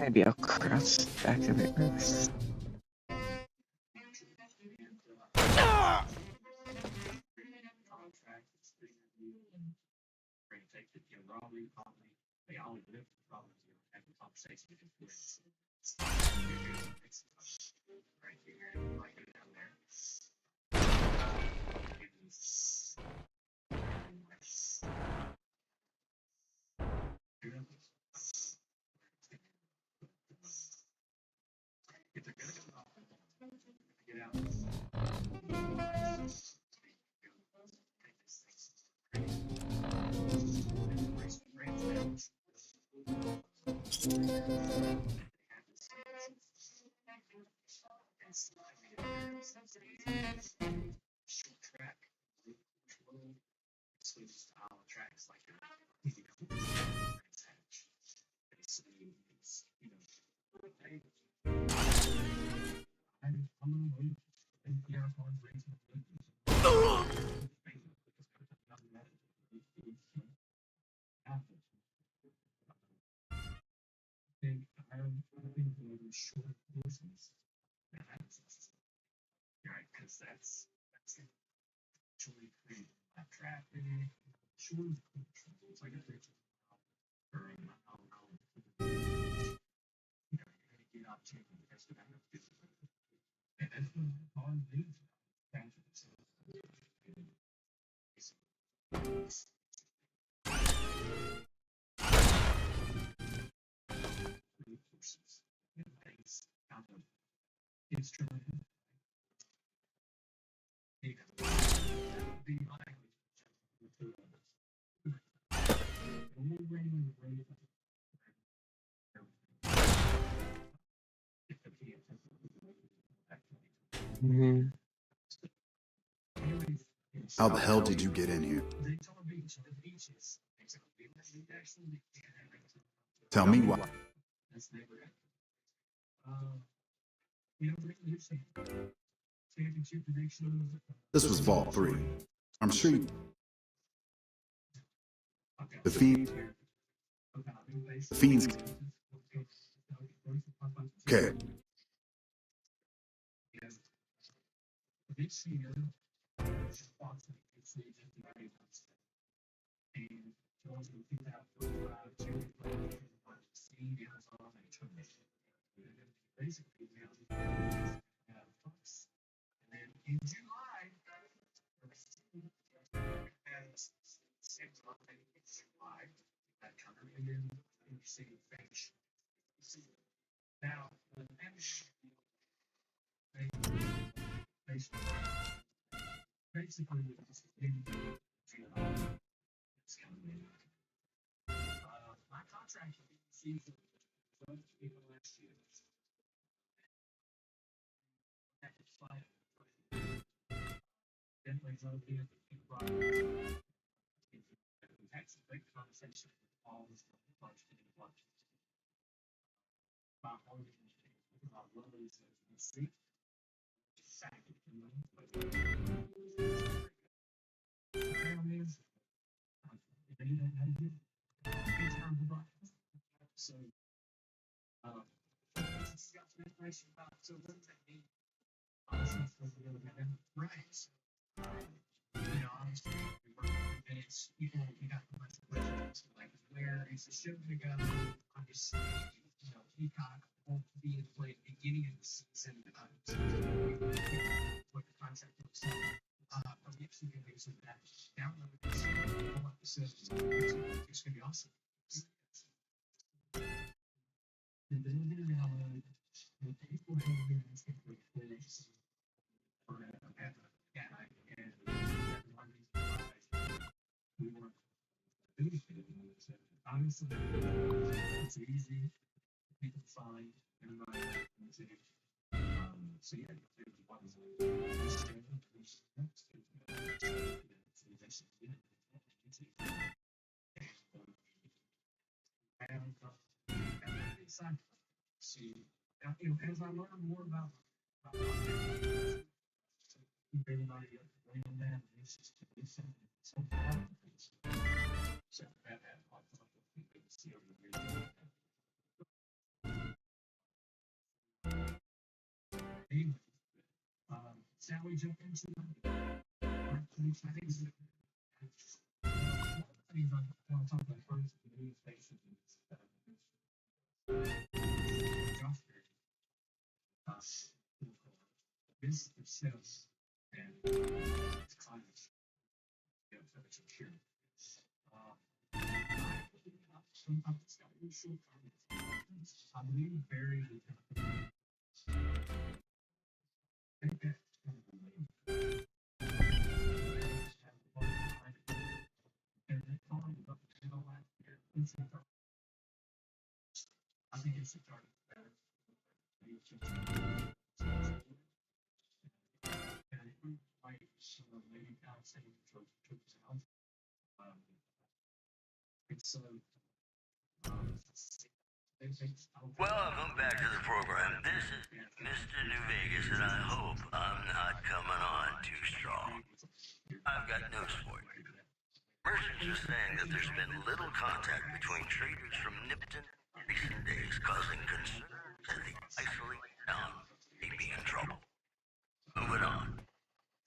Maybe I'll cross back a bit. How the hell did you get in here? Tell me why. This was Vault 3. I'm sure you... The Fiends... Okay. Welcome back to the program. This is Mr. New Vegas, and I hope I'm not coming on too strong. I've got news for you. Merchants are saying that there's been little contact between traders from Nipton in recent days, causing concern that the isolated town may be in trouble. Moving on.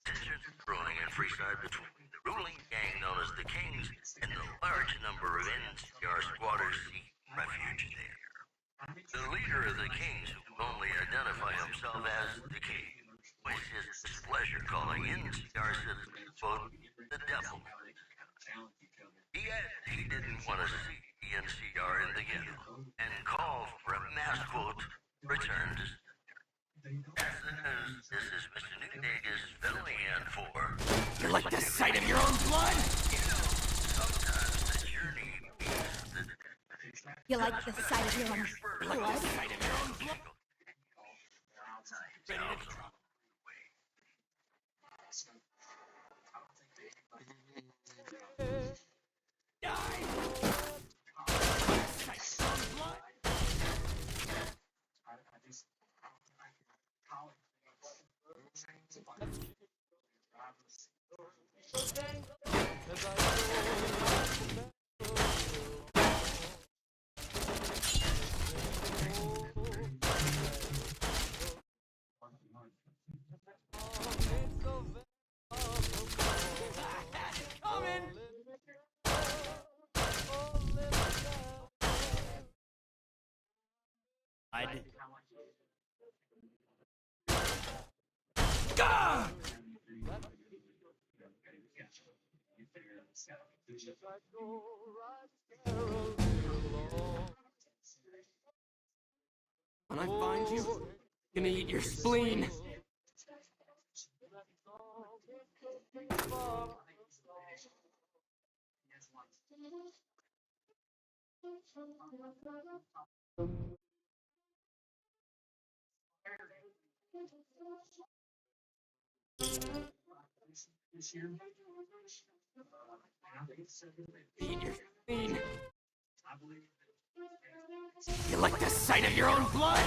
Tensions are growing in Freeside between the ruling gang known as the Kings and the large number of NCR squatters seeking refuge there. The leader of the Kings, who will only identify himself as the King, voiced his displeasure, calling NCR citizens, quote, the devil. He didn't want to see the NCR in the ghetto, and called for a mass, quote, return to That's the news. This is Mr. New Vegas filling in for... You like the sight of your own blood? You know, sometimes the journey means the... You like the sight of your own You like the sight of your own blood? Ready to drop. When I find you, I'm gonna eat your spleen. Eat your spleen. You like the sight of your own blood?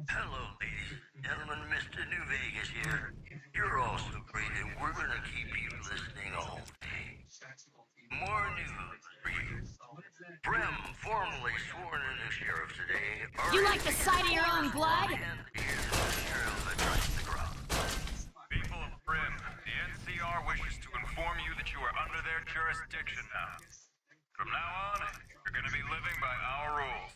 Hello, ladies and gentlemen. Mr. New Vegas here. You're all so great, and we're going to keep you listening all day. More news for you. Prem, formally sworn in as sheriff today. You like the sight of your own blood? And is the sheriff addressing the crowd. People of Prim, the NCR wishes to inform you that you are under their jurisdiction now. From now on, you're going to be living by our rules.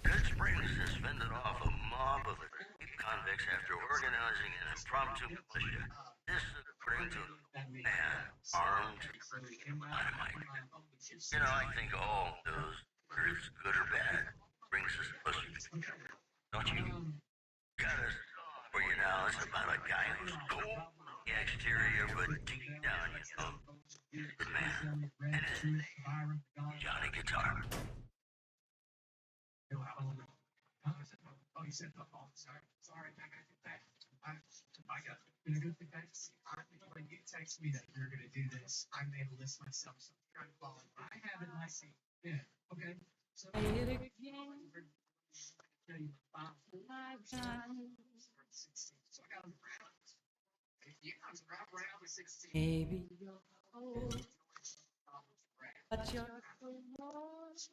Good Springs has fended off a mob of escaped convicts after organizing an impromptu militia. This according to a man armed with dynamite. You know, I think all those, whether it's good or bad, brings us closer together. Don't you? Got us for you now. It's about a guy who's cold on the exterior, but deep down, you know, the man. And his name, Johnny Guitar. Baby, but you're I was always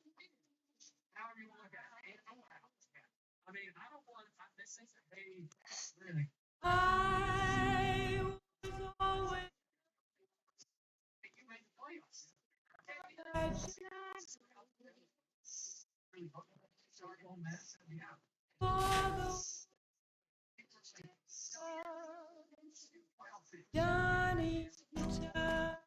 for the Johnny Guitar.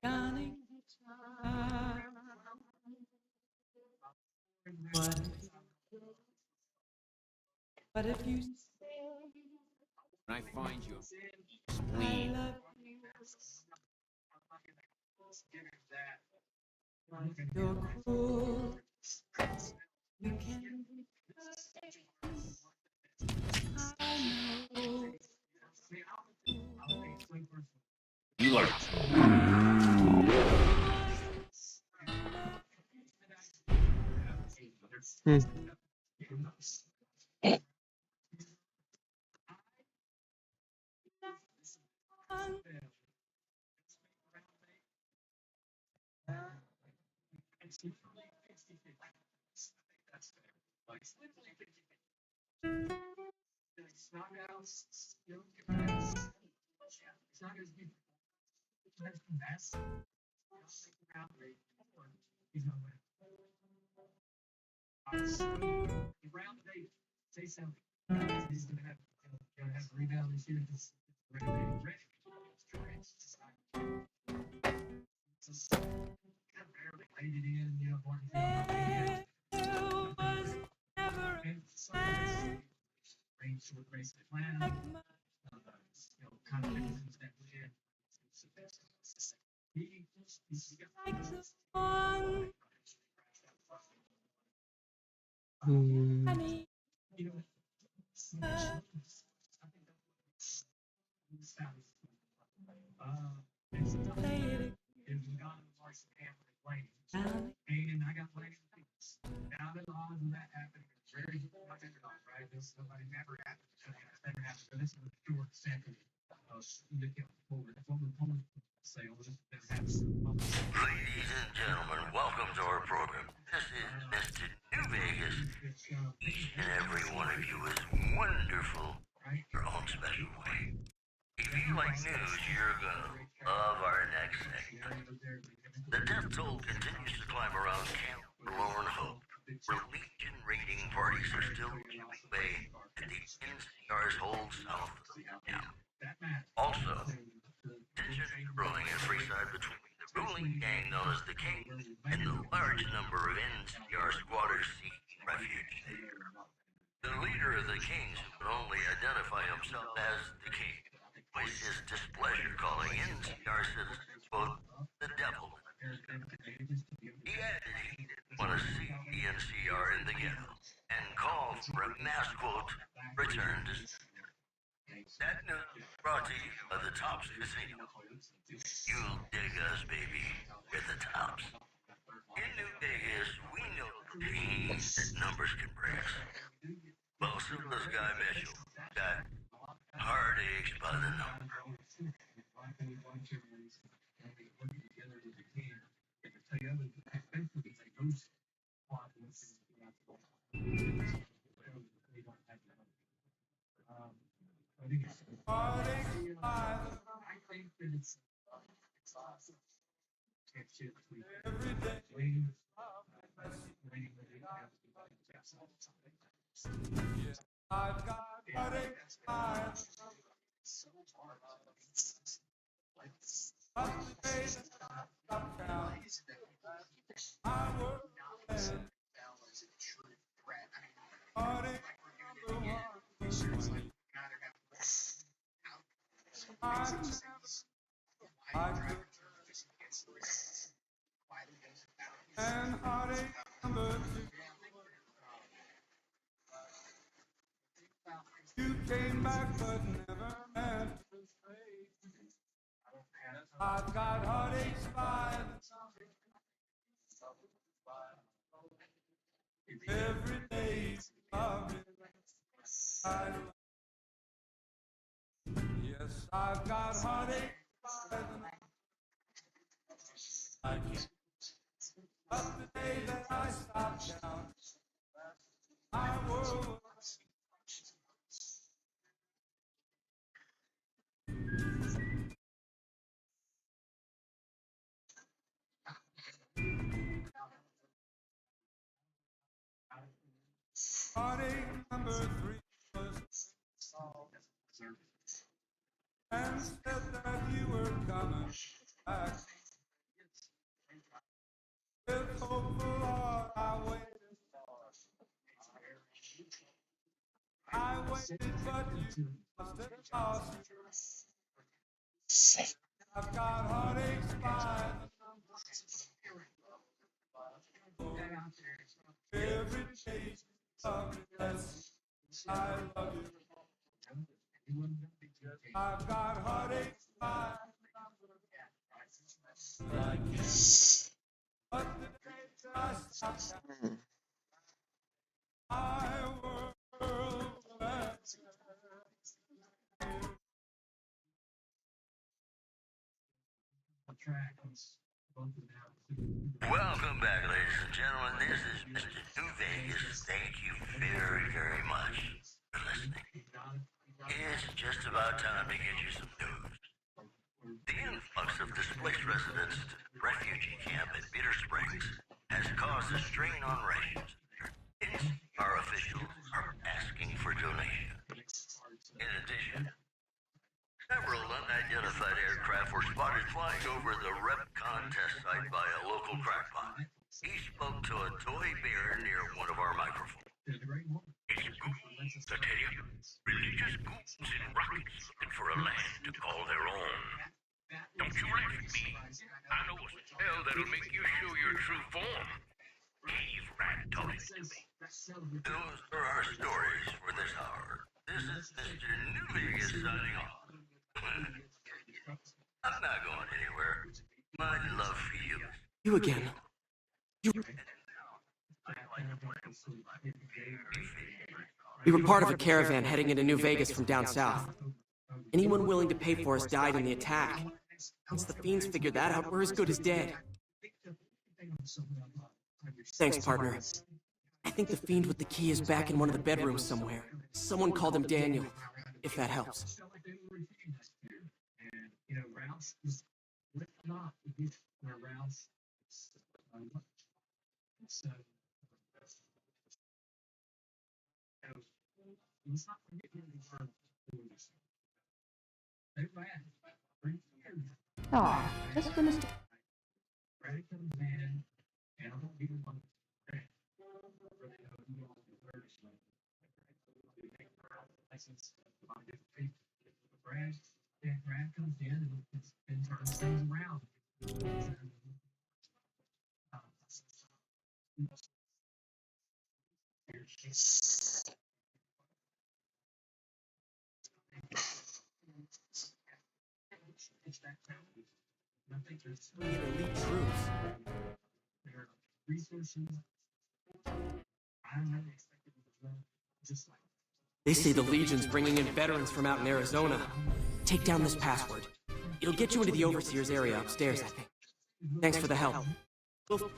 Counting stars. But if you When I find you, I love you're cruel, you can I know. you are. Hmm. There was never a man like mine. Like the one Hmm. I need. Play it again. Ladies and gentlemen, welcome to our program. This is Mr. New Vegas. Each and every one of you is wonderful in your own special way. If you like news, you're gonna love our next segment. The death toll continues to climb around Camp Lorne Hope, where Legion raiding parties are still chipping away at the NCR's hold south of the camp. Also, tensions are growing in Freeside between the ruling gang known as the Kings and the large number of NCR squatters seeking refuge there. The leader of the Kings, who can only identify himself as the King, voiced his displeasure, calling NCR citizens, quote, the devil. He added he didn't want to see the NCR in the ghetto and called for a mass, quote, return to that news brought to you by the Tops Casino. You'll dig us, baby. We're the Tops. In New Vegas, we know the pain that numbers can bring us. Well, so does Guy Mitchell. Got heartaches by the number. I've got heartache eyes. But the day that I stop down, I work and heartache number one. I could and heartache number two. You came back but never meant to stay. I've got heartaches five. Every day of it. Yes, I've got heartache five. I can't. But the day that I stopped down, my world. Heartache number three was and said that you were coming back. With hopeful heart, I waited, but you must have lost. I've got heartaches by every day of yes, I love you. I've got heartaches by like you. But the day I stopped my world back. Welcome back, ladies and gentlemen. This is Mr. New Vegas. Thank you very, very much for listening. It's just about time to get you some news. The influx of displaced residents to the refugee camp at Bitter Springs has caused a strain on rations. Our officials are asking for donations. In addition, several unidentified aircraft were spotted flying over the RepCon test site by a local crackpot. He spoke to a toy bear near one of our microphones. It's goons, I tell you. Religious goons in rockets looking for a land to call their own. Don't you laugh at me. I know a spell that'll make you show your true form. Cave rat taught it to me. Those are our stories for this hour. This is Mr. New Vegas signing off. I'm not going anywhere. My love for you. You again. We were part of a caravan heading into New Vegas from down south. Anyone willing to pay for us died in the attack. Once the fiends figured that out, we're as good as dead. Thanks, partner. I think the fiend with the key is back in one of the bedrooms somewhere. Someone called him Daniel, if that helps. Aw, just finished. We need elite troops. They say the Legion's bringing in veterans from out in Arizona. Take down this password. It'll get you into the Overseer's area upstairs, I think. Thanks for the help. We'll...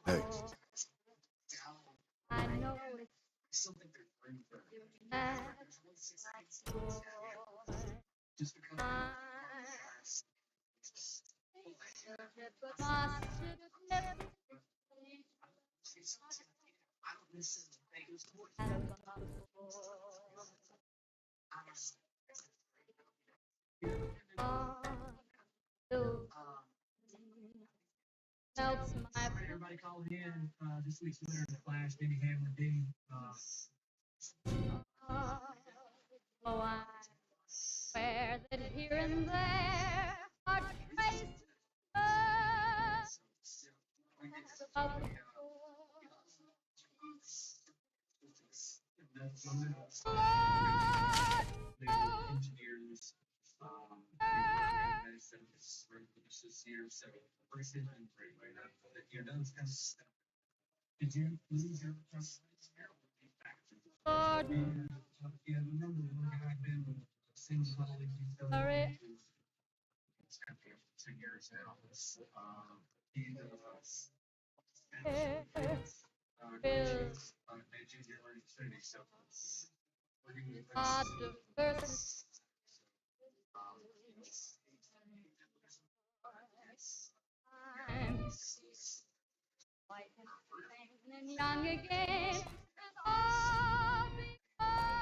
Hey, I know it's bad. Melts my Everybody calling in this week's winner in the Flash, Denny Hamlin, Denny. oh, I swear that here and there are traces of the Sorry. Diversity. And young again is all because of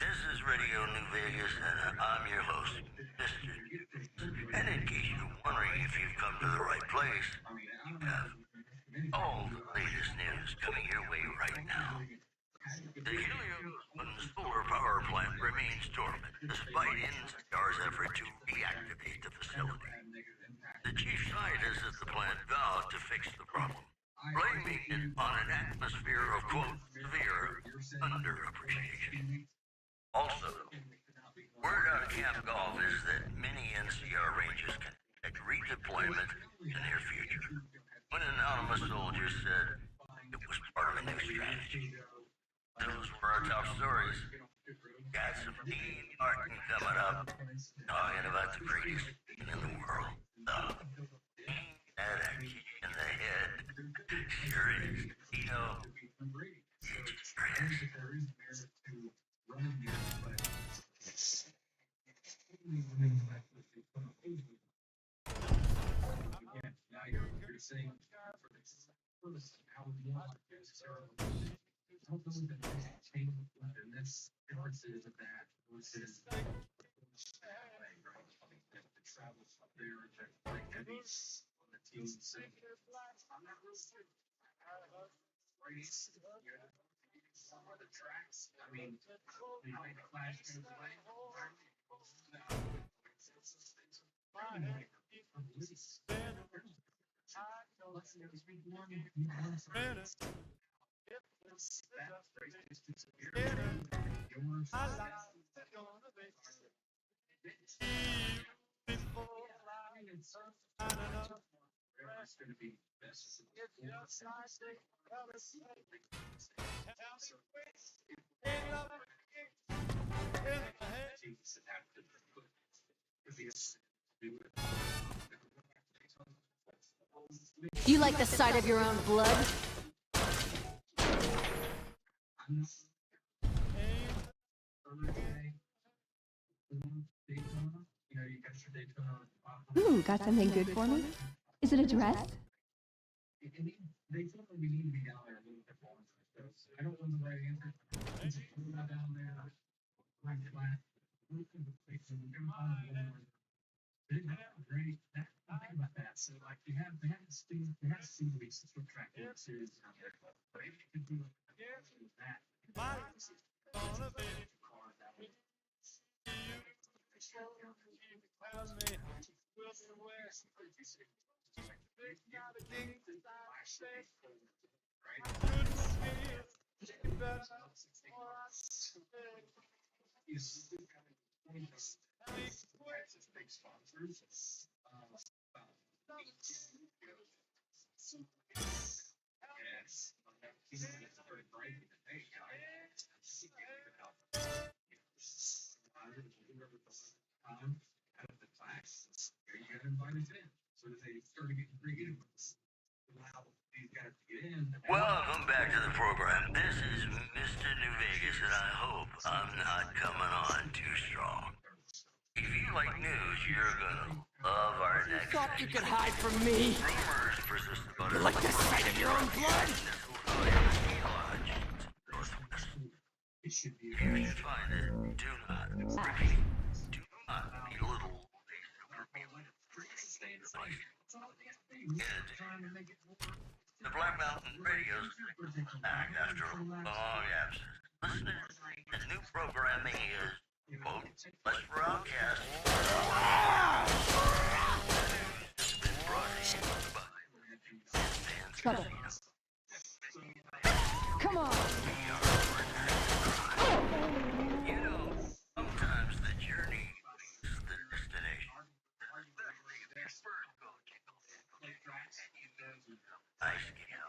This is Radio New Vegas, and I'm your host, Mr. And in case you're wondering if you've come to the right place, you have all the latest news coming your way right now. The Helios-1 solar power plant remains dormant despite NCR's effort to reactivate the facility. The chief scientist at the plant vowed to fix the problem, blaming it on an atmosphere of, quote, severe underappreciation. Also, word out of Camp Golf is that many NCR Rangers can expect redeployment in the near future. When an anonymous soldier said it was part of a new strategy. Those were our top stories. Got some mean Martin coming up, talking about the greatest thing in the world. That a kick in the head. Sure is. You know, it sure is. You like the sight of your own blood? Ooh, got something good for me? Is it a dress? Welcome back to the program. This is Mr. New Vegas, and I hope I'm not coming on too strong. If you like news, you're gonna love our next Thought you could hide from me. rumors persist about You like the sight of your own blood? You should find it. Do not, repeat, do not belittle the Black Mountain Radio's back after a long absence. Listeners, the new programming is, quote, less broadcast. It's been brought to you by Trouble. Come on! You know, sometimes the journey is the destination. Nice gal.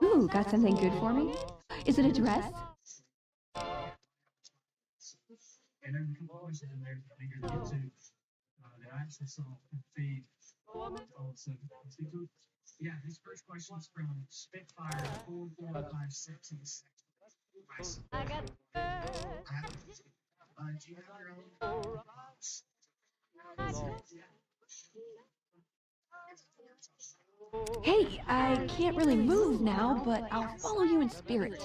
Ooh, got something good for me? Is it a dress? I got Hey, I can't really move now, but I'll follow you in spirit.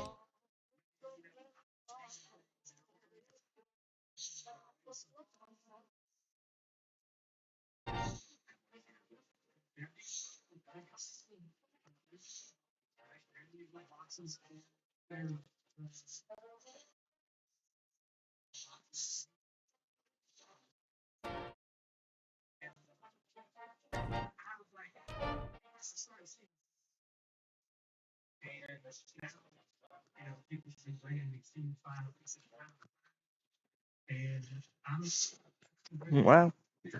Wow. Radio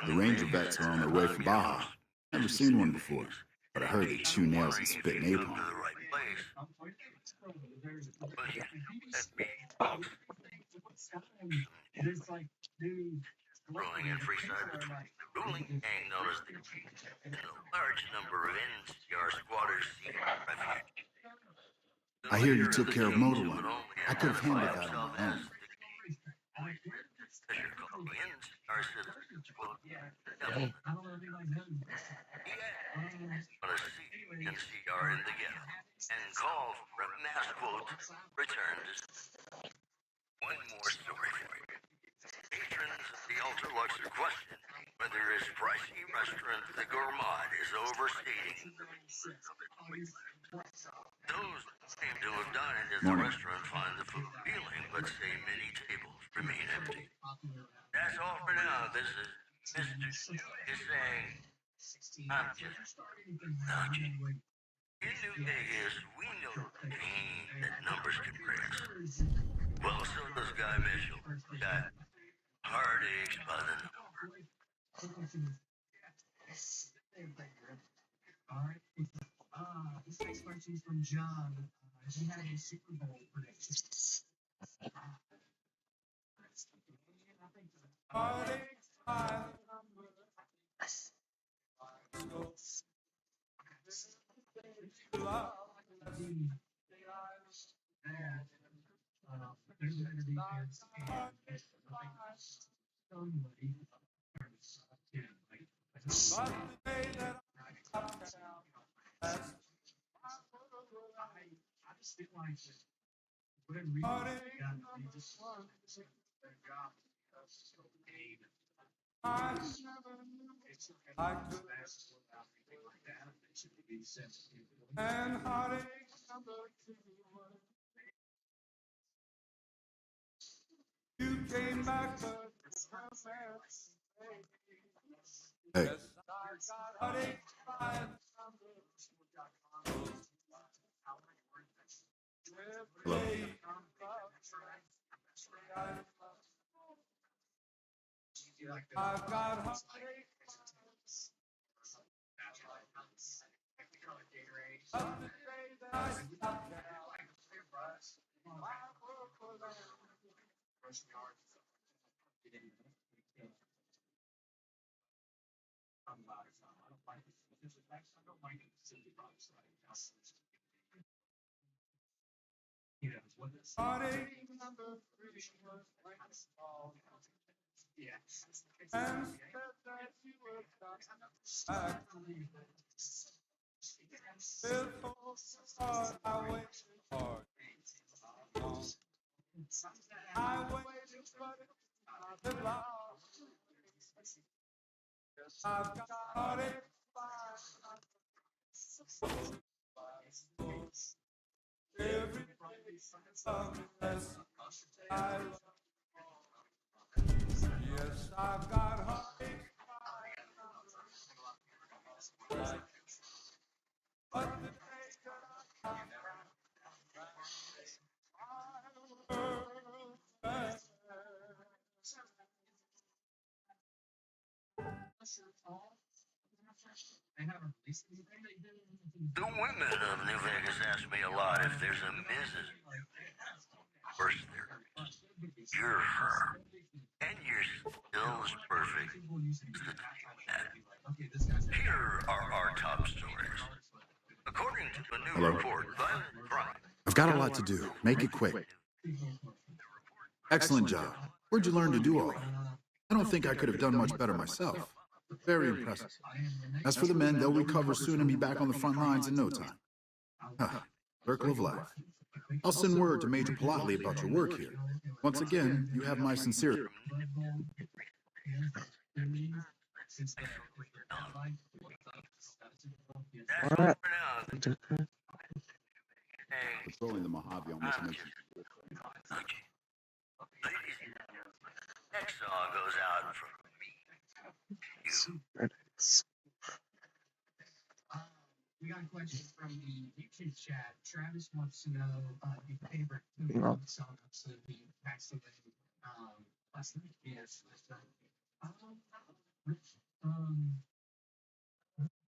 The New Ranger Vegas, vets are on their way I'm for your Baja. host, Never Mr. seen one New before, Vegas. but I In heard they case chew you're nails and wondering if spit you've come napalm. to the right place, well, yeah, that means rolling in freeside between the ruling gang known as the and a large number of NCR squatters seeking refuge. The I hear you leader of took the care of teams Moto who One. would only I could have identify handled that on himself my as own. the as you're called, the NCR citizens will definitely want to see NCR in the ghetto and call for a mass quote return to one more story for you. Patrons of the ultra luxury question whether his pricey restaurant, the Gourmand, is overstating. Those who claim to have dined at the Morning. restaurant find the food appealing, but say many tables remain empty. That's all for now. This is Mr. is saying, I'm just nudging. In New Vegas, we know the pain that numbers can bring us. Well, so does Guy Mitchell. Got heartaches by the number. And heartache you came back, but Hey, yes, I got heartache by hello. I've got heartache. But the day that I stopped heartache number 3 was and said that you were back to me. Before I waited hard. I waited, but I've been lost. I've got heartache. Every day, unless I love. Yes, I've got heartache. But the day that The women of New Vegas ask me a lot if there's a Mrs. Of course there is. You're her. And you're still as perfect as the day you met. Here are our top stories. According to a new Hello. report, violent crime. I've got a lot to do. Make it quick. Excellent job. Where'd you learn to do all that? I don't think I could have done much better myself. Very impressive. As for the men, they'll recover soon and be back on the front lines in no time. Circle of life. I'll send word to Major Plotley about your work here. Once again, you have my sincere... That's all for now. Patrolling the Mojave almost makes you... Ladies, next song goes out from you. We got a question from the YouTube chat. Travis wants to know your favorite movie song so we passed away last night. Yes.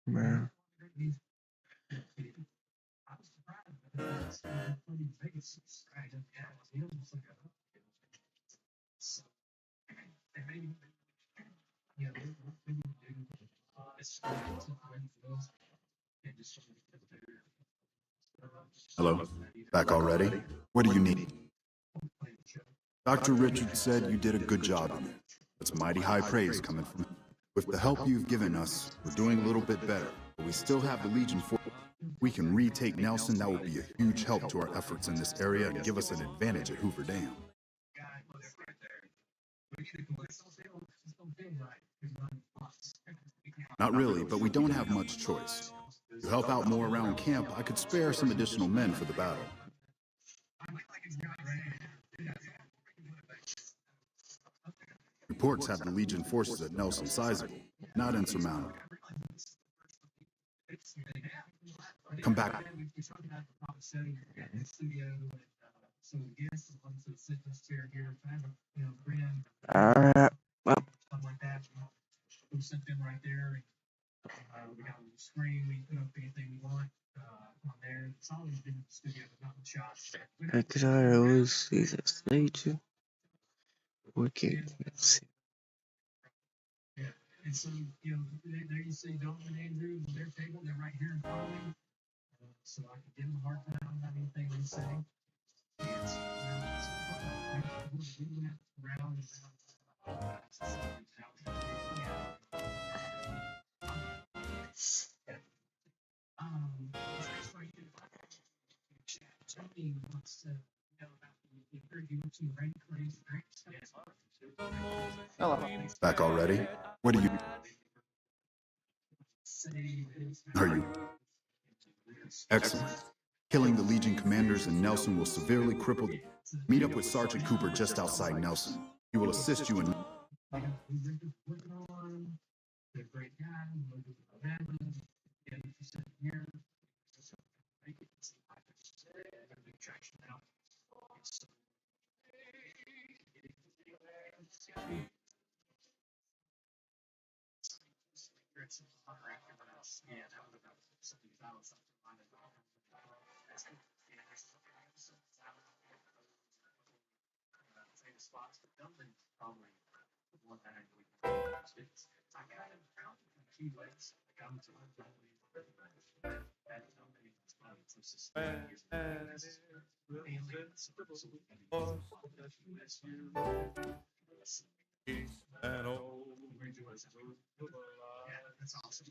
Man. I was surprised because playing Vegas, right? Yeah, it was like a so maybe yeah, maybe do it's Hello? Back already? What do you need? Dr. Richards said you did a good job in it. That's mighty high praise coming from him. With the help you've given us, we're doing a little bit better, but we still have the Legion force. We can retake Nelson. That will be a huge help to our efforts in this area and give us an advantage at Hoover Dam. Not really, but we don't have much choice. To help out more around camp, I could spare some additional men for the battle. Reports have the Legion forces at Nelson sizable, not insurmountable. Come back. Alright. Well. We sent them right there. We got a little screen. We put up anything we want on there. It's always been in the studio, but not in shots. Because I always see this later. Wicked. Let's see. Yeah. And so, there you see Dalton and Andrew on their table. They're right here in front of me. So I can give them a hard time. I don't have anything to say. And so, we went around and Tony wants to know about the you want some rain craze drinks. Hello. Back already? What are you... Are you... Excellent. Killing the Legion commanders in Nelson will severely cripple... Meet up with Sergeant Cooper just outside Nelson. He will assist you in... That's awesome.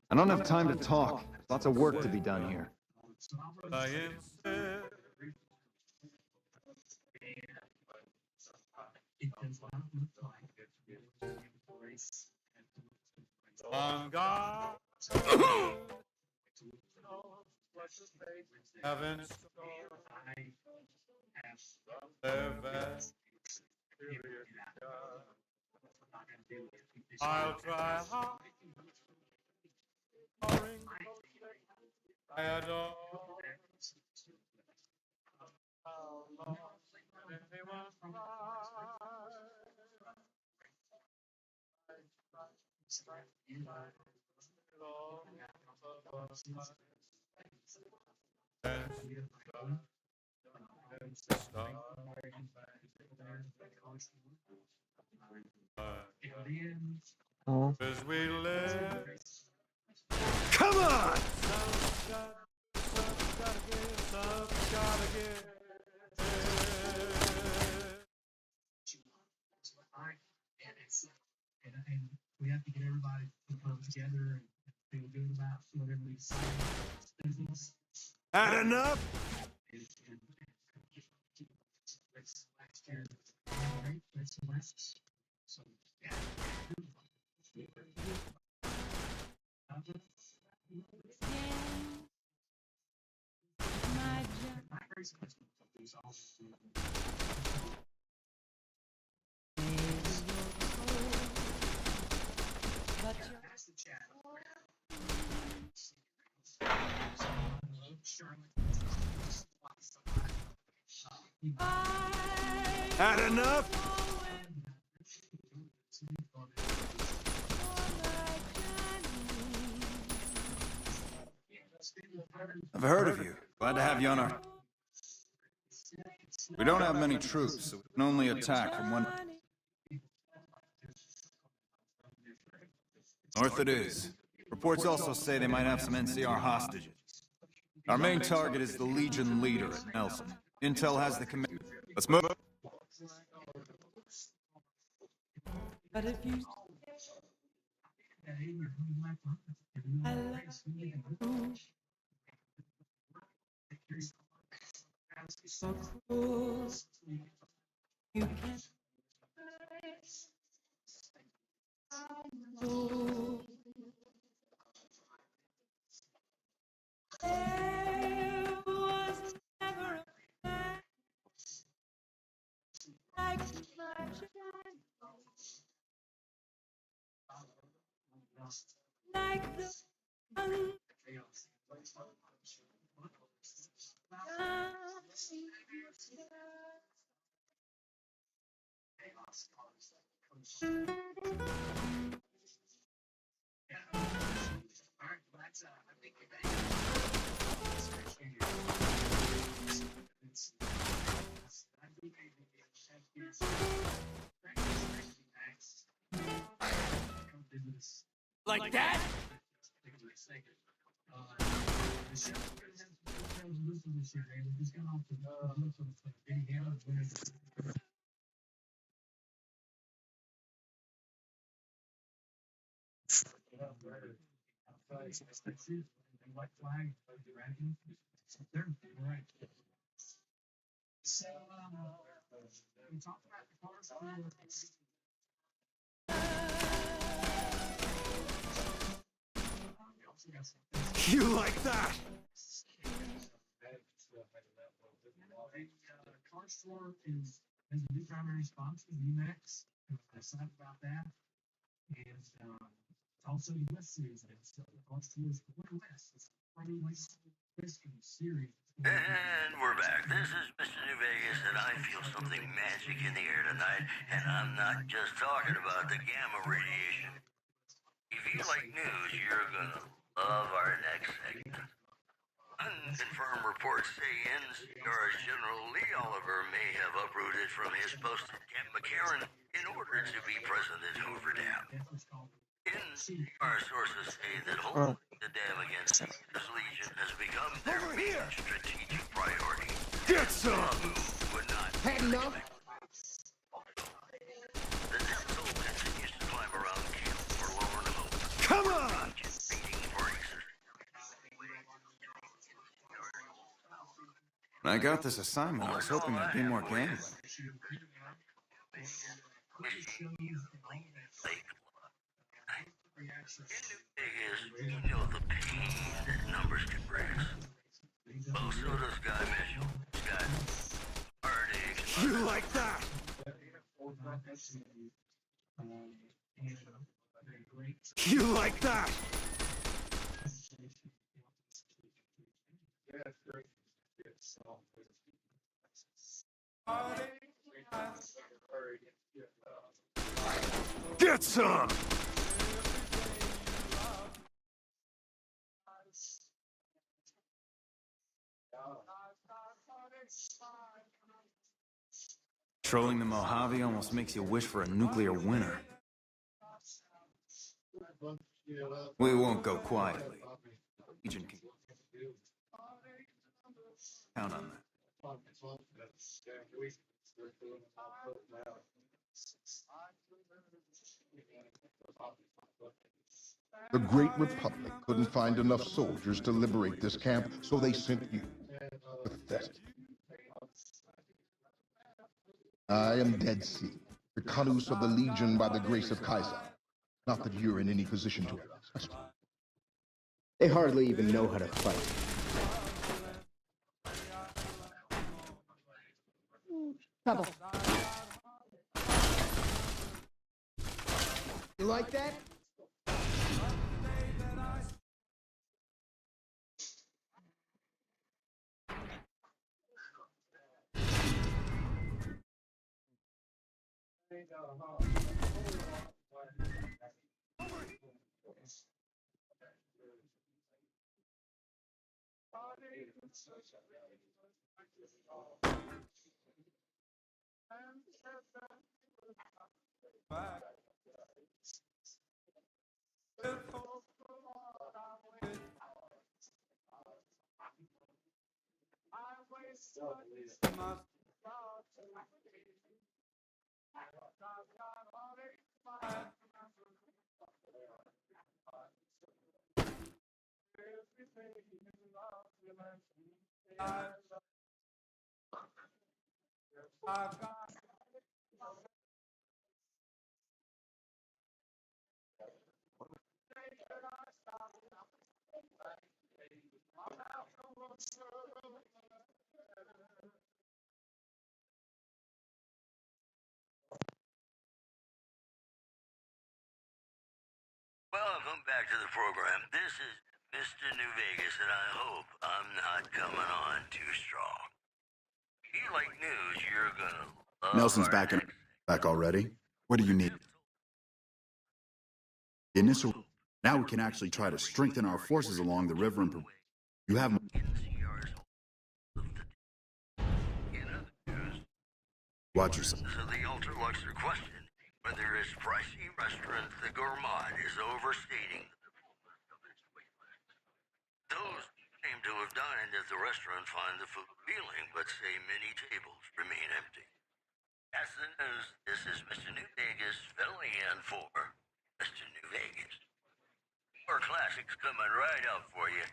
I don't have time to talk. There's lots of work to be done here. On God, heaven, I'll try hard. I adore. Anyone Oh. As we live. Come on! And we have to get everybody to come together and feel good about whatever we decide. Business. Had enough? Last year, right? That's the last. So, yeah. Had enough? I've heard of you. Glad to have you on our... We don't have many troops, so we can only attack from one... North it is. Reports also say they might have some NCR hostages. Our main target is the Legion leader at Nelson. Intel has the command. Let's move. But if you so cruel, you can't. There was never a man like my like the sun. Like that? So, we talked about the cars. You like that? Car store has a new primary sponsor, UMax. I'm excited about that. And it's also the West Series. So the car store is going west. It's running West Series. And we're back. This is Mr. New Vegas, and I feel something magic in the air tonight, and I'm not just talking about the gamma radiation. If you like news, you're gonna love our next segment. Unconfirmed reports say NCR's General Lee Oliver may have uprooted from his post at Camp McCarran in order to be present at Hoover Dam. NCR sources say that holding the dam against his Legion has become their main strategic priority. Get some! Would not Had enough? The dam soul continues to climb around camp for Lorne Hope. Come on! Beating for exercise. When I got this assignment, I was hoping there'd be more gambling. You know the pain that numbers can bring us. Oh, so does Guy Mitchell. Got heartache. You like that? You like that? Get some! Patrolling the Mojave almost makes you wish for a nuclear winter. We won't go quietly. Agent can count on that. The Great Republic couldn't find enough soldiers to liberate this camp, so they sent you. Pathetic. I am Dead Sea, the Kalus of the Legion by the grace of Kaiser. Not that you're in any position to ask. They hardly even know how to fight. Trouble. You like that? Welcome back to the program. This is Mr. New Vegas, and I hope I'm not coming on too strong. If you like news, you're gonna love Nelson's our back next back already. What do you need? The initial. Now we can actually try to strengthen our forces along the river and. You have. NCR's of the in other news. Watch yourself. So the ultra-luxury question, whether its pricey restaurant, the Gourmand, is overstating. Those claim to have dined at the restaurant find the food appealing, but say many tables remain empty. That's the news. This is Mr. New Vegas filling in for Mr. New Vegas. More classics coming right up for you.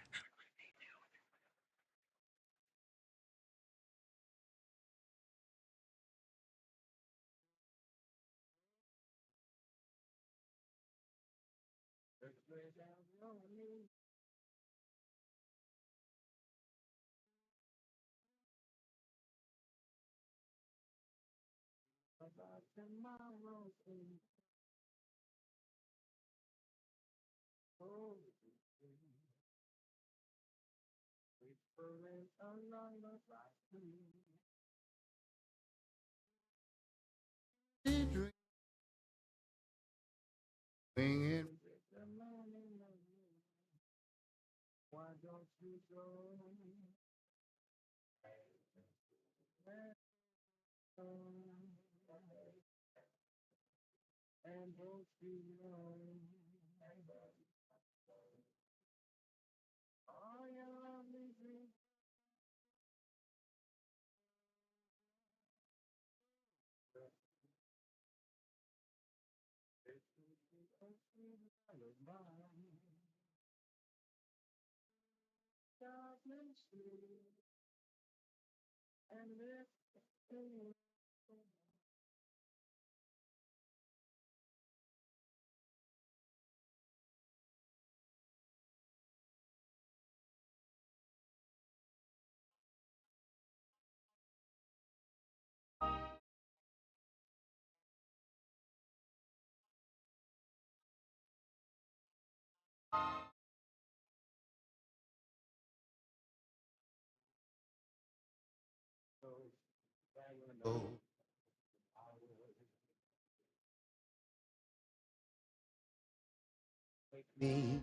Me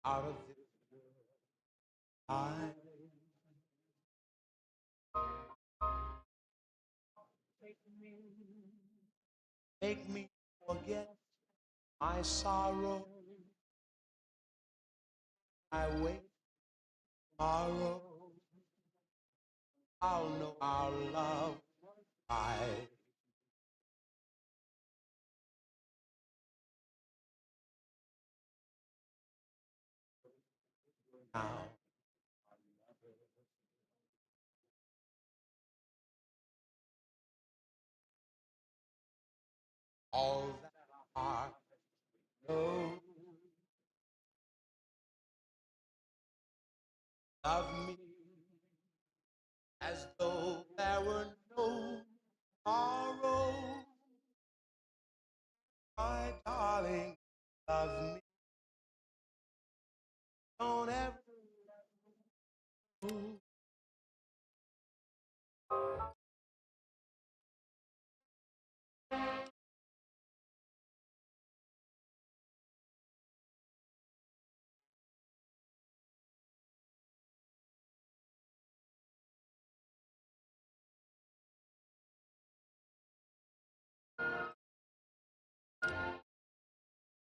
out of this I make me forget my sorrow. I wait tomorrow. I'll know our love right now. All that I know, love me as though there were no tomorrow. My darling, love me. Don't ever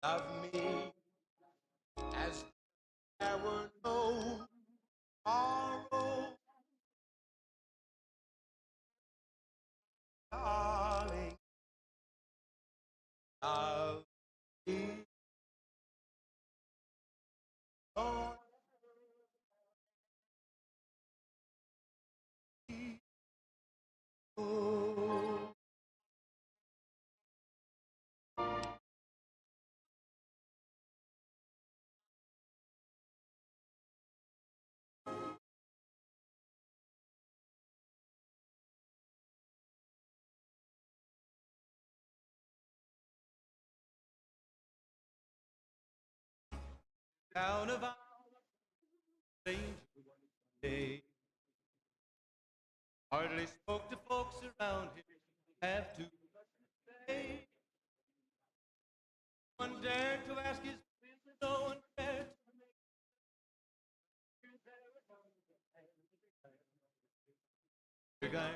love me as there were no tomorrow. Darling, love me. Don't go. Down of our strange day. Hardly spoke to folks around here. Have to say. One dared to ask his business, no one dared to make the guy.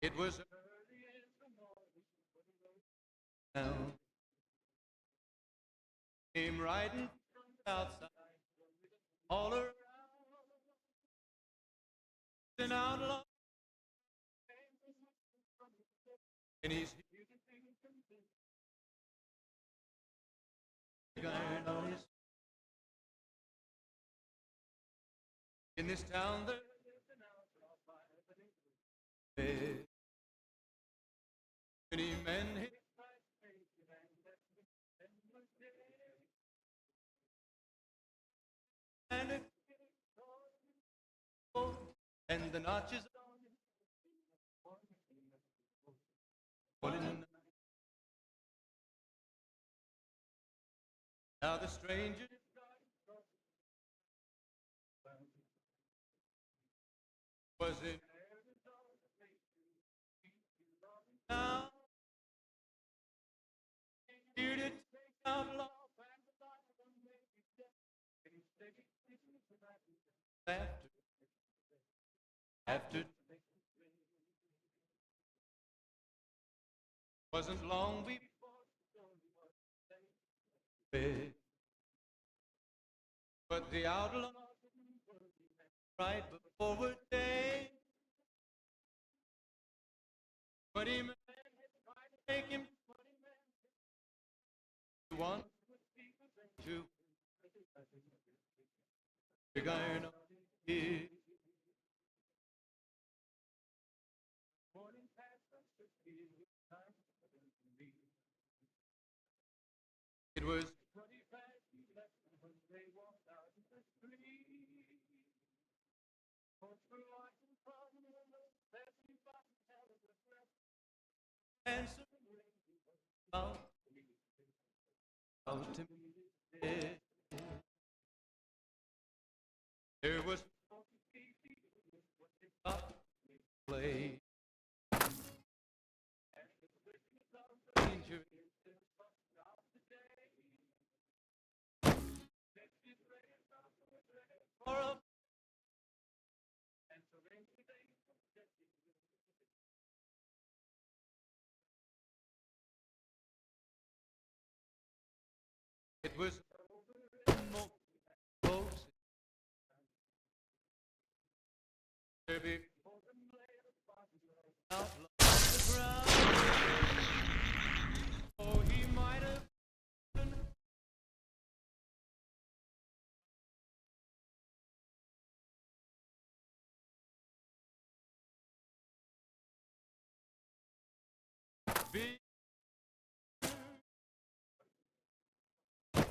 It was early in the morning. Down. Came riding from the outside, all around. An outlaw, and he's iron on his. In this town, there's an outlaw by the name of many men hit and and the notches on. Now the stranger was in. Now bearded outlaw after wasn't long before, but the outlaw right before day. But he make him one, two, big iron on his. It was answer out to me. There was play. Danger for a Maybe out the ground. Oh, he might have been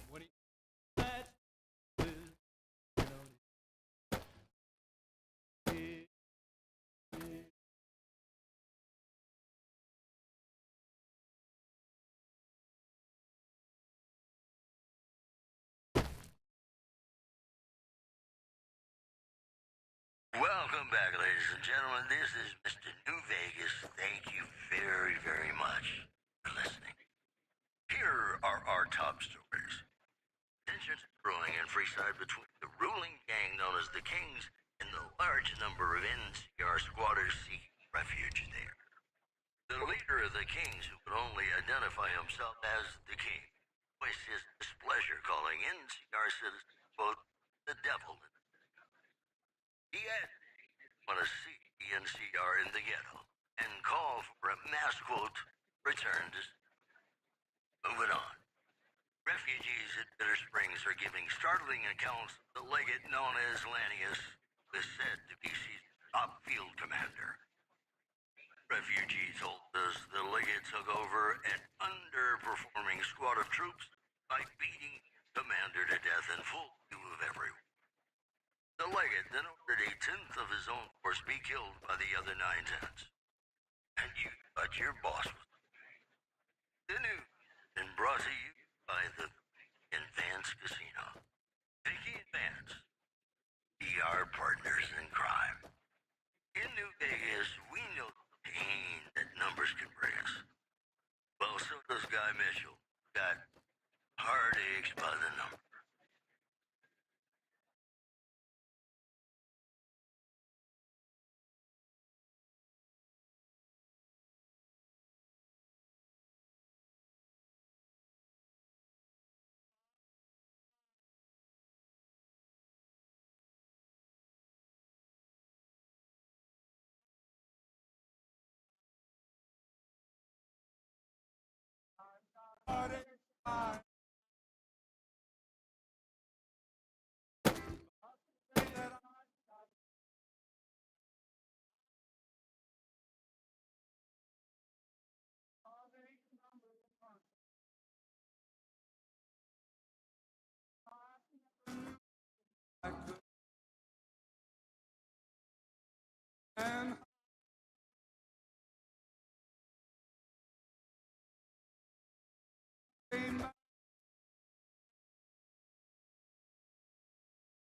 when he had Welcome back, ladies and gentlemen. This is Mr. New Vegas. Thank you very, very much for listening. Here are our top stories. Tensions brewing in Freeside between the ruling gang known as the Kings and the large number of NCR squatters seeking refuge there. The leader of the Kings, who could only identify himself as the King, voiced his displeasure, calling NCR citizens, quote, the devil. He had want to see the NCR in the ghetto and call for a mass, quote, return to... Moving on. Refugees at Bitter Springs are giving startling accounts of the legate known as Lanius, who is said to be Caesar's top field commander. Refugees told us the legate took over an underperforming squad of troops by beating the commander to death in full view of everyone. The legate then ordered a tenth of his own force be killed by the other 9/10. And you thought your boss was... The news been brought to you by the Advance Casino. Vicky Advance, be our partners in crime. In New Vegas, we know the pain that numbers can bring us. Well, so does Guy Mitchell. Got heartaches by the number. and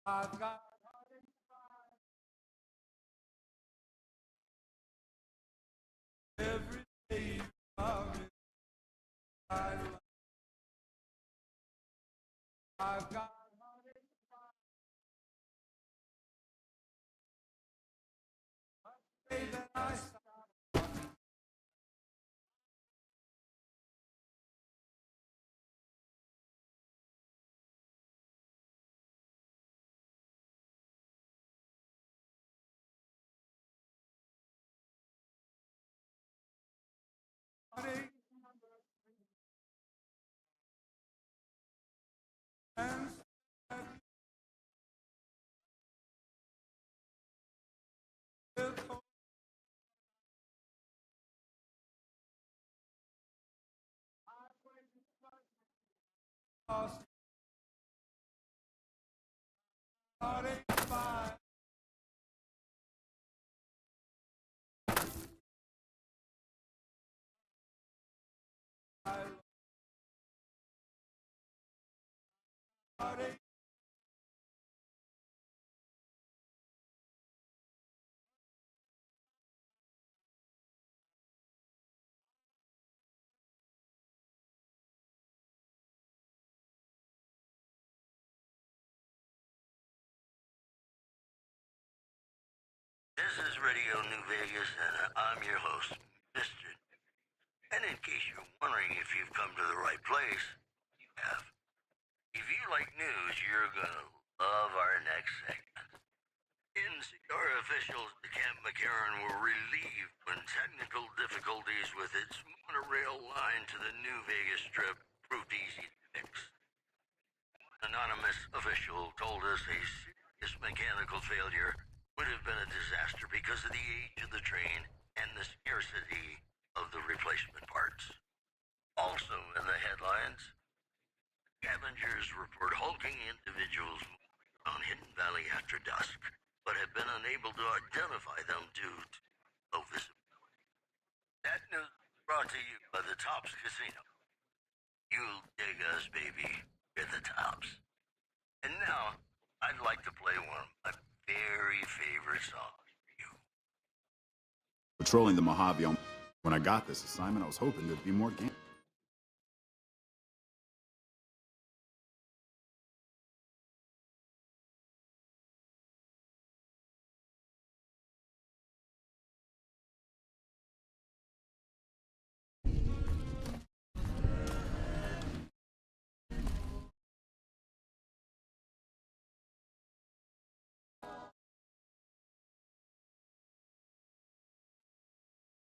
I've got every day of it. I've got day that I started and still lost. Starting by starting This is Radio New Vegas, and I'm your host, Mr. And in case you're wondering if you've come to the right place, you have. If you like news, you're gonna love our next segment. NCR officials at Camp McCarran were relieved when technical difficulties with its monorail line to the New Vegas Strip proved easy to fix. An anonymous official told us a serious mechanical failure would have been a disaster because of the age of the train and the scarcity of the replacement parts. Also in the headlines, scavengers report hulking individuals on Hidden Valley after dusk, but have been unable to identify them due to low visibility. That news brought to you by the Tops Casino. You'll dig us, baby. We're the Tops. And now, I'd like to play one of my very favorite songs for you. Patrolling the Mojave. When I got this assignment, I was hoping there'd be more games.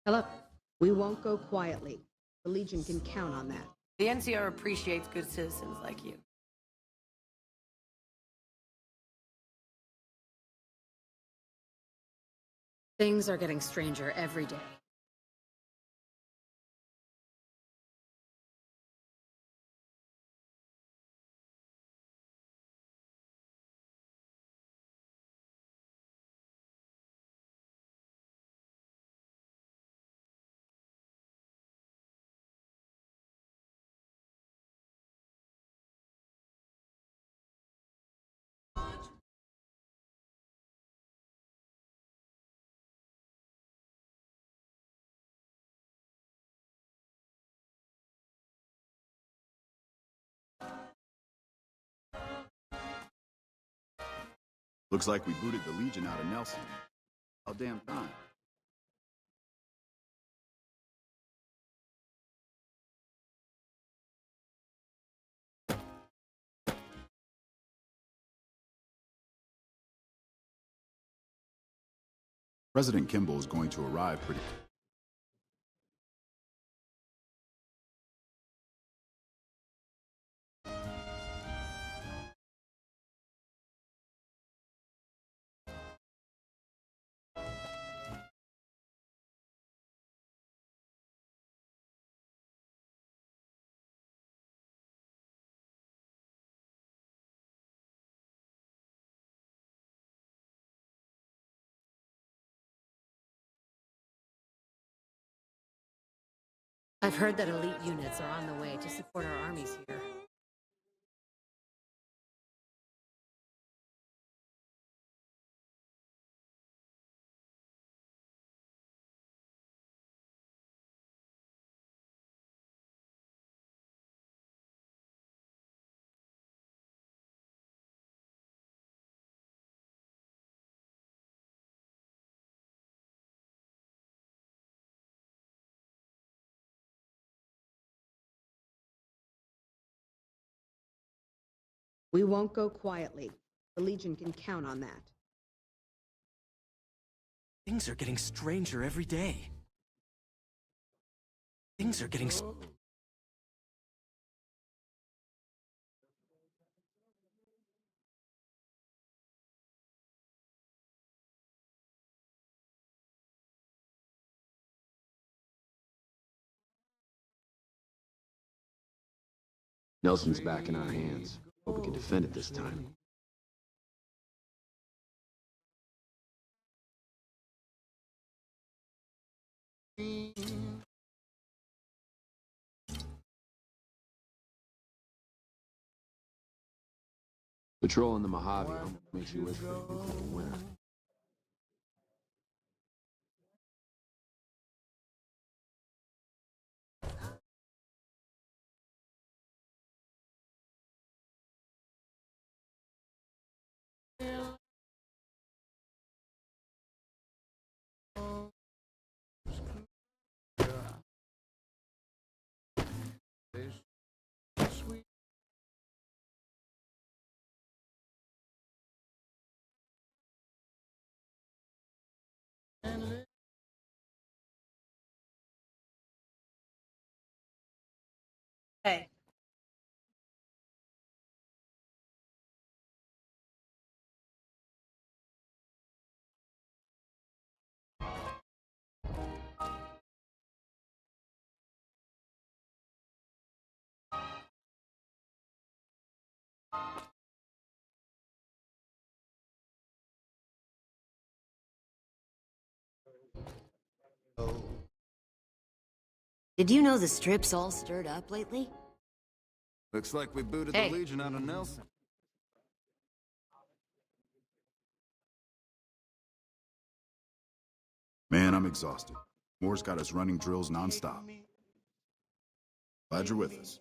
Hello. We won't go quietly. The Legion can count on that. The NCR appreciates good citizens like you. Things are getting stranger every day. Looks like we booted the Legion out of Nelson. About damn time. President Kimball is going to arrive pretty. I've heard that elite units are on the way to support our armies here. We won't go quietly. The Legion can count on that. Things are getting stranger every day. Things are getting... Nelson's back in our hands. Hope we can defend it this time. Patrolling the Mojave makes you wish for a nuclear winter. Did you know the Strip's all stirred up lately? Looks like we booted Hey. the Legion out of Nelson. Man, I'm exhausted. Moore's got us running drills nonstop. Glad you're with us.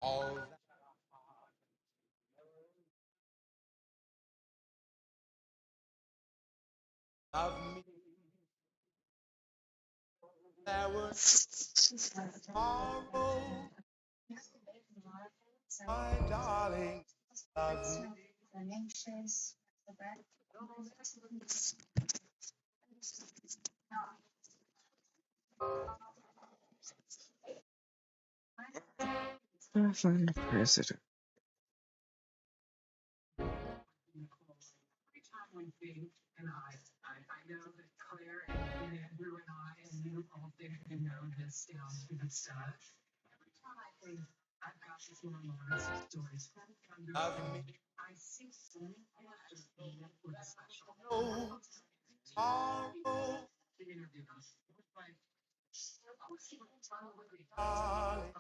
All of me. There was tomorrow, my darling, love me. I find the president. Love me. No, tomorrow, darling,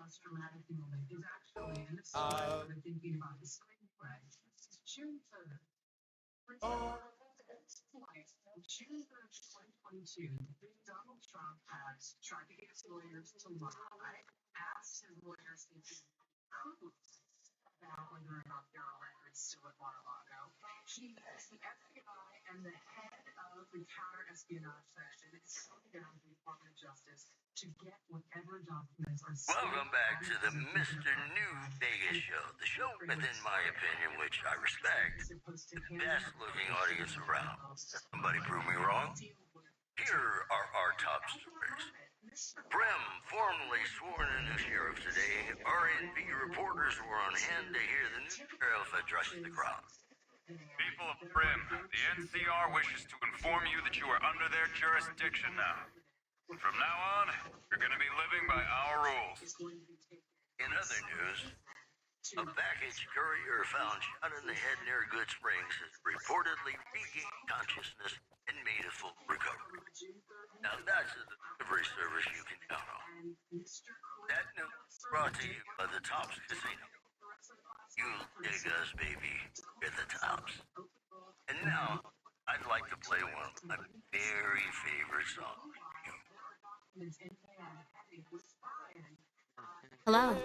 oh, Welcome back to the Mr. New Vegas show. The show, within my opinion, which I respect, the best looking audience around. Somebody prove me wrong? Here are our top stories. Prim formally sworn in as sheriff today. RNB reporters were on hand to hear the new sheriff address the crowd. People of Prim, the NCR wishes to inform you that you are under their jurisdiction now. From now on, you're going to be living by our rules. In other news, a package courier found shot in the head near Good Springs has reportedly regained consciousness and made a full recovery. Now that's a delivery service you can count on. That news brought to you by the Tops Casino. You dig us, baby. We're the Tops. And now, I'd like to play one of my very favorite songs. Hello.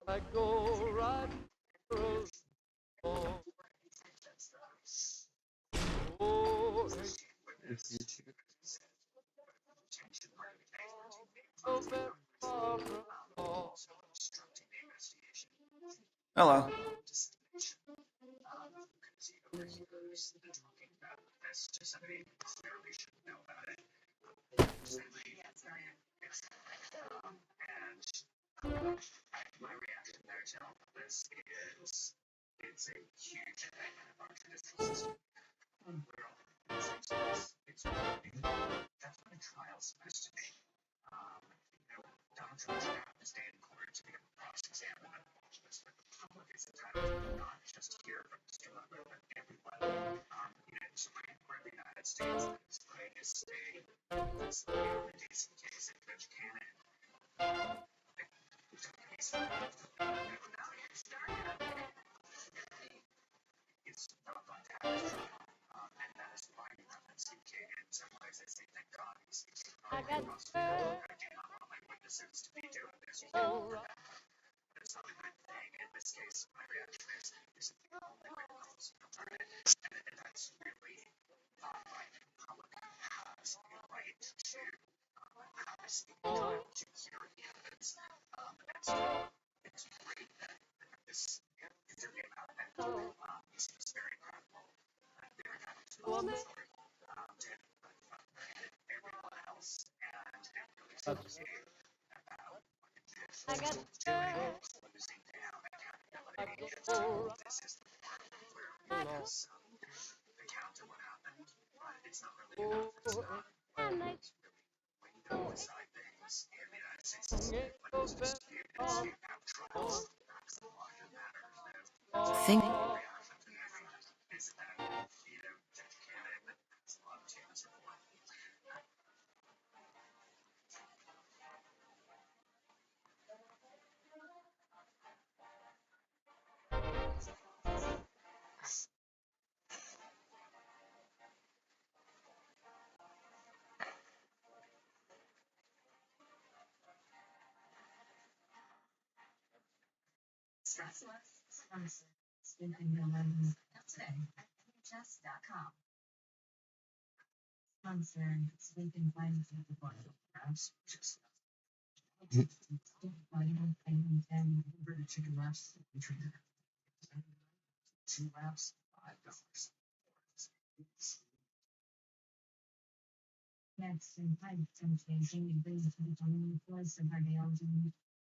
I go right through. Oh, Hello. I got girl. Oh, woman. I got girl. Oh, I like Think.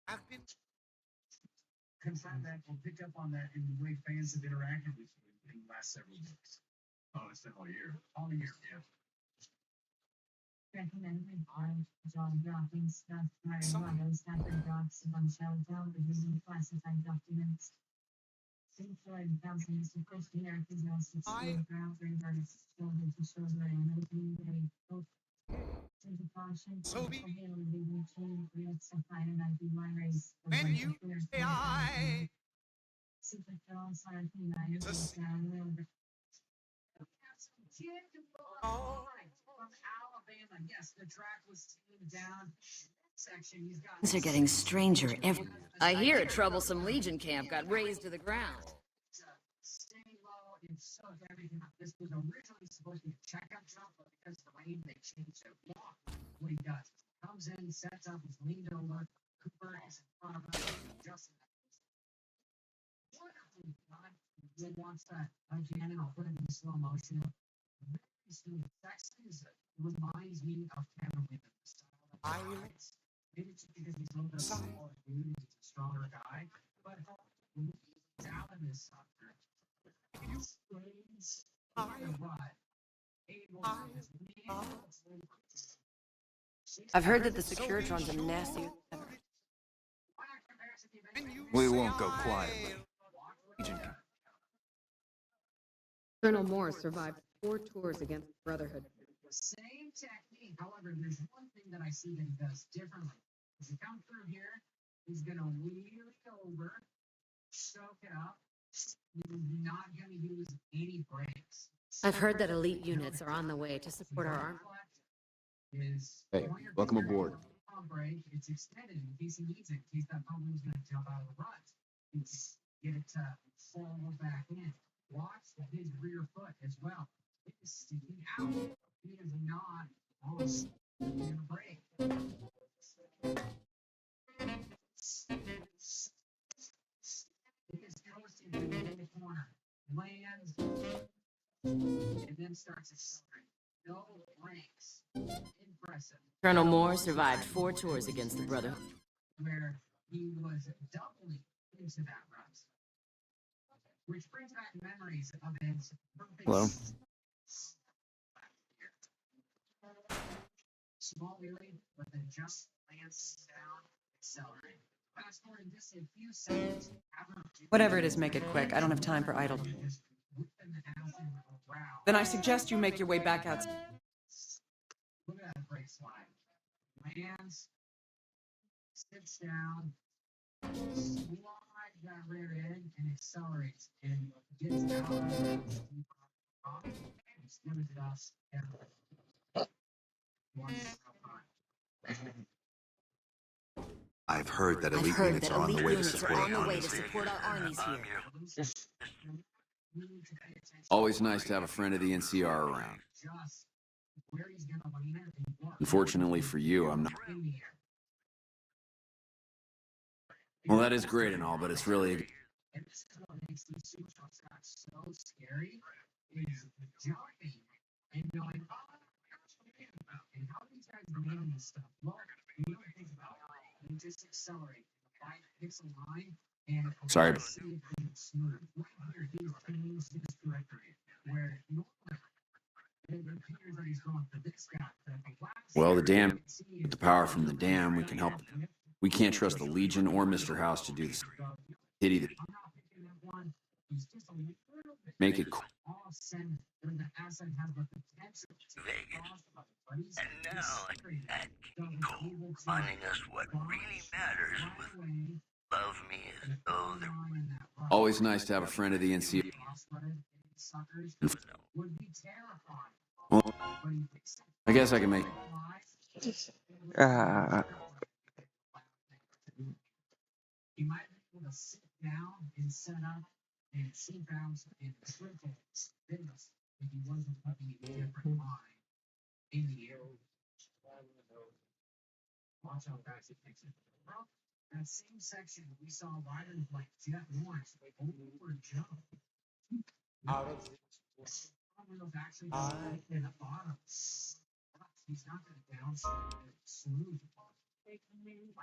I've been confirmed that and picked up on that in the way fans have interacted with you in the last several weeks. Oh, it's been all year. All year, yeah. So be when you say I, it's a sin. Oh, from Alabama. Yes, the track was tamed down. Section, he's got Things are getting stranger every. I hear a troublesome Legion camp got razed to the ground. staying low and soak everything up. This was originally supposed to be a checkup jump, but because of the rain, they changed it. Walk. What he does comes in, sets up, he's leaned over. Cooper is in front of him. Just he wants that again, and I'll put it in slow motion. Very smooth. Sexton reminds me of Kevin Wheeler. Maybe it's because he's a little bit of a smaller dude, he's a stronger guy, but Allen is softer. You sprays what? I've heard that the Securitrons are nasty. We won't go quietly. Legion. Colonel Moore survived 4 tours against the Brotherhood. Same technique. However, there's one thing that I see that he does differently. As he comes through here, he's going to wheel it over, soak it up. He's not going to use any brakes. I've heard that elite units are on the way to support our army. Hey, welcome aboard. Brake, it's extended in case he needs it, in case that bubble is going to jump out of the rut. Get it to fall back in. Watch his rear foot as well. It is sticking out. He is not on the brake. He is coasting in the corner. Lands and then starts accelerating. No brakes. Impressive. Colonel Moore survived 4 tours against the Brotherhood. Where he was doubling into that rut. Which brings back memories of his perfect. Hello. Small wheelie, but then just lands down, accelerate. Fast forward just a few seconds. Whatever it is, make it quick. I don't have time for idle. Then I suggest you make your way back out. Look at that brake slide. Lands, sits down, slides that rear end, and accelerates and gets out of the top and slams it off down. I've heard that elite units are on the way to support our armies here. Always nice to have a friend of the NCR around. Unfortunately for you, I'm not. Well, that is great and all, but it's really... And this is what makes these super trucks so scary, is jumping and going, oh, and how are these guys naming this stuff? Well, you know what things about it, they just accelerate. The bike hits a line, and Sorry. see if it's smooth. Right here, he's changed his directory, where normally it appears that he's going for this guy. Well, the dam, with the power from the dam, we can help. We can't trust the Legion or Mr. House to do this. Pity that. Make it cool. Vegas. And now at King Cole, finding us what really matters with Love Me As Though There Was. Always nice to have a friend of the NCR. Well, I guess I can make. He might be able to sit down and set up and see bounce and triple this if he wasn't putting a different line in the air. Watch how fast it takes it. Well, that same section we saw riders like Jet Lawrence over jump. Out of was actually in the bottom. He's not going to bounce smooth.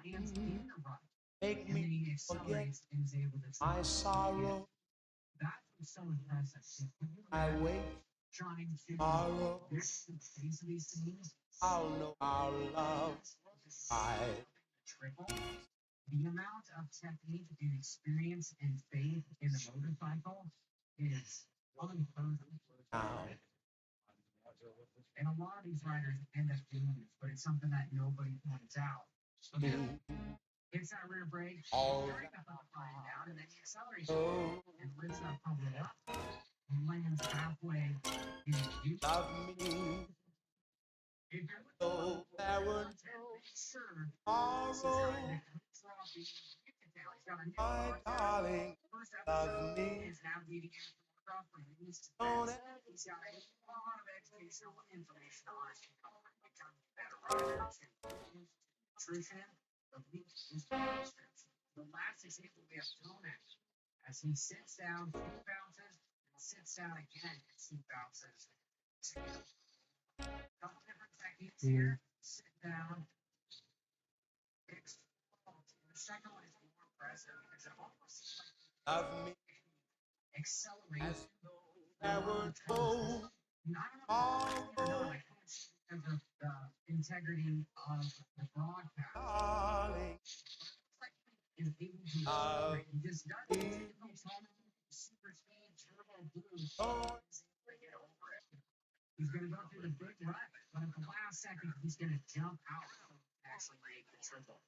Lands in the rut. And then he accelerates and is able to my sorrow. That was so impressive. I wait. Trying to this the face of these things. I'll know our love. Triple. The amount of technique and experience and faith in the motorcycle is unbelievable. And a lot of these riders end up doing this, but it's something that nobody points out. Hits that rear brake, straight up on the flying down, and then he accelerates and lifts that puzzle up and lands halfway in the love me. If you're looking for there were make sure this is how the trophy he's got a new darling, first episode is now leading him for release to he's got a lot of educational information on it. Becoming a better rider to nutrition. The last example we have Tomac as he sits down, 2 bounces, and sits down again, and 2 bounces. A couple different techniques here. Sit down. The second one is more impressive because it almost seems like acceleration. I can't see the integrity of the broadcast. Is able to accelerate. He just does it. Super speed, turbo boost. He's going to go through the big rut, but at the last second, he's going to jump out and actually make the triple.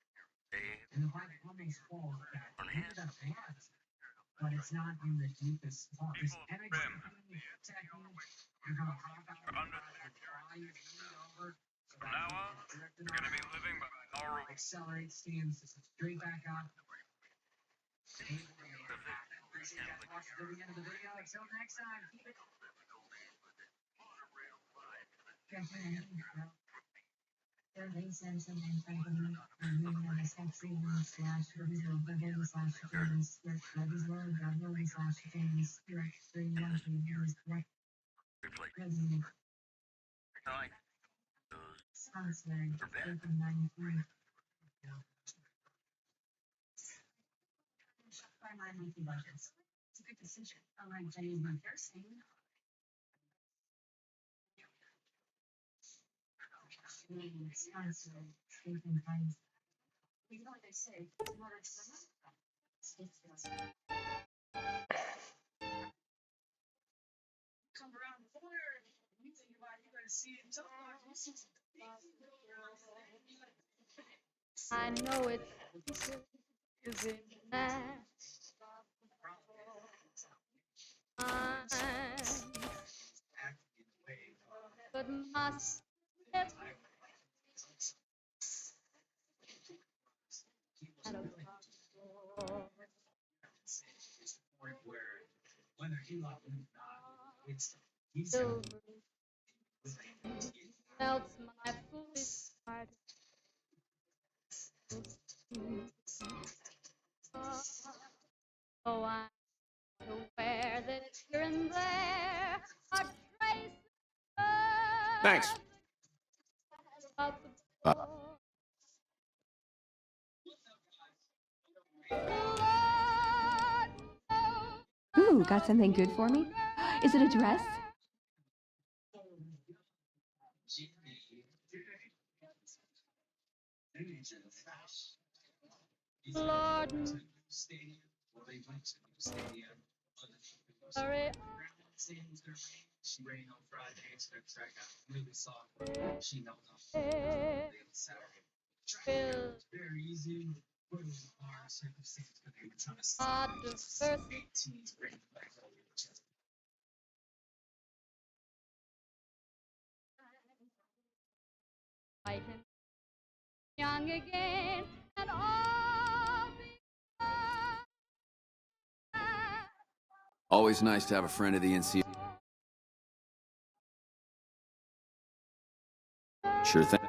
And the bike almost falls back. But it's not in the deepest part. This energy technique, you're going to hop out and fly your feet over. From now on, you're going to be living by our rules. Accelerate, stands straight back up. Appreciate you guys watching to the end of the video. Until next time, keep it. It's a good decision. All right, Jenny, my piercing. You know what they say, in order to come around the corner, you think about it, you're gonna see it. I know it. You've been mine. But my step out of silver melts my foolish heart. Oh, I'm aware that here and there are traces Thanks. of the Bye. Ooh, got something good for me? Is it a dress? Lord. Hurry fighting young again and all Always nice to have a friend of the NCR. Sure thing.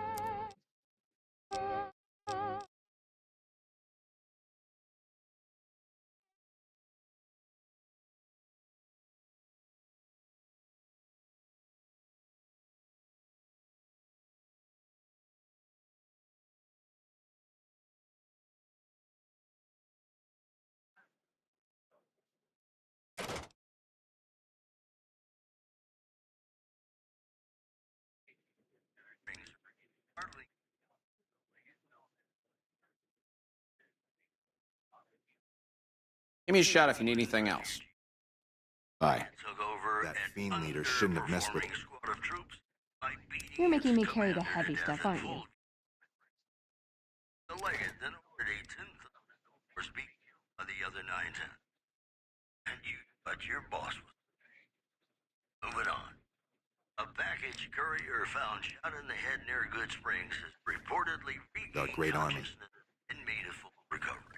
Give me a shot if you need anything else. Bye. Took over That an fiend leader shouldn't have messed with underperforming squad of troops by beating You're making me its carry the commander heavy to death stuff, in aren't you? full. The legate then ordered a 10th for speaking by the other 910. And you, but your boss was moving on. A package courier found shot in the head near Good Springs has reportedly regained great army. consciousness and made a full recovery.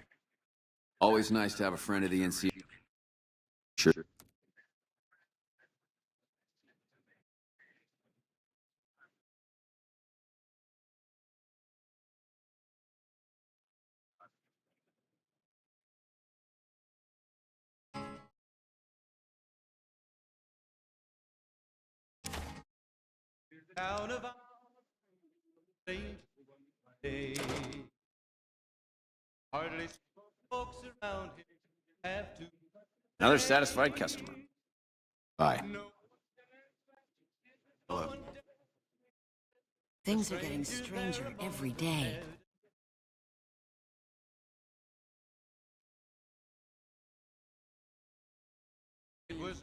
Always nice to have a friend of the NCR. Sure. Down of day. Hardly folks around here have to. Another satisfied customer. Bye. Hello. Things are getting stranger every day. It was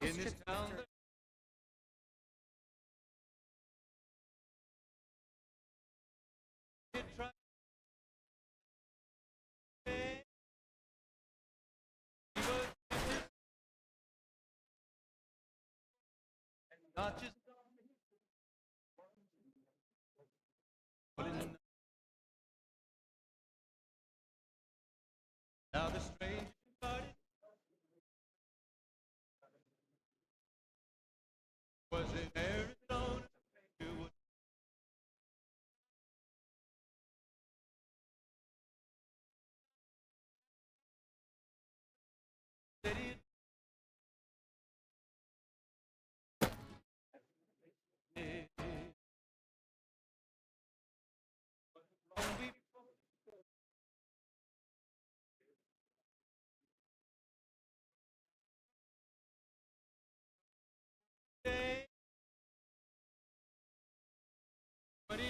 in this town. Not just now the strange started was in Arizona. You would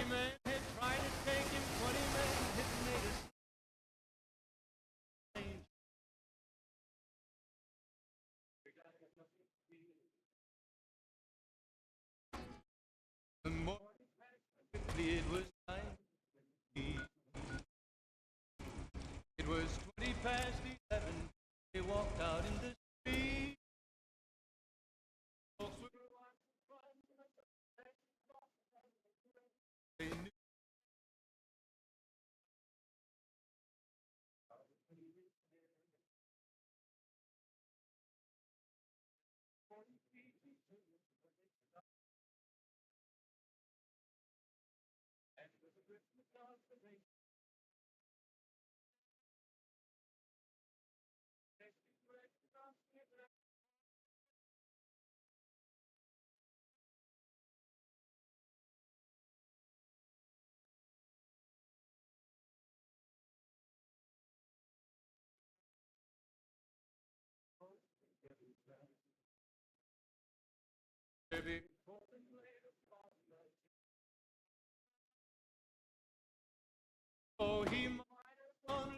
men had tried to take him, 20 men had made us. The more quickly it was time. It was 20 past 11. They walked out in the street. Folks were they knew. Oh, he might have gone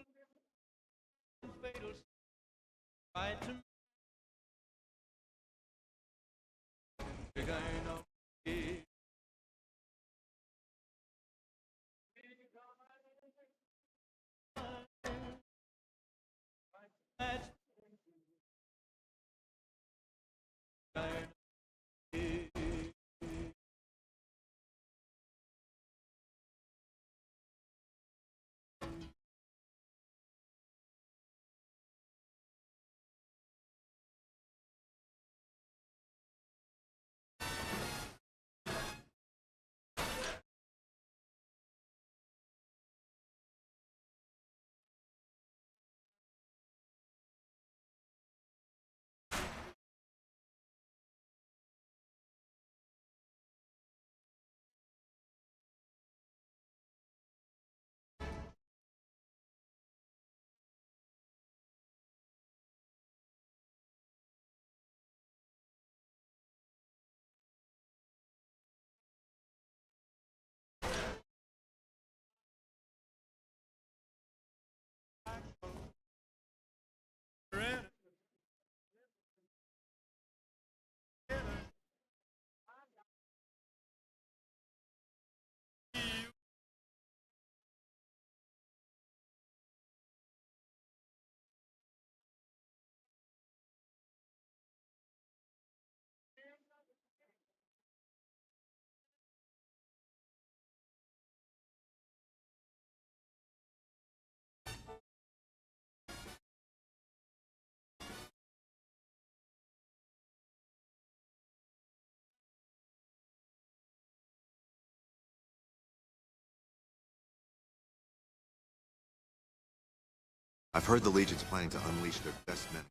fatal right to the kind of that's kind I've heard the Legion's planning to unleash their best men.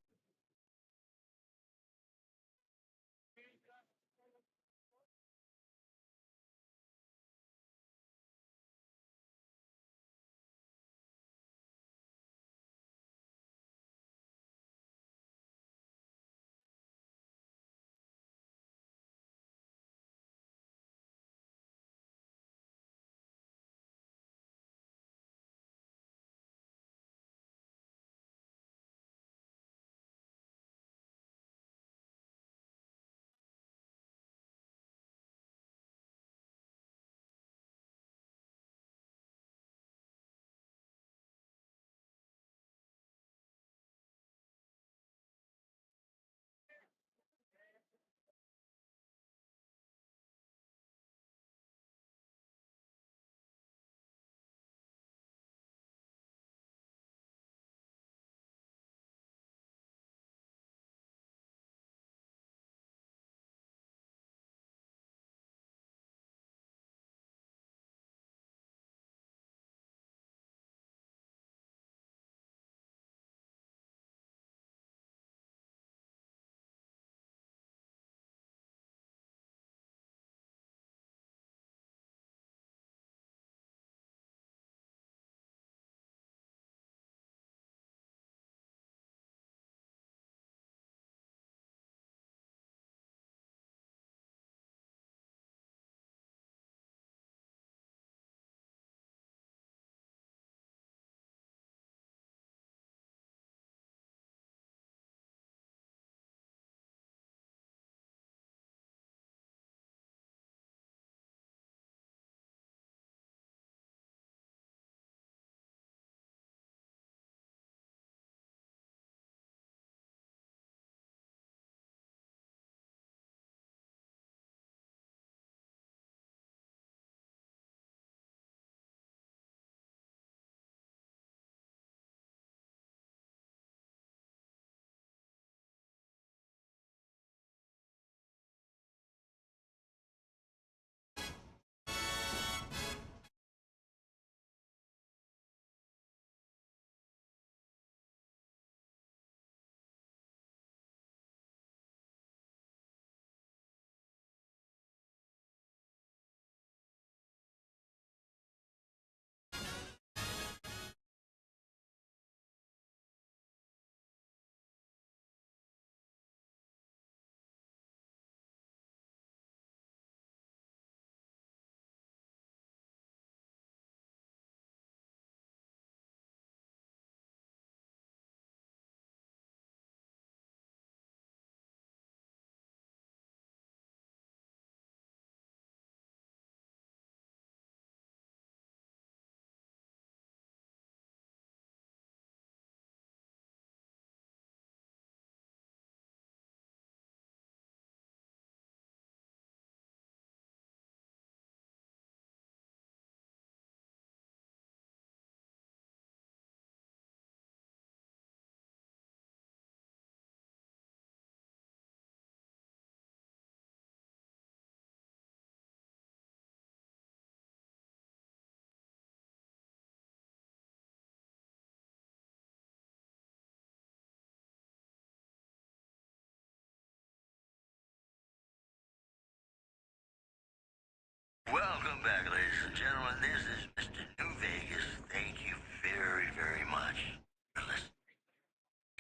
Welcome back, ladies and gentlemen. This is Mr. New Vegas. Thank you very, very much for listening.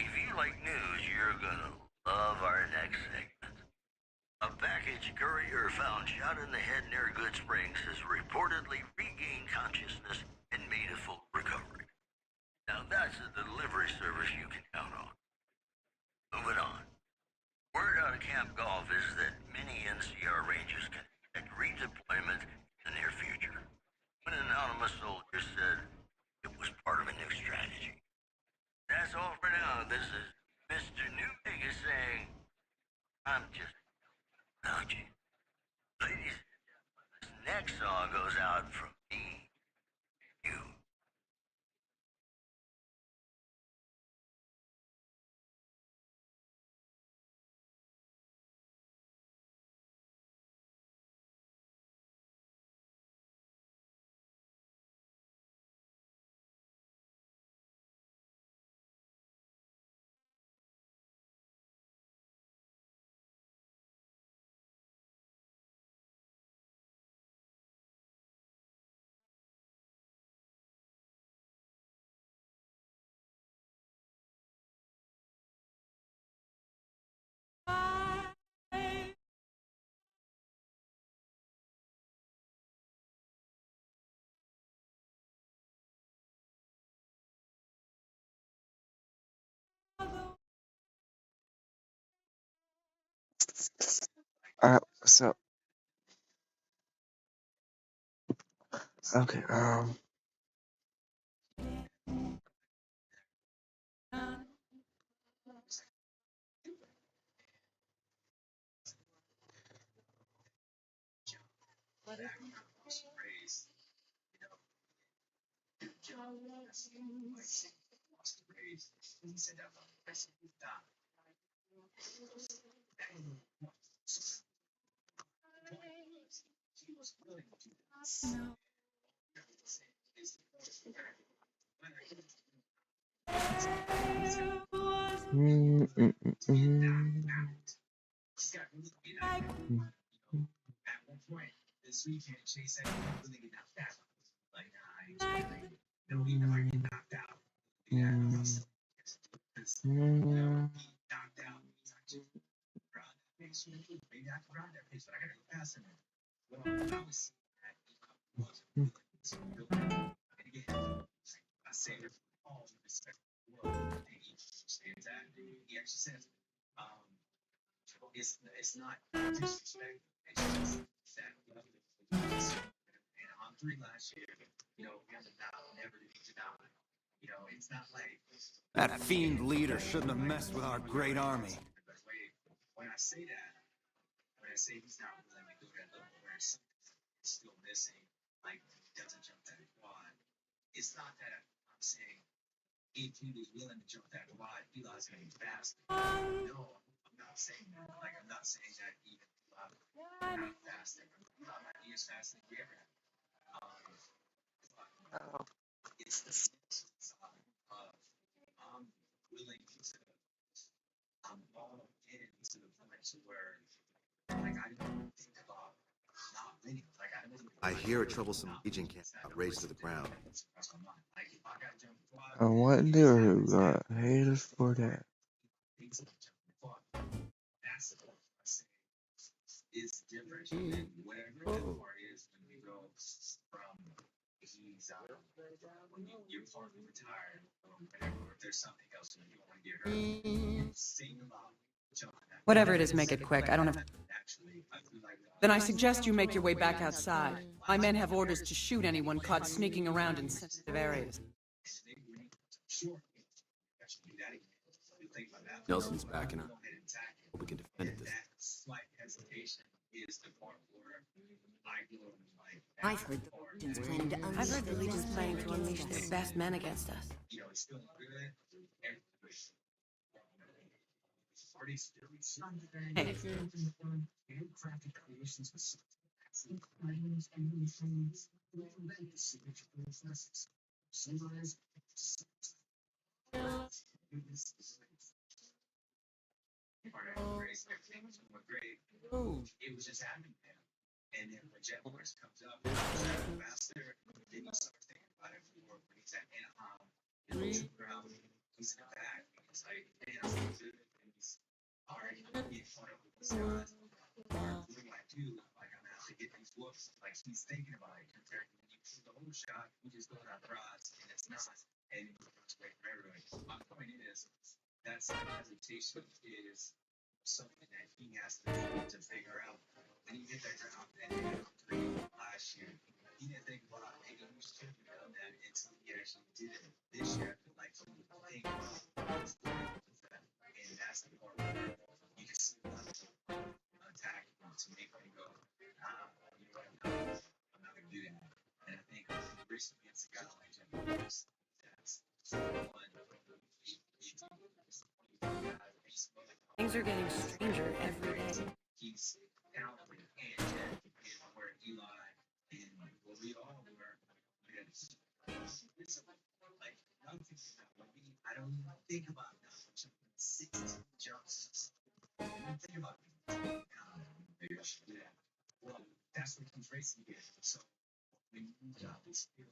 If you like news, you're gonna love our next segment. A package courier found shot in the head near Good Springs has reportedly regained consciousness and made a full recovery. Now that's a delivery service you can count on. Moving on. Word out of Camp Golf is that many NCR Rangers can expect redeployment in the near future. An anonymous soldier said it was part of a new strategy. That's all for now. This is Mr. New Vegas saying, I'm just about you. Ladies, this next song goes out from me, you. So okay. That fiend leader shouldn't have messed with our great army. I hear a troublesome Legion camp got razed to the ground. I wonder who got haters for that. Whatever it is, make it quick. I don't have... Then I suggest you make your way back outside. My men have orders to shoot anyone caught sneaking around in sensitive areas. Nelson's backing up. Hope we can defend it this. I've heard the Legion's planning to unleash. I've heard the Legion's planning to unleash their best men against us. Hey. And then when Jet Morris comes up, faster, then you start thinking about it more when he's at Anaheim. And he's around, he's in the back. It's like, man, I'm good. And he's already getting caught up with these guys. Doing like, dude, like I'm out to get these whoops. Like he's thinking about it compared to when you shoot the whole shot, you just go down drives, and it's not. And you runs away from everybody. My point is, that hesitation is something that he has to figure out. When he hit that ground and three last year, he didn't think about maybe he was thinking about that until he actually did it this year. I feel like he was thinking about that, and that's the part where you can see a lot of attack to make him go, nah, you know what, I'm not gonna do that. And I think recently it's a guy like Jim Morris that's one. Things are getting stranger every day. He's down and where Eli and what we all were. It's like another thing about me, I don't even think about now. Jumping 16 jumps. I don't think about it. Maybe I should do that. Well, that's what he's racing again. So when you move out this field,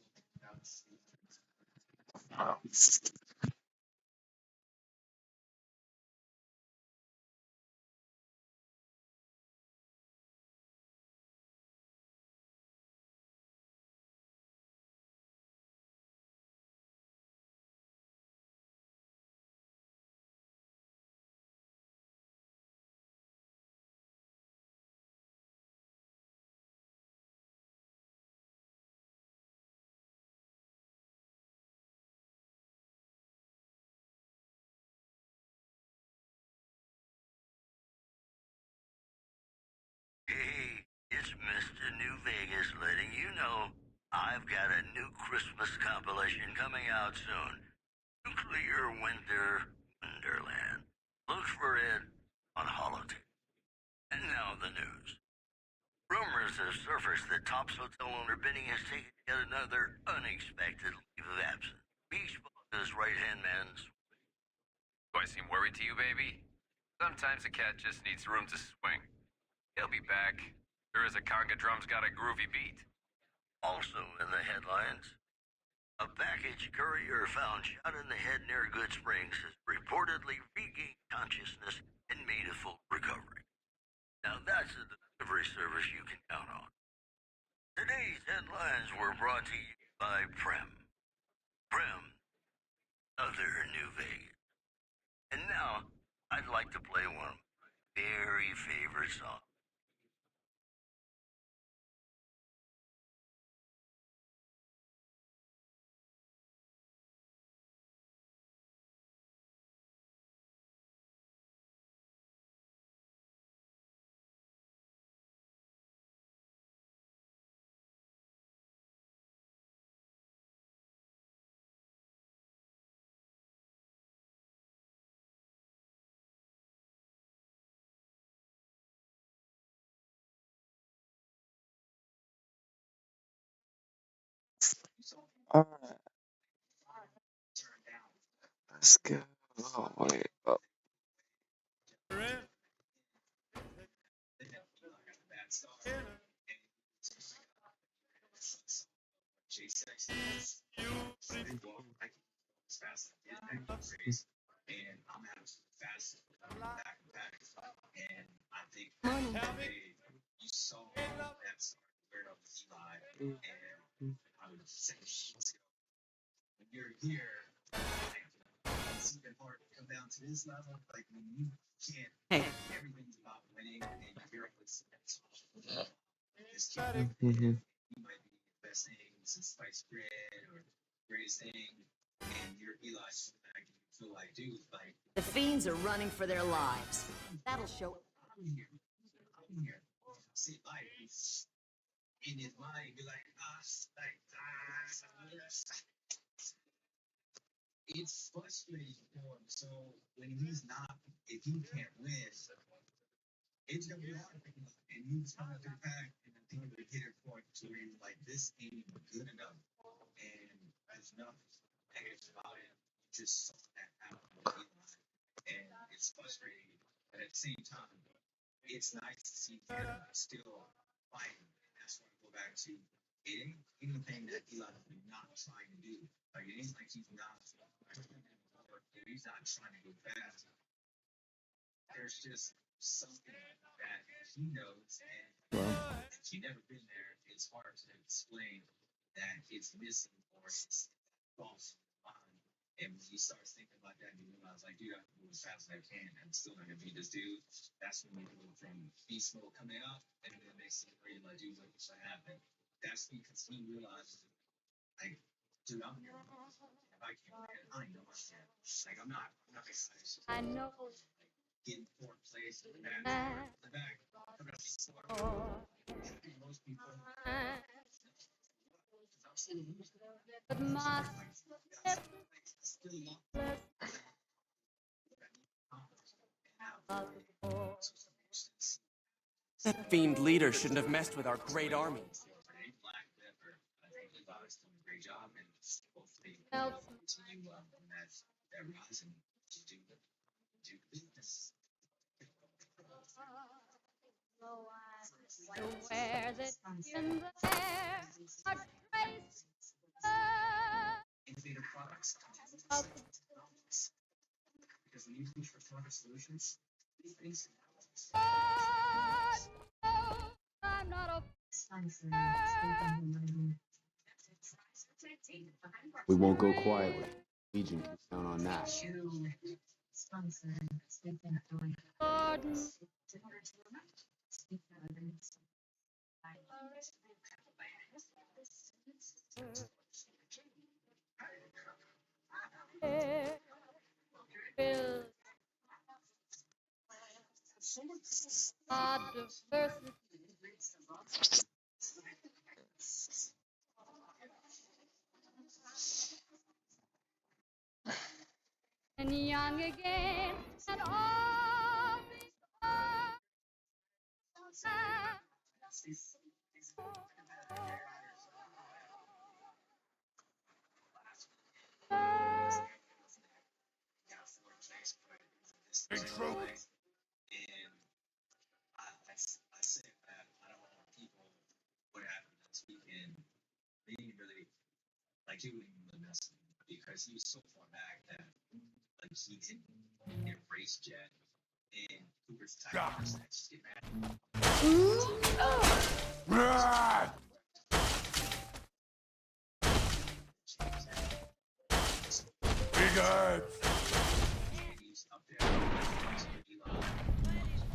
Hey, it's Mr. New Vegas letting you know I've got a new Christmas compilation coming out soon. Nuclear Winter Wonderland. Look for it on Holotape. And now the news. Rumors have surfaced that Topps hotel owner Benny has taken yet another unexpected leave of absence. He spoke to his right-hand man. Do I seem worried to you, baby? Sometimes a cat just needs room to swing. He'll be back. Sure as a conga drum's got a groovy beat. Also in the headlines, a package courier found shot in the head near Good Springs has reportedly regained consciousness and made a full recovery. Now that's a delivery service you can count on. Today's headlines were brought to you by Prem. Prem, other New Vegas. And now, I'd like to play one of my very favorite songs. Alright, let's go. Oh, wait. Oh. And I'm absolutely fast back and back. And I think you saw that start where it was Eli. And I would say, when you're here, it's even hard to come down to this level. Like when you can't, everything's about winning, and you're this kid, he might be the best thing since sliced bread or greatest thing, and you're Eli. So I feel like, dude, like The fiends are running for their lives. That'll show. I'm here. I'm here. See, like, in his mind, be like, it's frustrating for him. So when he's not, if he can't win, it's gonna be hard for him. And he's coming to the pack, and I think we hit a point to where he's like, this ain't even good enough. And there's nothing negative about it. You just saw that happen with Eli. And it's frustrating, but at the same time, it's nice to see Canada still fighting. And that's why I go back to it ain't anything that Eli's not trying to do. Like, it ain't like he's not, he's not trying to go fast. There's just something that he knows, and if you've never been there, it's hard to explain that it's missing or it's false behind. And when you start thinking about that, you realize, like, dude, I can move as fast as I can. I'm still not gonna beat this dude. That's when we go from beast mode coming up, and then the next thing where you're like, dude, what's gonna happen? That's because he realizes, like, dude, I'm here. If I can't win, I know I can. Like, I'm not excited. I know. Getting fourth place in the back. Most people. But my That fiend leader shouldn't have messed with our great army. Great job, and hopefully continue that rise and do business. where that in the air are traces Innovative products of because when you push for product solutions, these things. I'm not a We won't go quietly. Legion can count on that. and young again and all Big troop. And I said that I don't want people what happened this weekend. They didn't really like he wouldn't even mess with me because he was so far back that like he didn't embrace Jet and Cooper's tight. Just get mad. Big eyes. He's up there.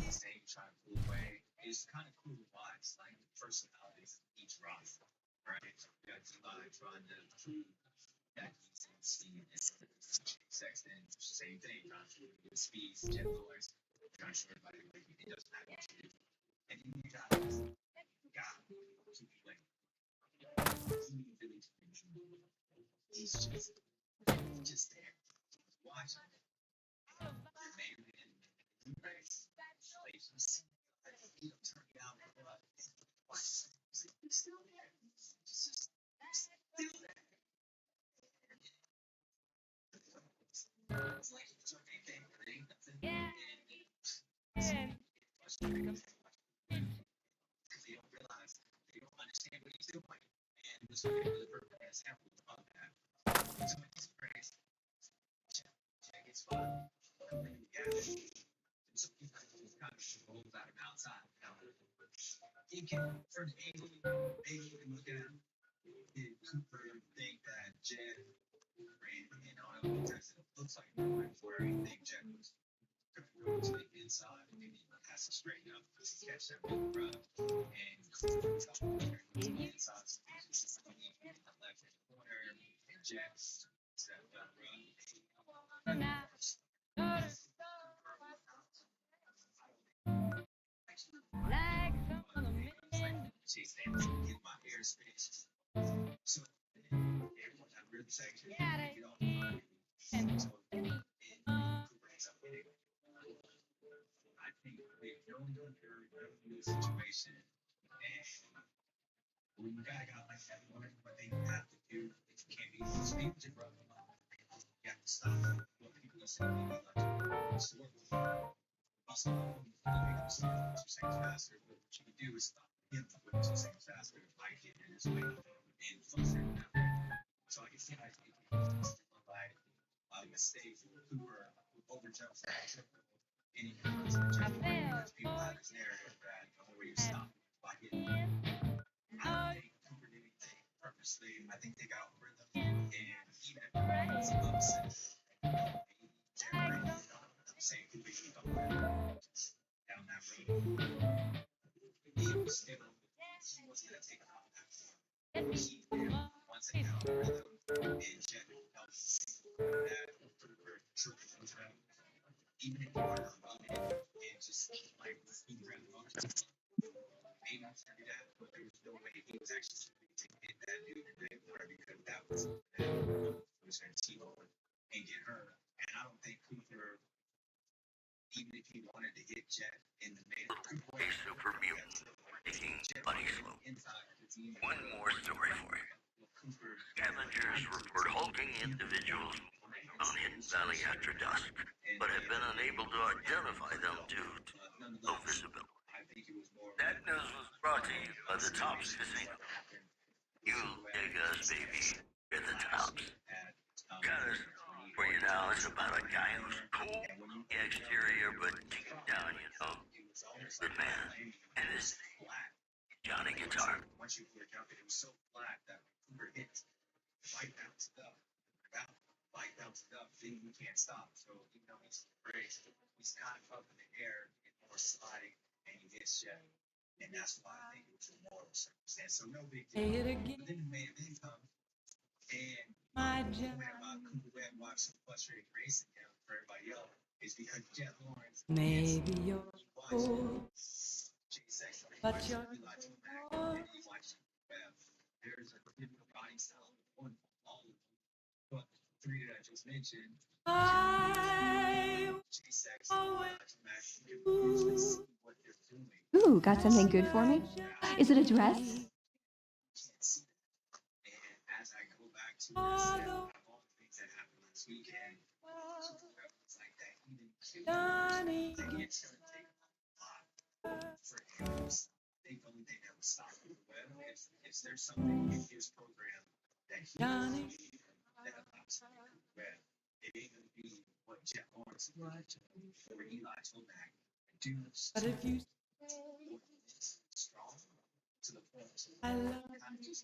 He's saying trying to pull away. It's kind of cool to watch, like the personalities of each roster, right? You got Eli trying to prove that he's in speed, and Sexton, same thing, trying to prove his speed, Jet Lewis, trying to show everybody like it doesn't matter what you do. And then you got keep playing. He's just there. Watching. Maybe in race, places. He'll turn it out. Watch. He's still there. Just still there. It's like it's anything. It ain't nothing. Because they don't realize, they don't understand what he's doing. And this will be the perfect example of that. So he's praised. Check his spot. So he kind of rolls out of outside. He can, for maybe you can look at him. Did Cooper think that Jet ran in on him because it looks like where he think Jet was going to the inside and maybe has to straighten up because he catch that big run and Cooper was up there to the inside. In the left hand corner and Jet stepped up run. Chase in my airspace. So everyone had real section. Get off the line. So Cooper ends up hitting. I think we've known the situation, and when you got a guy like that, what they have to do is you can't be speaking to run the line. You have to stop what people are saying. They like to work with you. Also, you make them stop 2 seconds faster. What you can do is stop. A super mutant taking Bunny Slope. One more story for you. Scavengers report hulking individuals on Hidden Valley after dusk, but have been unable to identify them due to low visibility. That news was brought to you by the Tops Casino. You dig us, baby. We're the Tops. Got us for you now. It's about a guy who's cool on the exterior, but deep down, you know, good man. And his Johnny Guitar. Say it again. My maybe you're cool, but you're cool. I Ooh, got something good for me? Is it a dress? Johnny. Johnny. But if you I love you.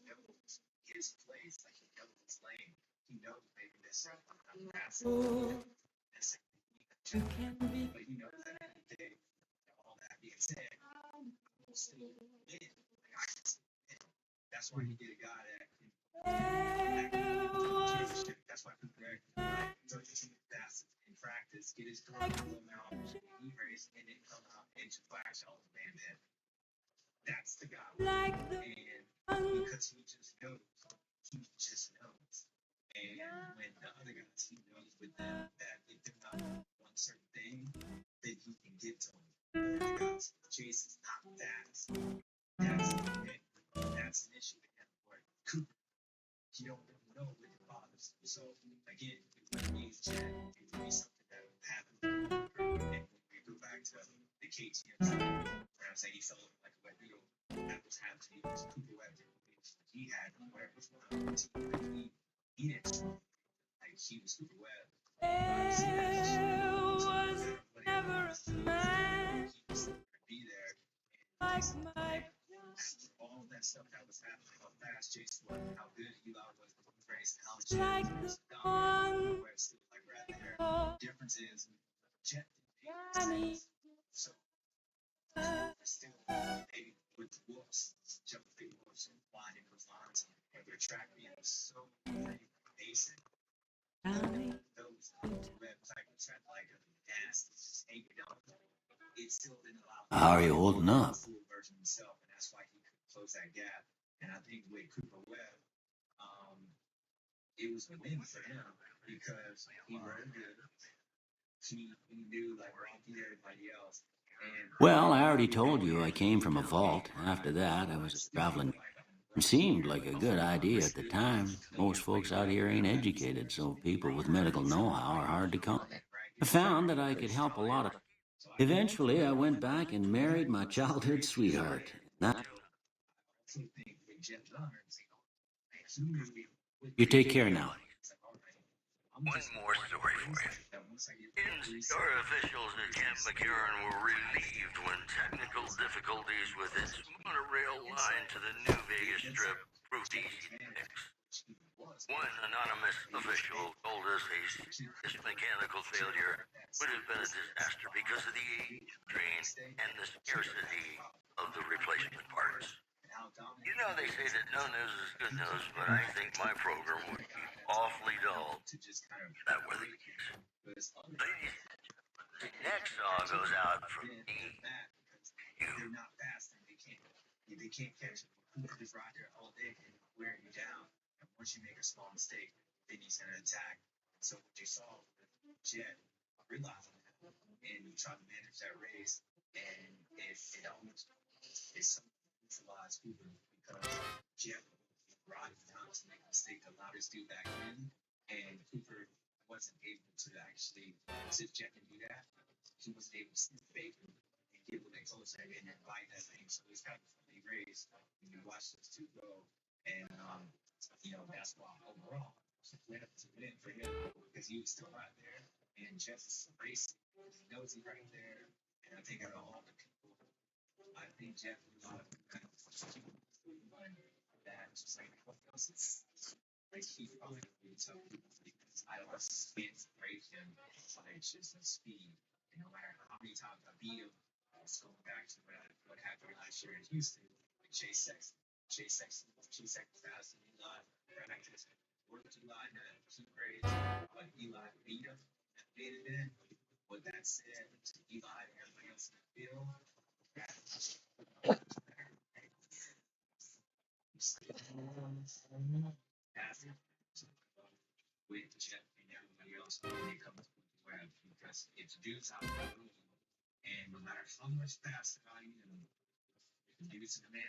You can be like the like the one Johnny. How are you holding up? Well, I already told you I came from a vault. After that, I was traveling. It seemed like a good idea at the time. Most folks out here ain't educated, so people with medical know-how are hard to come. I found that I could help a lot of... Eventually, I went back and married my childhood sweetheart. You take care now. One more story for you. NCR officials at Camp McCarran were relieved when technical difficulties with its monorail line to the New Vegas Strip proved easy to fix. One anonymous official told us a serious mechanical failure would have been a disaster because of the age of the train and the scarcity of the replacement parts. You know, they say that no news is good news, but I think my program would be awfully dull if that were the case. Ladies, the next song goes out from me. You.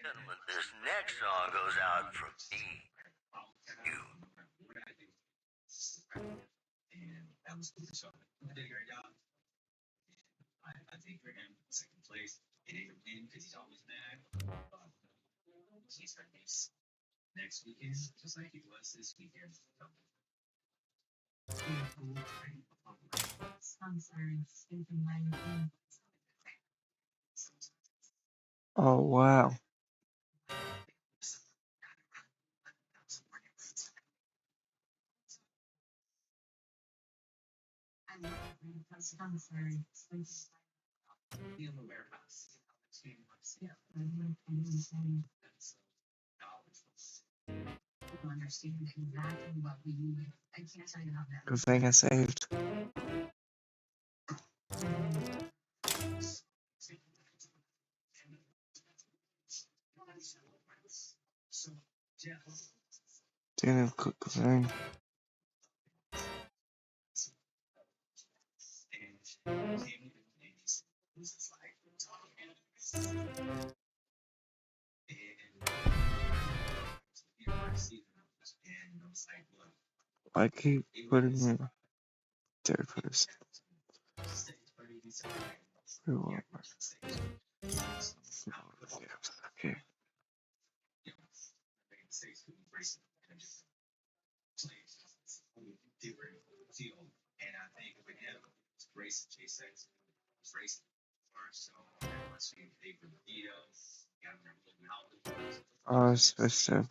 Gentlemen, this next song goes out from me. You. Oh wow. Good thing I saved. Didn't even cook the thing. I keep putting it there first. Okay. Oh, it's supposed to.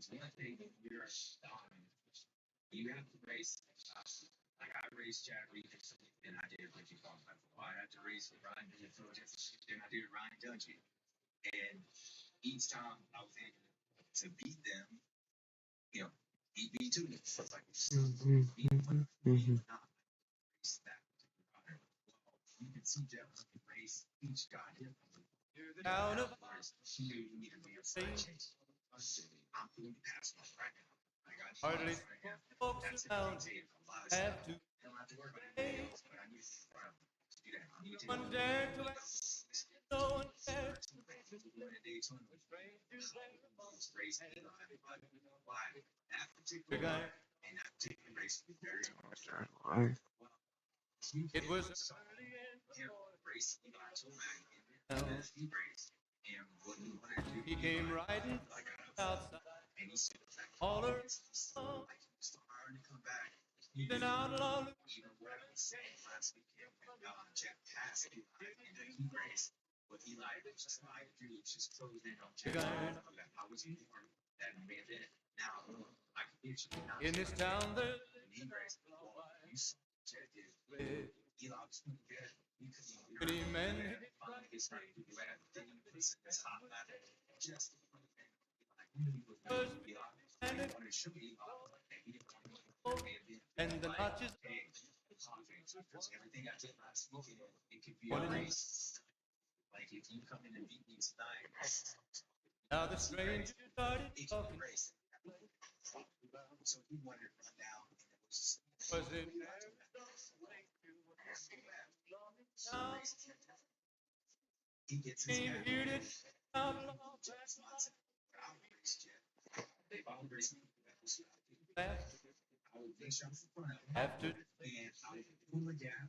one thing you're you have to race. Like I raced Chad Reed and I did what you call it. I had to race with Ryan and I did Ryan Dungey. And each time I was able to beat them, you know, he beat two. So it's like beat one, not race that particular rider. Well, you can see Jeff race each guy differently. Down of you need to be a franchise. I'm going to pass my right now. I got hardly folks around have to face. One dare to ask, no one dare to race. That particular guy and that particular race was very hard. It was early in race. He got to and he raced. And what he wanted to do, he came riding outside. And he said, all around, like he was hard to come back. Then outlaw, even what I was saying last weekend, Jeff passed Eli in the heat race. What Eli was just trying to do was just close in on Jeff. I was informed that may have been it. Now, I can get you in this town, the heat race. You saw Jeff did. Eli was pretty good. You could see many men finally his right to do that. Then you put this hot ladder just and the notches everything I did last weekend, it could be a race. Like if you come in and beat me tonight, now the stranger started talking. So he wanted to run down and it was it he gets his here to after and I would pull the gap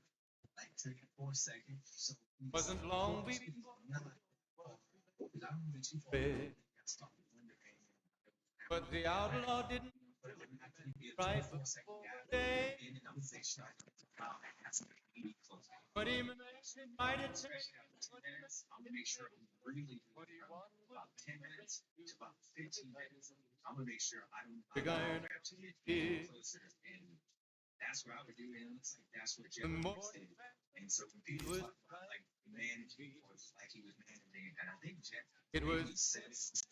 like 3 or 4 seconds. So wasn't long before but the outlaw didn't right before day. But he might have taken I'm gonna make sure I'm really about 10 minutes to about 15 minutes. I'm gonna make sure I don't have to get closer, and that's what I would do. And it looks like that's what Jeff did. And so when people talk about like managing, was like he was managing, and I think Jeff it was says.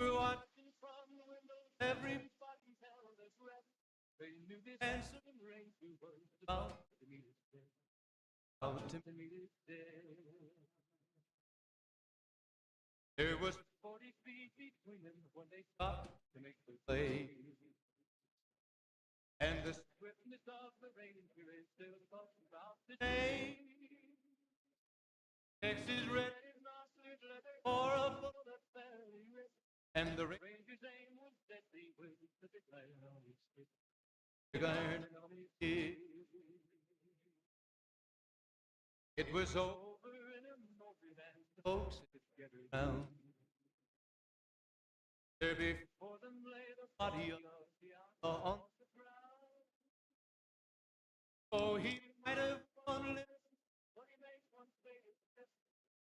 Watching from the window, everybody held their breath. They knew this handsome ranger was about to meet his death. About to meet his death. There was 40 feet between them when they stopped to make the play. And the swiftness of the ranger is still talking about today. Texas red is not leather or a bullet fairly ripped. And the ranger's aim was deadly with the big iron on his hip. Big iron on his hip. It was over in a moment and the folks had gathered round. There before them lay the body of the outlaw on the ground. Oh, he might have won little, but he made one fatal step.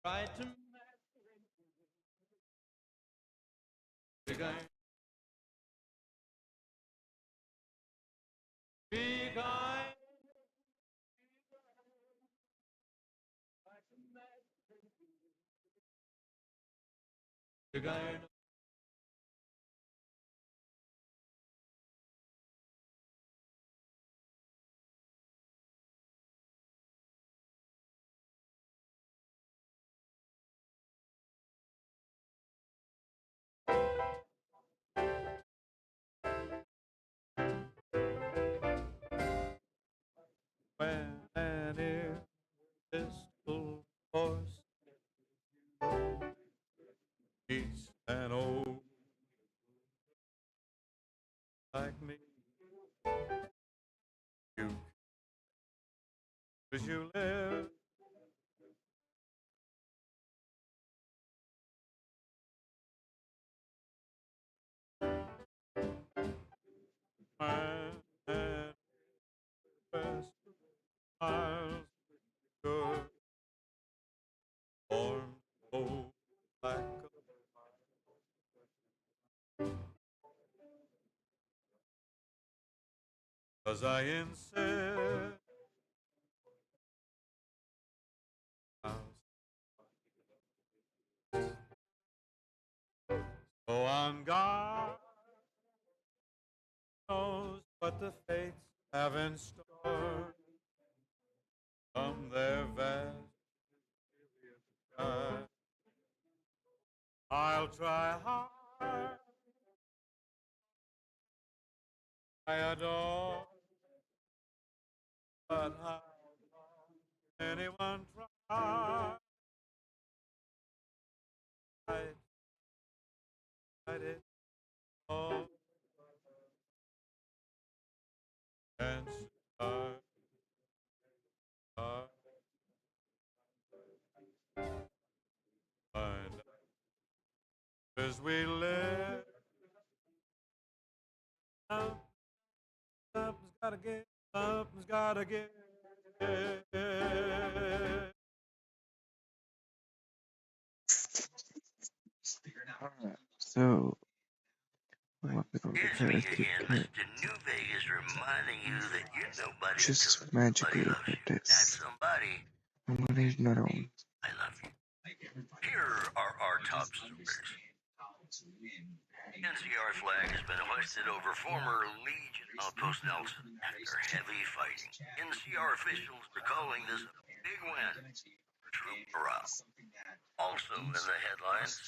Tried to master him. Big iron. Big iron. Big iron. When an irresistible force meets an old like me, you as you live. And best miles good form 'cause I insist. So on God knows what the fates have in store from their vast. I'll try hard. I adore, but how anyone try? I did all and start, find as we live. Something's gotta give. Something's gotta give. So, what we gonna It's me prepare to again, get Mr. New Vegas, reminding you that you're nobody until just somebody magically loves like you. That this. somebody, I'm gonna need another one. I love you. Here are our top stories. NCR flag has been hoisted over former Legion outpost Nelson after heavy fighting. NCR officials are calling this a big win for troop morale. Also in the headlines,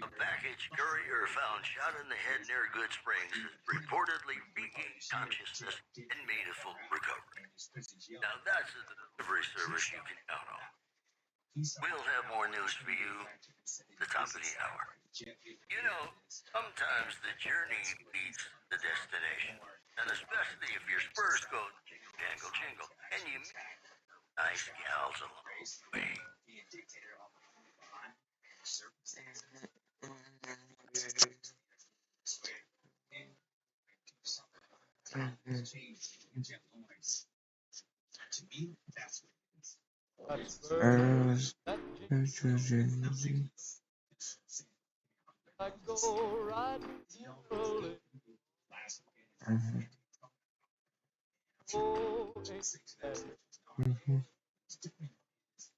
a package courier found shot in the head near Good Springs has reportedly regained consciousness and made a full recovery. Now that's a delivery service you can count on. We'll have more news for you at the top of the hour. You know, sometimes the journey beats the destination, and especially if your spurs go jangle jingle, and you meet nice gals along the way.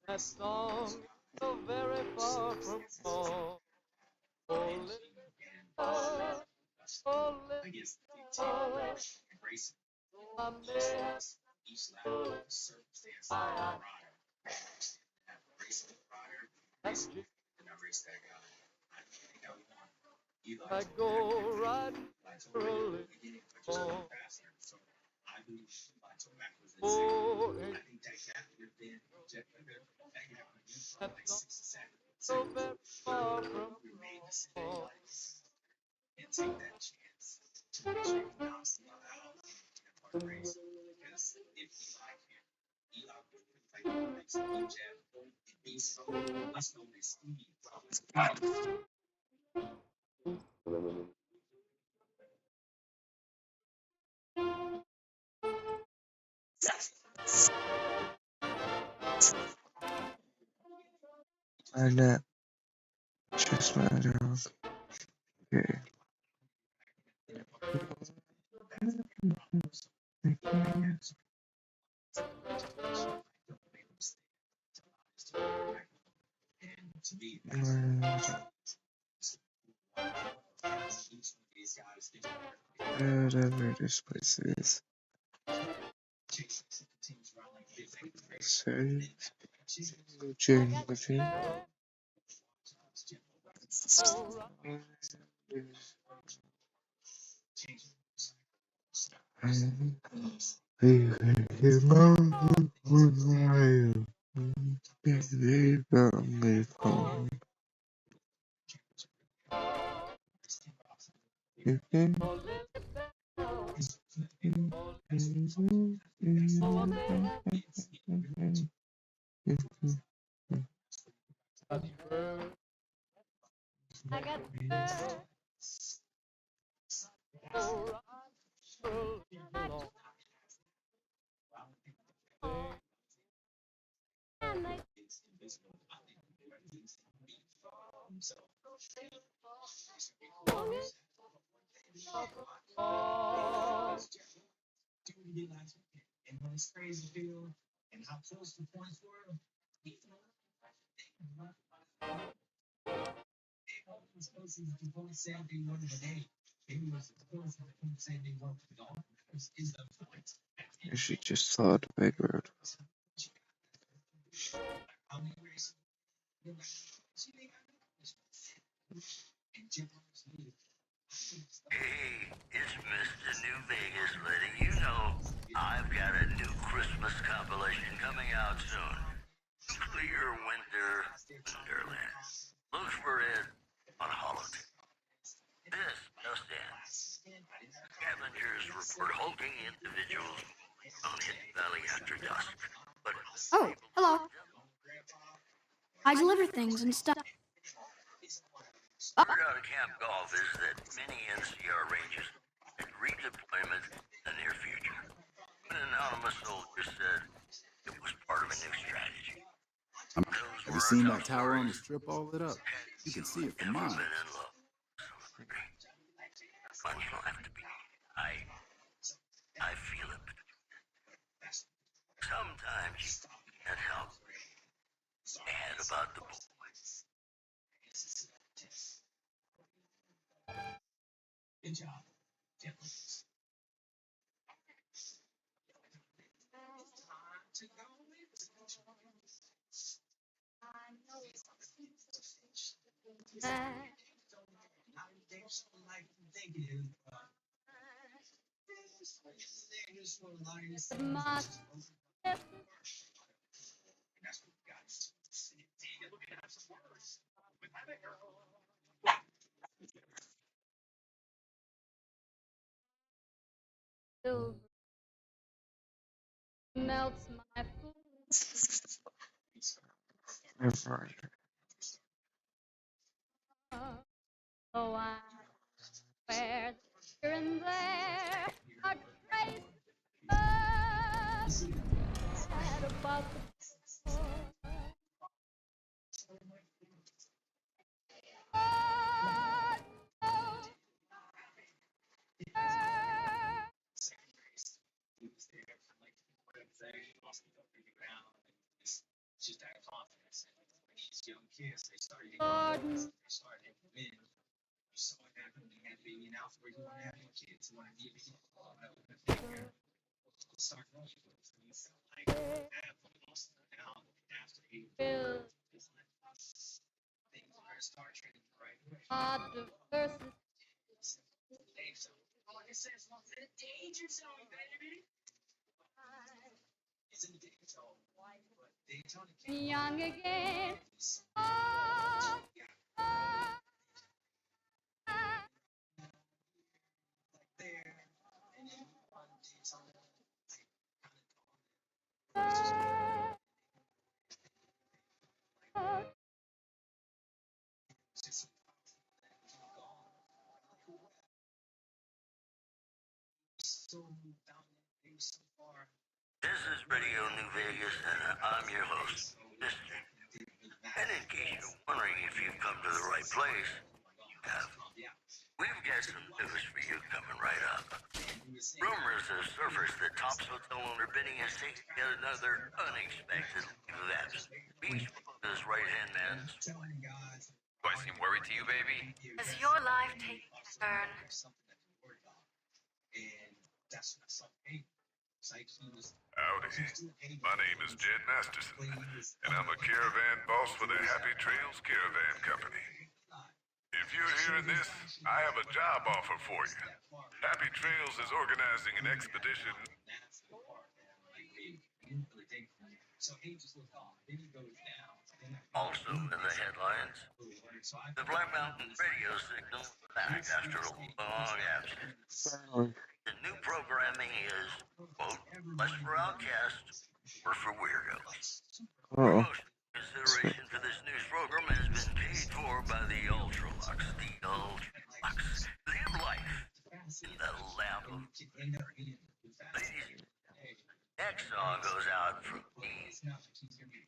That song is so very far from home. Oh, I go riding early. Oh, so very far from home. And that just my dog. Okay. Whatever this place is. So, change. I got Dude, he did last weekend. And when it's crazy field and how close the points were, he was close as the point said they wanted an eight. Maybe it was as close as the point said they wanted the Dolphins. Is the point. She just saw the big road. Hey, it's Mr. New Vegas letting you know I've got a new Christmas compilation coming out soon. Nuclear Winter Wonderland. Look for it on holotape. This just in. Scavengers report hulking individuals on Hidden Valley after dusk. But Oh, hello. I deliver things and stuff. word out of Camp Golf is that many NCR rangers had redeployment in the near future. An anonymous soldier said it was part of a new strategy. Those Have you were seen tough that tower on the stories. strip all lit up? You can see it from Never miles. been in love. But you don't have to be. I feel it. Sometimes you can't help mad about the boy. Good job. Silver melts my food. Oh, I swear that here and there are traces sad about the boy. Just that confidence. When these young kids, they started Lord, to win. You saw it happen when you had a baby in Alpha, where you want to have your kids. You want to be a baby. Start running. You felt like now after 8 things are start training right away. diversity. Like I said, it's not the danger zone, baby. It's in the danger zone. But Daytona Young again. Oh, there. And then on Daytona. So dominant, so far. This is Radio New Vegas, and I'm your host, Mr. And in case you're wondering if you've come to the right place, you have. We've got some news for you coming right up. Rumors have surfaced that Top's hotel owner Benny has taken yet another unexpected leave of absence. Beach his right-hand man. Do I seem worried to you, baby? Is your life taking a turn? Howdy. My name is Jed Masterson, and I'm a caravan boss for the Happy Trails Caravan Company. If you're hearing this, I have a job offer for you. Happy Trails is organizing an expedition. Also in the headlines, the Black Mountain radio signal back after a long absence. The new programming is, quote, less for outcasts or for weirdos. Promotion consideration for this news program has been paid for by the Ultralux. The Ultralux. Live life in the lamp of ladies. Next song goes out from me.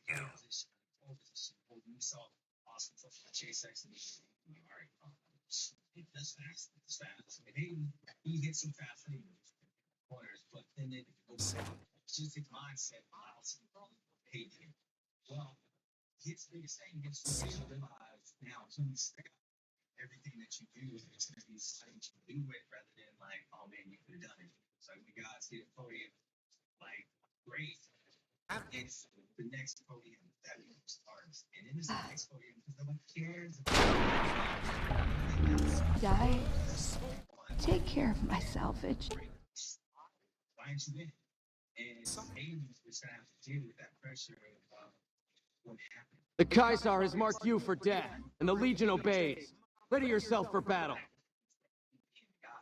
You. He hits some fast. employers, but then it just his mindset. Well, his biggest thing is to realize now as soon as everything that you do is going to be something to do it rather than like, oh man, you could have done it. So when guys get a podium, like great, it's the next podium that starts, and then it's the next podium because no one cares. I take care of myself. It's Find you in, and Aiden was going to have to deal with that pressure of what happened. The Kaisar has marked you for death, and the Legion obeys. Ready yourself for battle.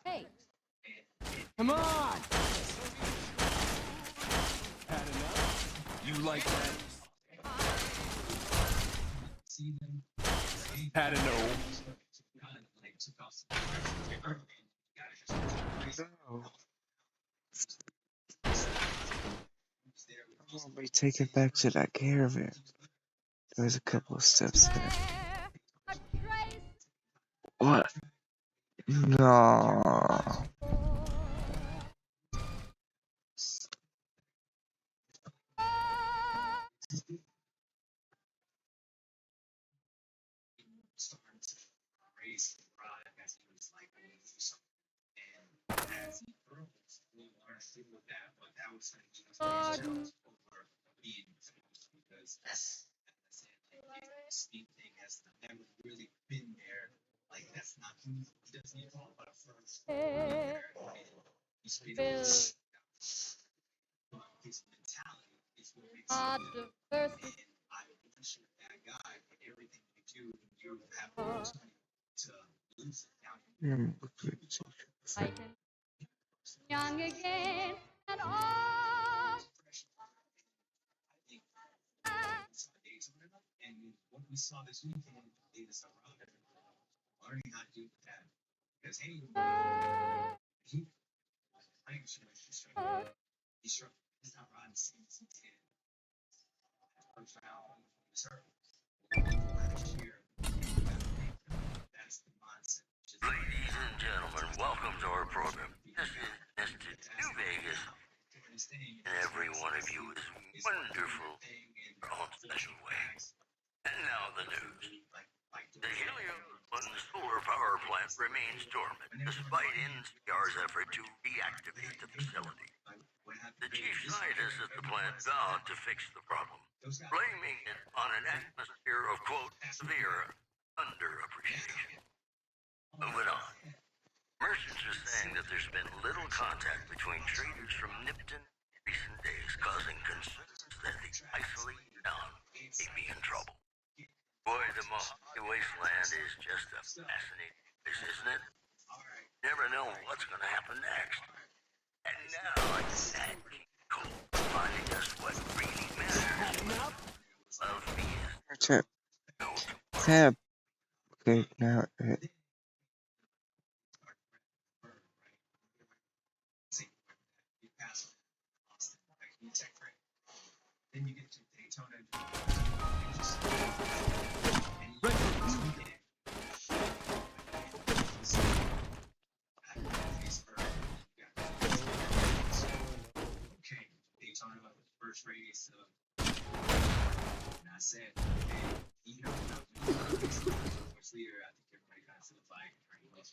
Hey. Come on! Had enough? You like that? Had enough? No. I'm gonna be taken back to that caravan. There's a couple of steps there. What? No. Speed thing has never really been there. Like that's not he doesn't even talk about first. He's his mentality is what makes him good. And I appreciate that guy and everything you do. You have the opportunity to lose it down. Young again and all. And what we saw this weekend lead us around learning how to do that. Because hey, he's not riding the same as he did. First round, last year. That's the mindset. Ladies and gentlemen, welcome to our program. This is Mr. New Vegas, and every one of you is wonderful in your own special way. And now the news. The Helios-1 solar power plant remains dormant despite NCR's effort to reactivate the facility. The chief scientist at the plant vowed to fix the problem, blaming it on an atmosphere of, quote, severe underappreciation. Moving on. Merchants are saying that there's been little contact between traders from Nipton in recent days, causing concerns that the isolated town may be in trouble. Boy, the Mojave Wasteland is just a fascinating place, isn't it? Never know what's going to happen next. And now it's that Cole reminding us what really matters. Love me is Tab. Tab. Okay, now Then you get to Daytona. Okay, Daytona was the first race of, and I said, hey, you know, much leader, I think everybody kind of feels like,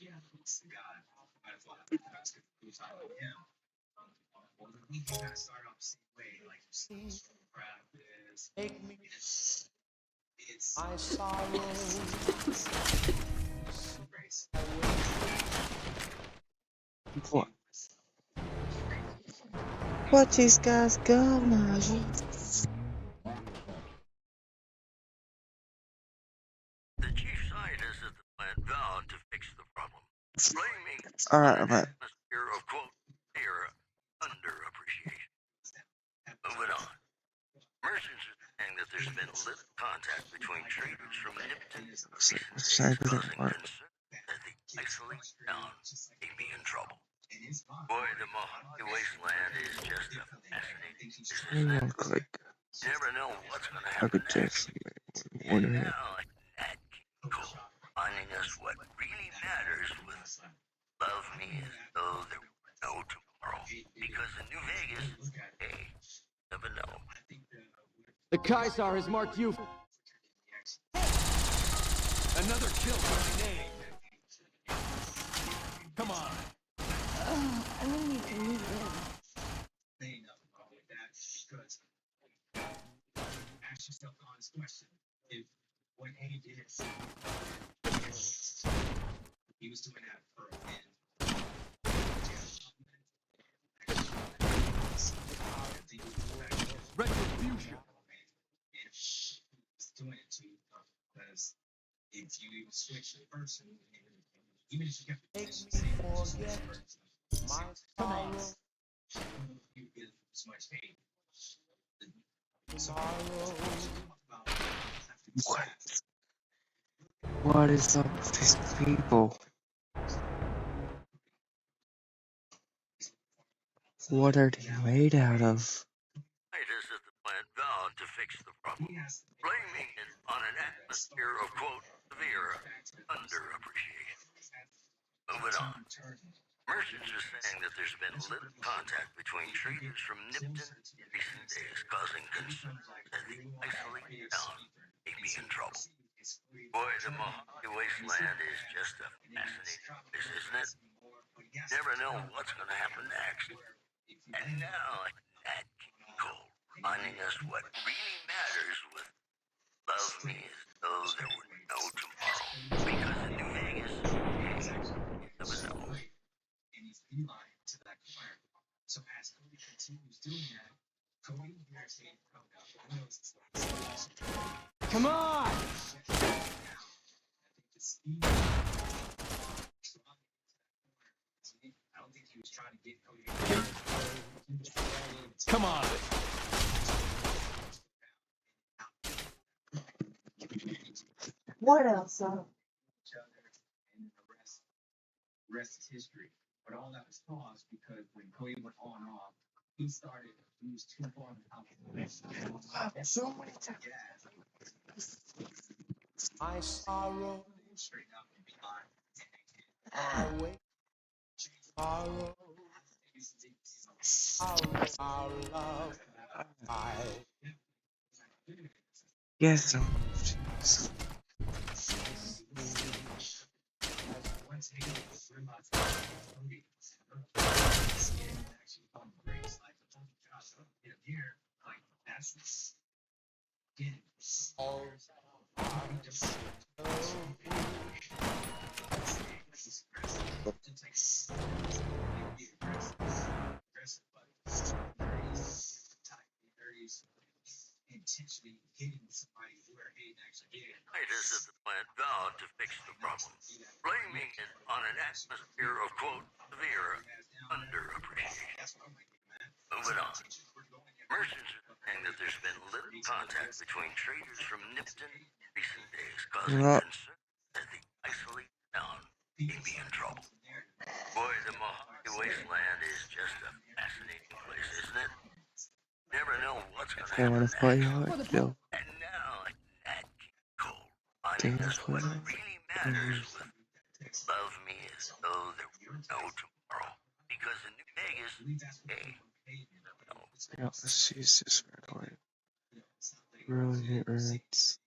yeah, he's the guy. Might as well have the guys who's on him. Well, the week kind of started off the same way, like you see, practice. It's I sorrow. what? What these guys gonna do? the chief scientist at the plant vowed to fix the problem, blaming Alright, an alright. atmosphere of, quote, severe underappreciation. Moving on. Merchants are saying that there's been little contact between traders from Nipton in recent days, causing concerns that the isolated town may be in trouble. Boy, the Mojave Wasteland is just a fascinating place, isn't it? Click. Never know what's going to I happen could next. just And now that Cole reminding us what really matters with love me as though there were no tomorrow, The Kaisar has marked you. Another kill for my name. Come on. I really need to move in. Ask yourself the honest question. If what Eddie did, he was doing that for a man. Retribution. Doing it to you because if you even switch the person, even if you kept the same person, Come on. you get as much pain. What is up with these people? What are they made out of? Scientists at the plant vowed to fix the problem, blaming it on an atmosphere of, quote, severe underappreciation. Moving on. Merchants are saying that there's been little contact between traders from Nipton in recent days, causing concern that the isolated town may be in trouble. Boy, the Mojave Wasteland is just a fascinating place, isn't it? You never know what's going to happen next. And now, Nat King Cole reminding us what really matters with Love Me as Though There Were No Tomorrow. Because in New Vegas, you never know. And he's beeline to that corner. So as Cody continues doing that, Cody hears him come out. He knows it's not. Come on! I think the speed. I don't think he was trying to get Cody. Come on. What else? The rest is history. But all that was caused because when Cody went on and off, he was too far out. So many times. My sorrow, Straight up and behind. I wait. Sorrow, our love, Yes. Intentionally hitting somebody where Hayden actually did. Scientists at the plant vowed to fix the problem, blaming it on an atmosphere of, quote, severe underappreciation. Moving on. Merchants are saying that there's been little contact between traders from Nipton in recent days, causing concern that the isolated town may be in trouble. Boy, the Mojave Wasteland is just a fascinating place, isn't it? Never know what's going to They want happen to play next. hard, Joe. And now, Nat King Cole reminding us what really matters with Love Me as Though There Were No Tomorrow. Because in New Vegas, hey, no. Yeah, let's use this record. Really hurts.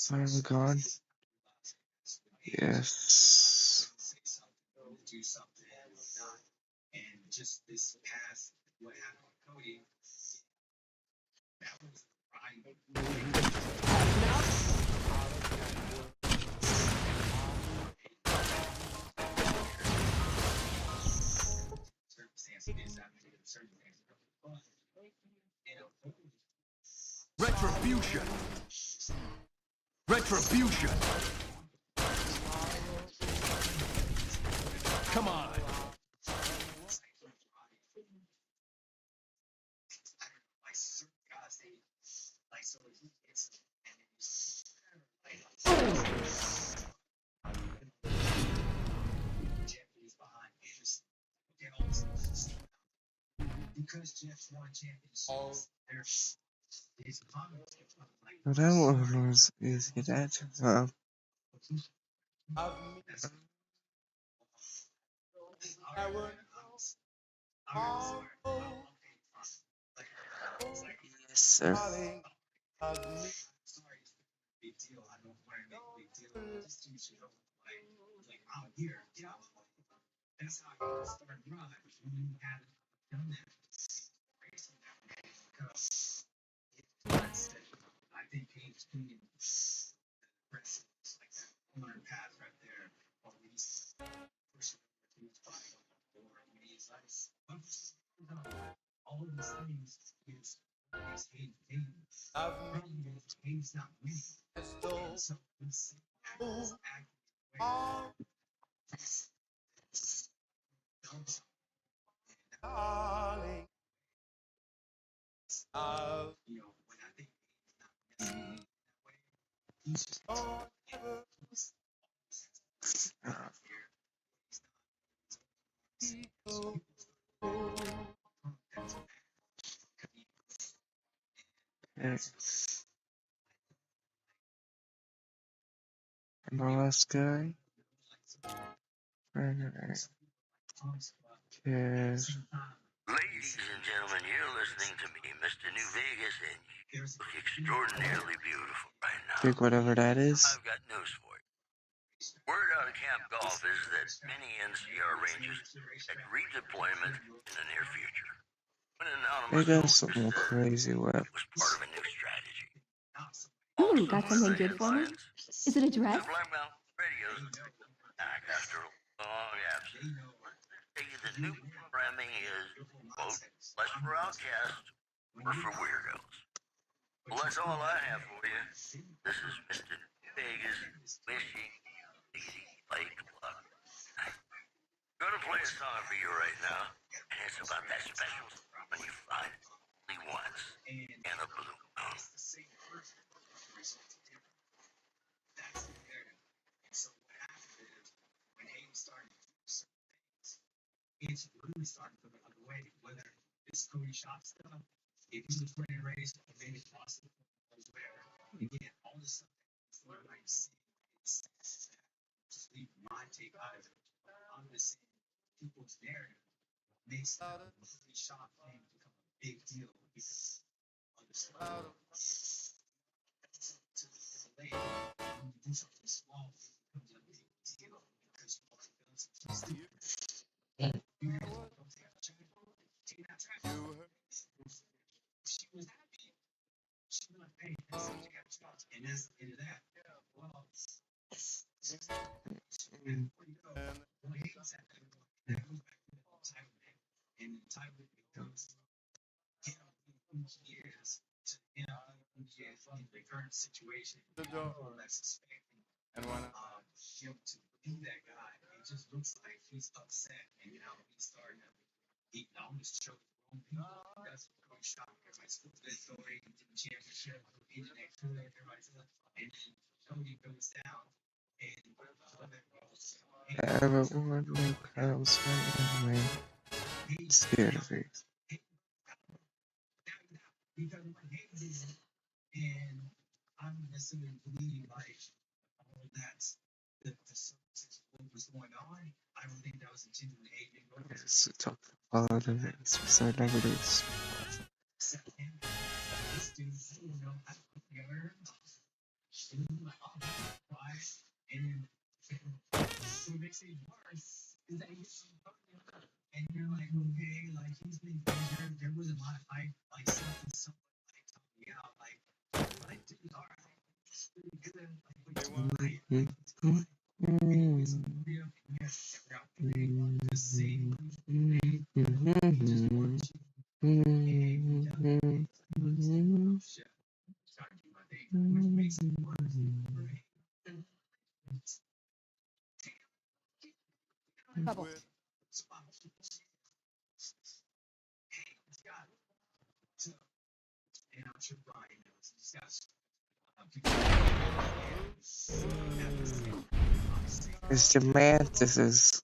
Finally gone. Yes. Do something and just this past what happened with Cody, that was Retribution. Retribution. Come on. because Jeff's won championships. There's But that one was easy. That's Yes, sir. Okay. And the last guy. Alright. Okay. Ladies and gentlemen, you're listening to me, Mr. New Vegas, and you look extraordinarily beautiful right now. Take whatever that is. I've got news for you. Word out of Camp Golf is that many NCR Rangers expect redeployment in the near future. When an They anonymous got soldier something said crazy it weapons. was part of a new strategy. Ooh, Also, got one of something the good for me? headlines Is it a is dress? Black Mountain Radio's back after a long absence. Say the new programming is, quote, less for outcasts or for weirdos. Well, that's all I have for you. This is Mr. Vegas wishing Lady Lake luck. I'm gonna play a song for you right now, and it's about that special when you find only once in a blue moon. Everyone who comes my way is scared of it. Let's talk about events for celebrities. Trouble. It's the mantises.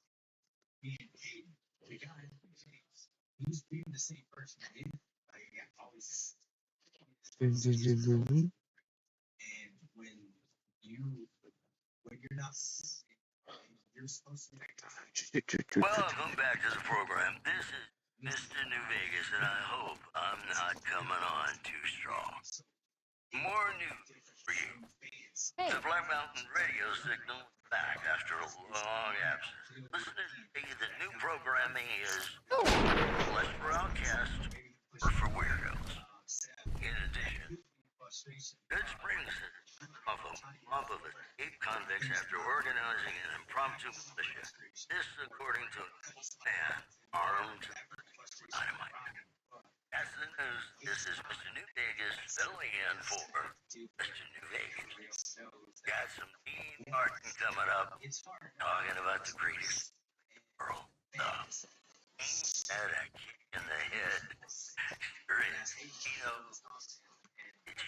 Welcome back to the program. This is Mr. New Vegas, and I hope I'm not coming on too strong. More news for you. The Black Mountain radio signal is back after a long absence. Listeners say the new programming is less for outcasts or for weirdos. In addition, Good Springs is off of escaped convicts after organizing an impromptu militia. This, according to a man armed with dynamite. That's the news. This is Mr. New Vegas filling in for Mr. New Vegas. Got some Dean Martin coming up, talking about the greatest world stuff. Ain't that a kick in the head? Sure is. You know, it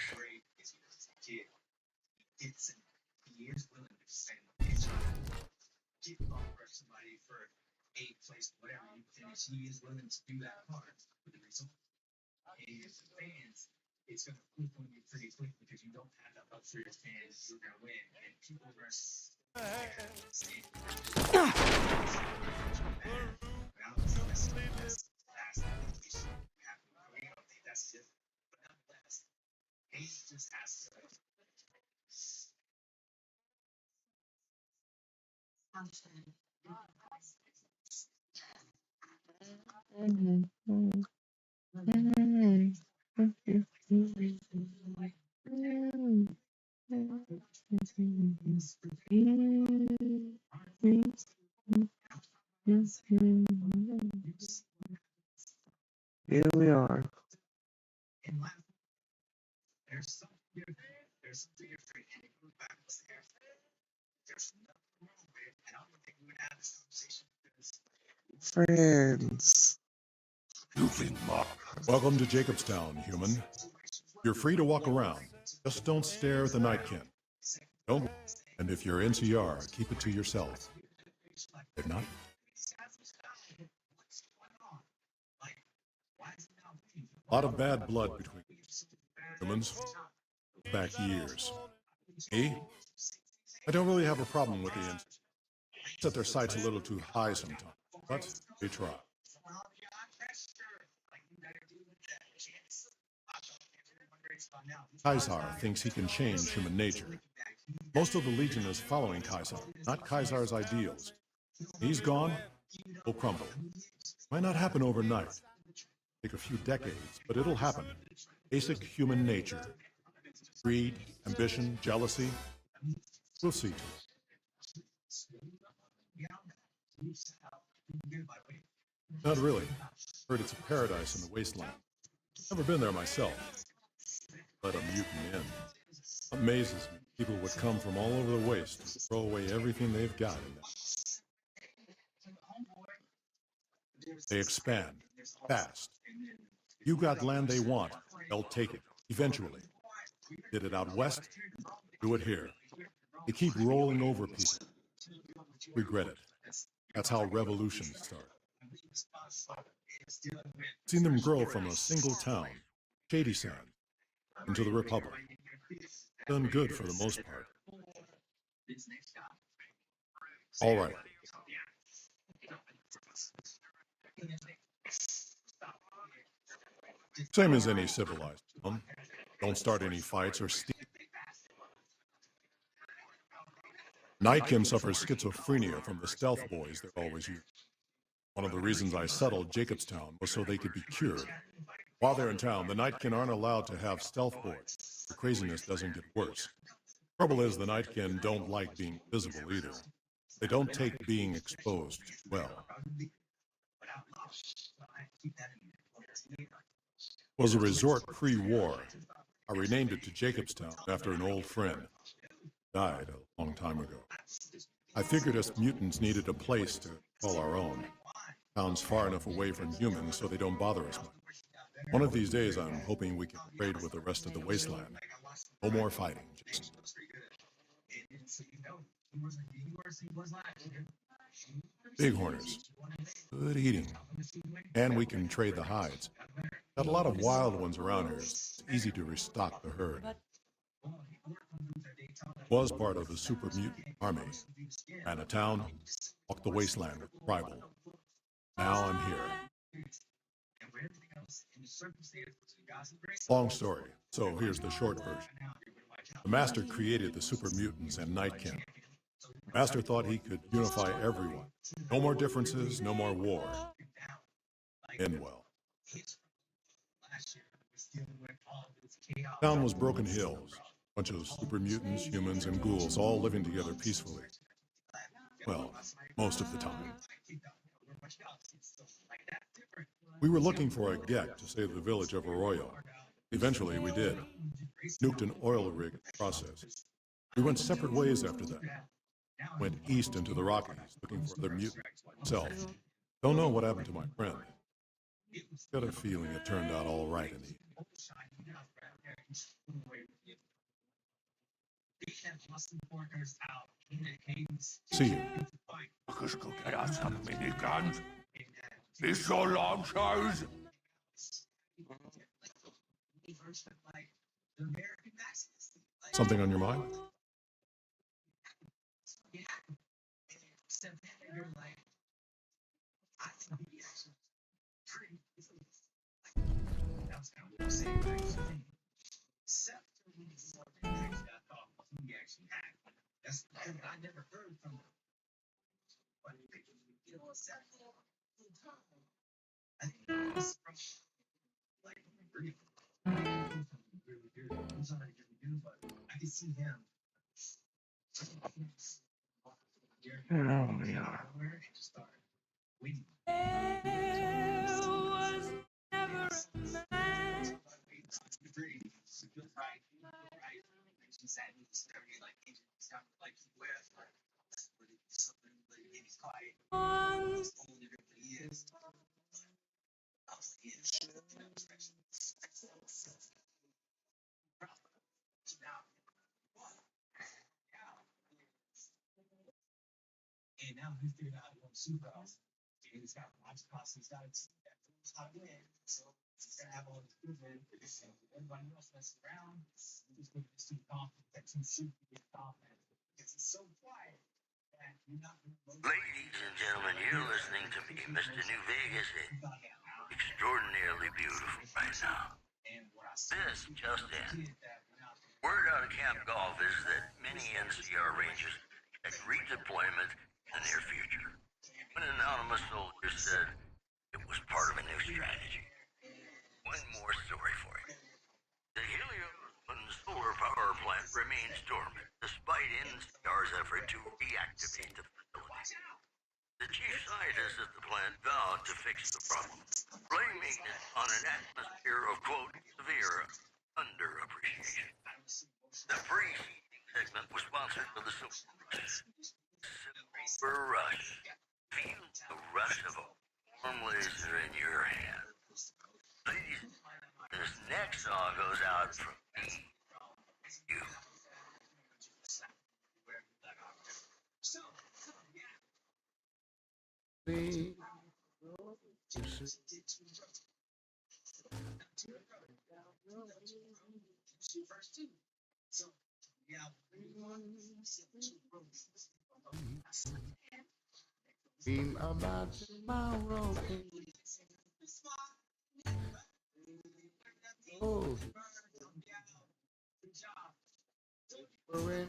sure is. He is willing to spend get over somebody for a place, whatever you finish. He is willing to do that part. But the result is fans, it's going to flip on you pretty quick because you don't have that luxury of fans. You're going to win. And people are that's it. But nonetheless, Hayes just has to. Here we are. There's something you're afraid to go back there. There's nothing wrong with it, and I don't think we would have this conversation because Friends. Welcome to Jacobstown, human. You're free to walk around. Just don't stare at the Nightkin. Don't. And if you're NCR, keep it to yourself. If not, a lot of bad blood between humans. Back years. Me? I don't really have a problem with the NCR. Set their sights a little too high sometimes, but they try. Kaisar thinks he can change human nature. Most of the Legion is following Kaisar, not Kaisar's ideals. He's gone, we'll crumble. Might not happen overnight. Take a few decades, but it'll happen. Basic human nature. Greed, ambition, jealousy. We'll see to it. Not really. Heard it's a paradise in the wasteland. Never been there myself. Let a mutant in. Amazes me. People would come from all over the waste and throw away everything they've got in them. They expand. Fast. You got land they want, they'll take it. Eventually. Did it out west? Do it here. They keep rolling over people. Regret it. That's how revolutions start. Seen them grow from a single town, Shady Sand, into the Republic. Done good for the most part. All right. Same as any civilized town. Don't start any fights or steal. Nightkin suffers schizophrenia from the stealth boys they're always using. One of the reasons I settled Jacobstown was so they could be cured. While they're in town, the Nightkin aren't allowed to have stealth boys. The craziness doesn't get worse. Trouble is, the Nightkin don't like being visible either. They don't take being exposed well. It was a resort pre-war. I renamed it to Jacobstown after an old friend. Died a long time ago. I figured us mutants needed a place to call our own. Town's far enough away from humans so they don't bother us much. One of these days I'm hoping we can trade with the rest of the wasteland. No more fighting, Jason. Bighorners. Good eating. And we can trade the hides. Got a lot of wild ones around here. It's easy to restock the herd. Was part of the super mutant army. Ran a town, walked the wasteland with tribal. Now I'm here. Long story, so here's the short version. The Master created the super mutants and Night Camp. Master thought he could unify everyone. No more differences, no more war. End well. Town was Broken Hills. Bunch of super mutants, humans, and ghouls all living together peacefully. Well, most of the time. We were looking for a get to save the village of Arroyo. Eventually, we did. Nuked an oil rig in the process. We went separate ways after that. Went east into the Rockies, looking for other mutants myself. Don't know what happened to my friend. Got a feeling it turned out all right in the end. See you. Ist so lang, Charles? Something on your mind? Oh, yeah. Ladies and gentlemen, you're listening to me, Mr. New Vegas, extraordinarily beautiful right now. This just in. Word out of Camp Golf is that many NCR Rangers expect redeployment in the near future. An anonymous soldier said it was part of a new strategy. One more story for you. The Helios solar power plant remains dormant despite NCR's effort to reactivate the facility. The chief scientist at the plant vowed to fix the problem, blaming it on an atmosphere of, quote, severe underappreciation. The preceding segment was sponsored by the Silver Rush. Feel the rush of a warm laser in your hand. Ladies, this next song goes out from me to you. Dream about tomorrow. Oh, we're in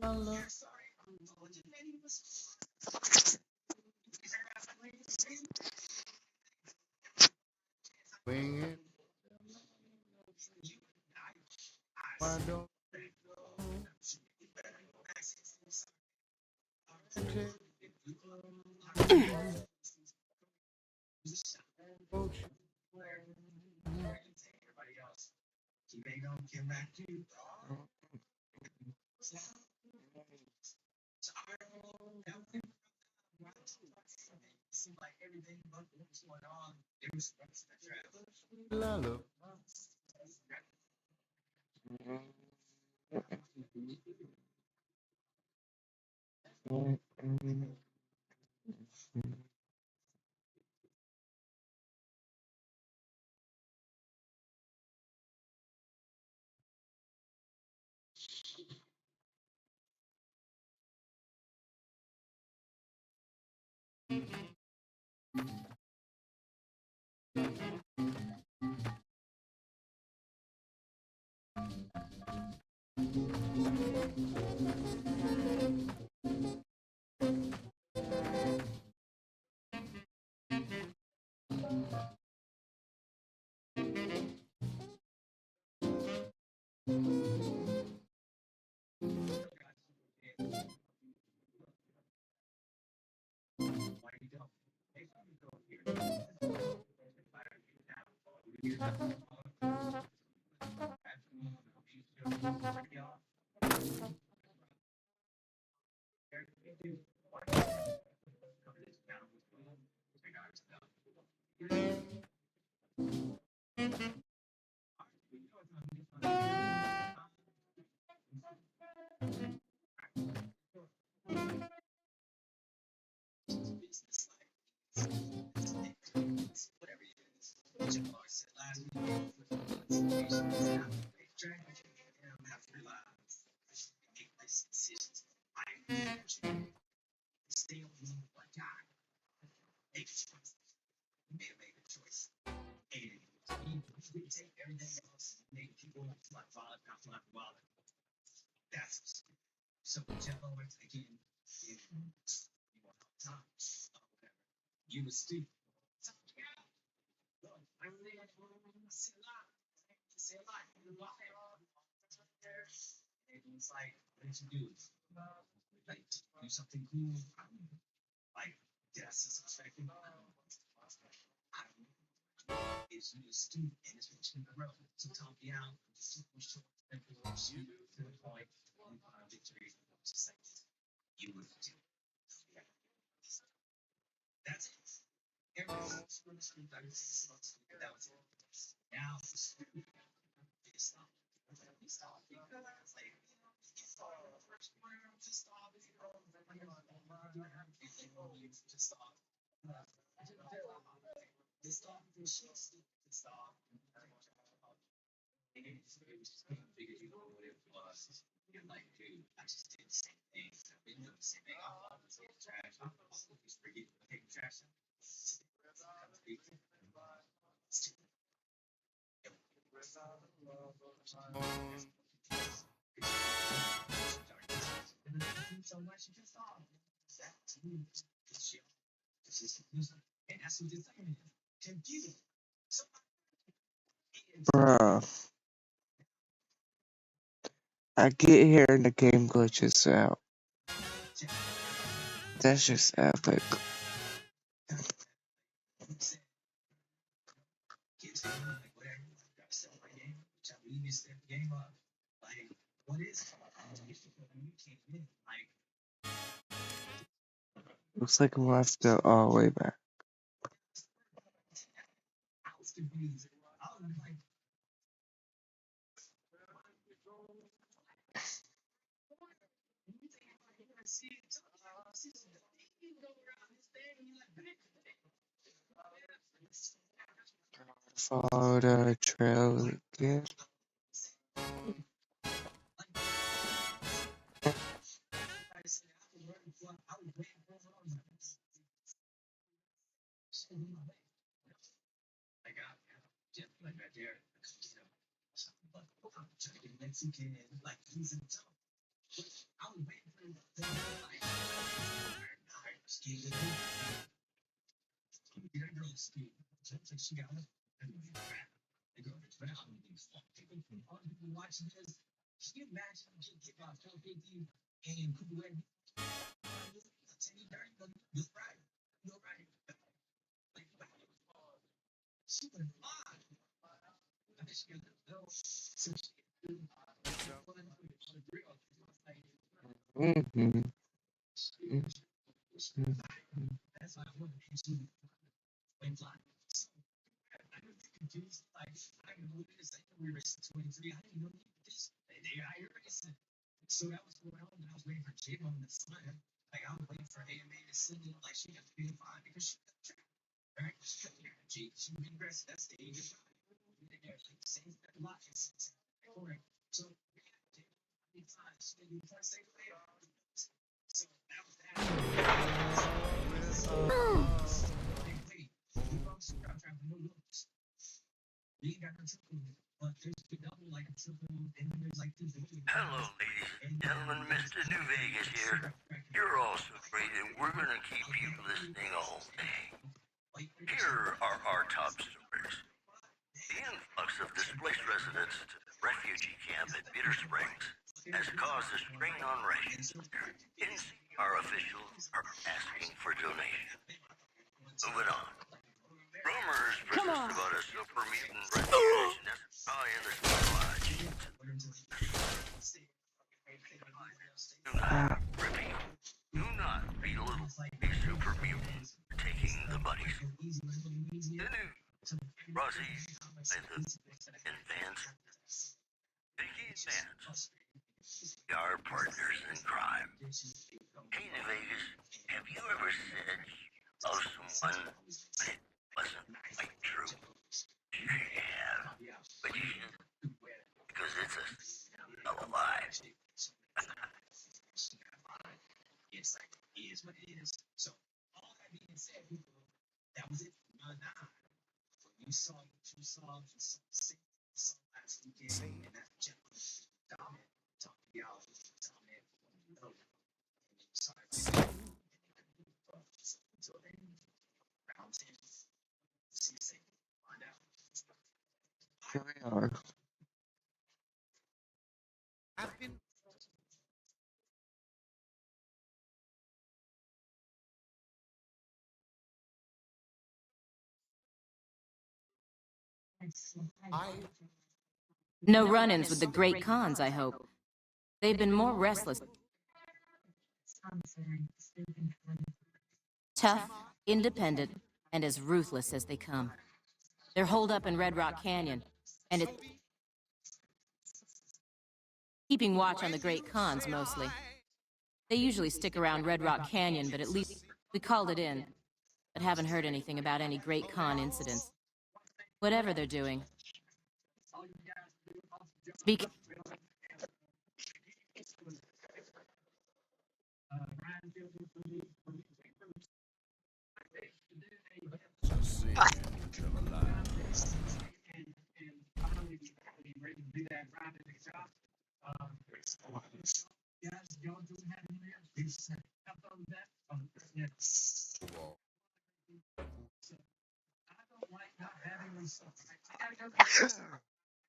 color. Swing it. Why don't Lalo. Bruh. I get here and the game glitches out. That's just epic. Looks like we'll have to go all the way back. Follow the trail again. Mm-hmm. Hello, ladies and gentlemen. Mr. New Vegas here. You're all so great, and we're going to keep you listening all day. Here are our top stories. The influx of displaced residents to the refugee camp at Bitter Springs has caused a strain on rations there. NCR officials are asking for donations. Moving on. Rumors persist about a super mutant recognition as a guy in the Sky Lodge. Do not, repeat, do not belittle a super mutant taking the buddies. The new Rossi by the Advance. Vicky Advance. We are partners in crime. Hey, New Vegas, have you ever said you love someone, but it wasn't quite true? Yeah, but you should, because it's a lie. It's like, it is what it is. So, all that being said, that was it for my nine. You saw two songs, you saw six songs last weekend, and that's gentleman. Dominant. Talk to y'all. Dominant. So then, round 10. See you soon. Find out. Here we are. I've been No run-ins with the great cons, I hope. They've been more restless. Tough, independent, and as ruthless as they come. They're holed up in Red Rock Canyon, and it's keeping watch on the great cons, mostly. They usually stick around Red Rock Canyon, but at least we called it in, but haven't heard anything about any great con incidents. Whatever they're doing. Speak.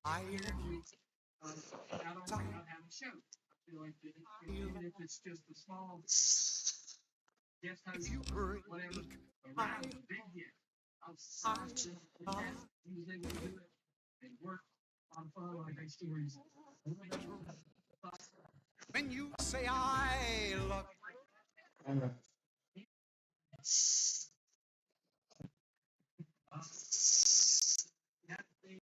I love you. I don't like not having a show. I feel like even if it's just a small guest house, whatever, around a big hit, outside usually we do it and work on fun like these stories. when you say I love That thing,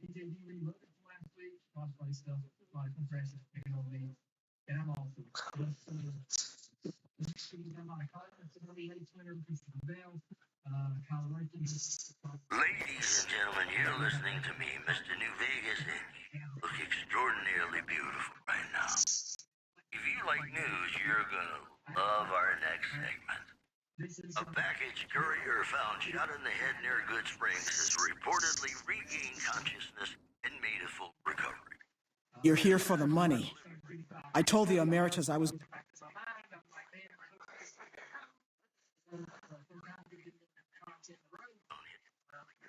DJ reloaded last week, lots of funny stuff, a lot of compression picking on me, and I'm all for it. Ladies and gentlemen, you're listening to me, Mr. New Vegas, and you look extraordinarily beautiful right now. If you like news, you're gonna love our next segment. A package courier found shot in the head near Good Springs has reportedly regained consciousness and made a full recovery. You're here for the money. I told the Emeritus I was...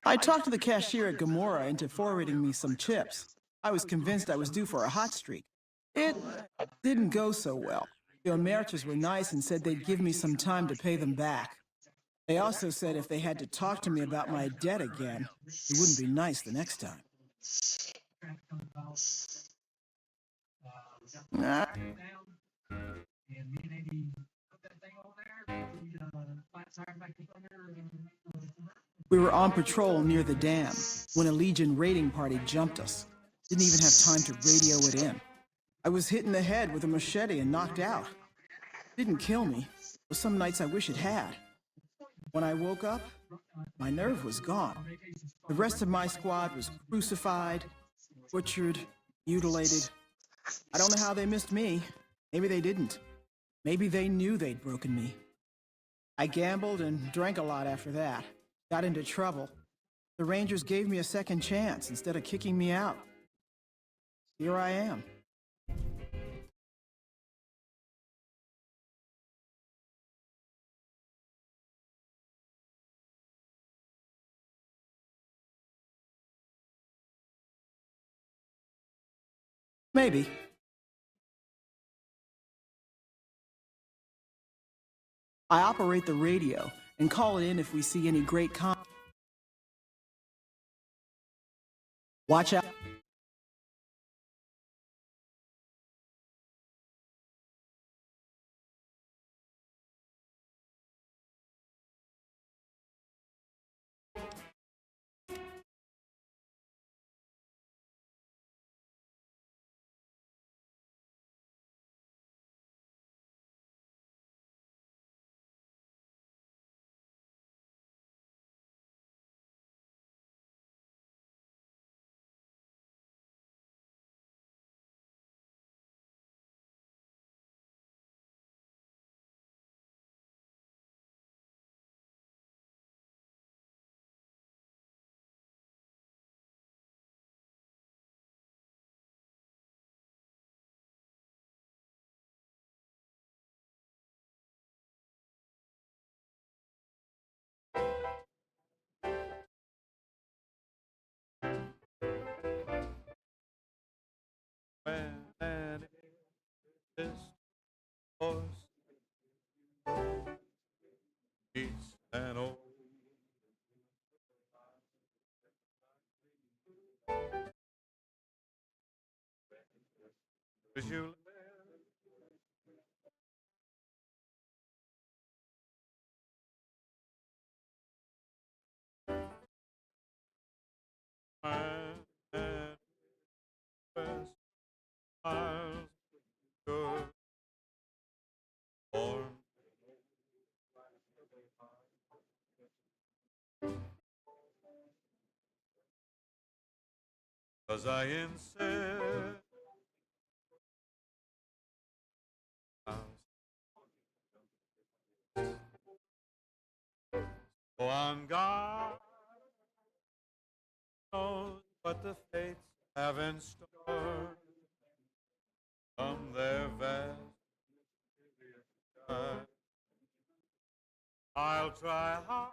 I talked to the cashier at Gamora into forwarding me some chips. I was convinced I was due for a hot streak. It didn't go so well. The Emeritus were nice and said they'd give me some time to pay them back. They also said if they had to talk to me about my debt again, it wouldn't be nice the next time. We were on patrol near the dam when a Legion raiding party jumped us. Didn't even have time to radio it in. I was hit in the head with a machete and knocked out. Didn't kill me, but some nights I wish it had. When I woke up, my nerve was gone. The rest of my squad was crucified, butchered, mutilated. I don't know how they missed me. Maybe they didn't. Maybe they knew they'd broken me. I gambled and drank a lot after that. Got into trouble. The Rangers gave me a second chance instead of kicking me out. Here I am. Maybe. I operate the radio and call it in if we see any great Watch out. When this horse meets an old you and west miles good form. 'Cause I insist so on God knows what the fates have in store from their vast. I'll try hard.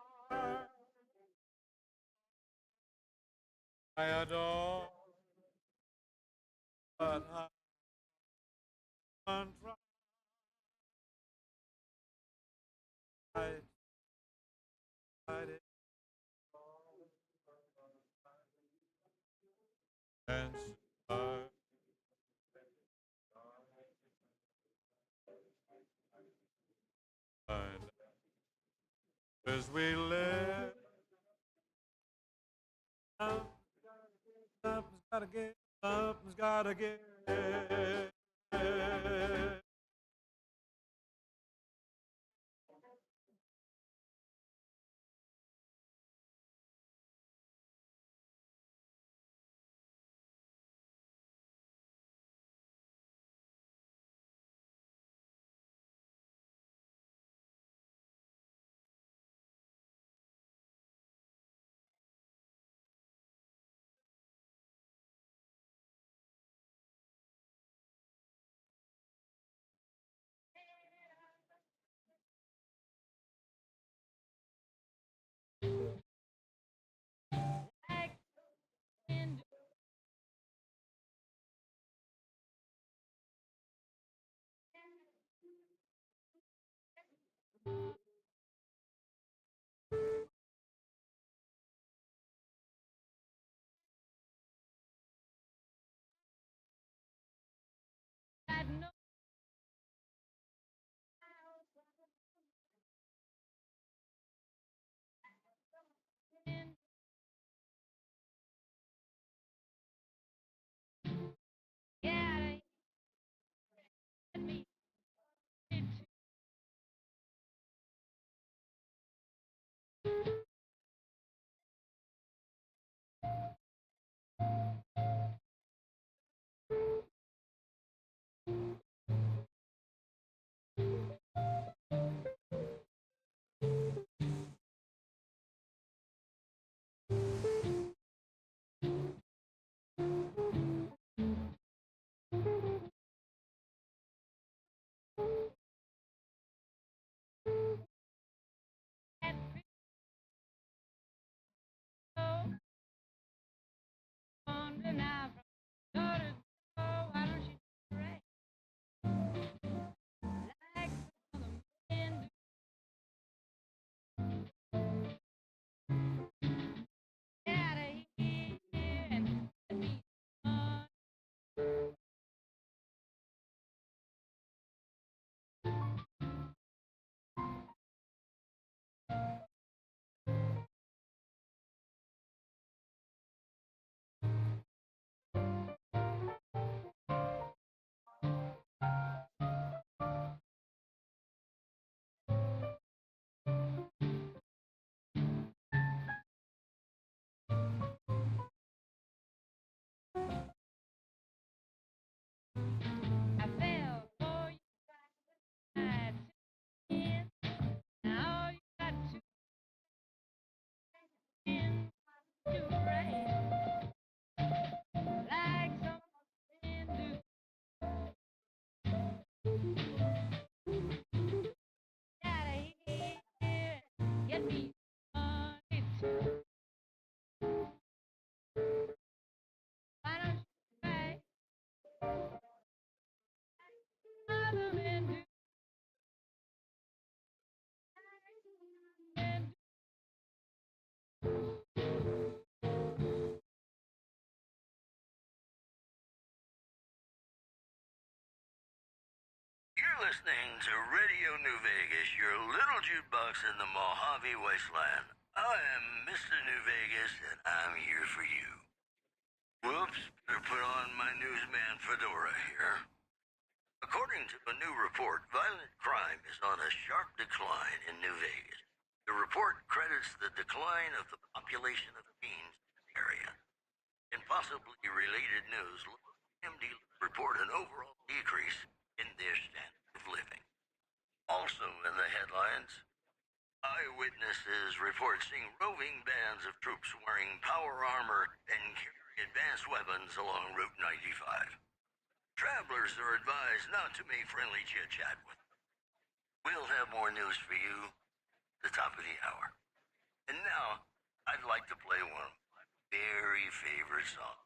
I adore, but I'm tried it and start. As we live, something's gotta give, something's gotta give. You're listening to Radio New Vegas, your little jukebox in the Mojave Wasteland. I am Mr. New Vegas, and I'm here for you. Whoops, better put on my newsman fedora here. According to a new report, violent crime is on a sharp decline in New Vegas. The report credits the decline of the population of teens in the area. In possibly related news, MD report an overall decrease in their standard of living. Also in the headlines, eyewitnesses report seeing roving bands of troops wearing power armor and carrying advanced weapons along Route 95. Travelers are advised not to make friendly chit-chat with them. We'll have more news for you at the top of the hour. And now, I'd like to play one of my very favorite songs.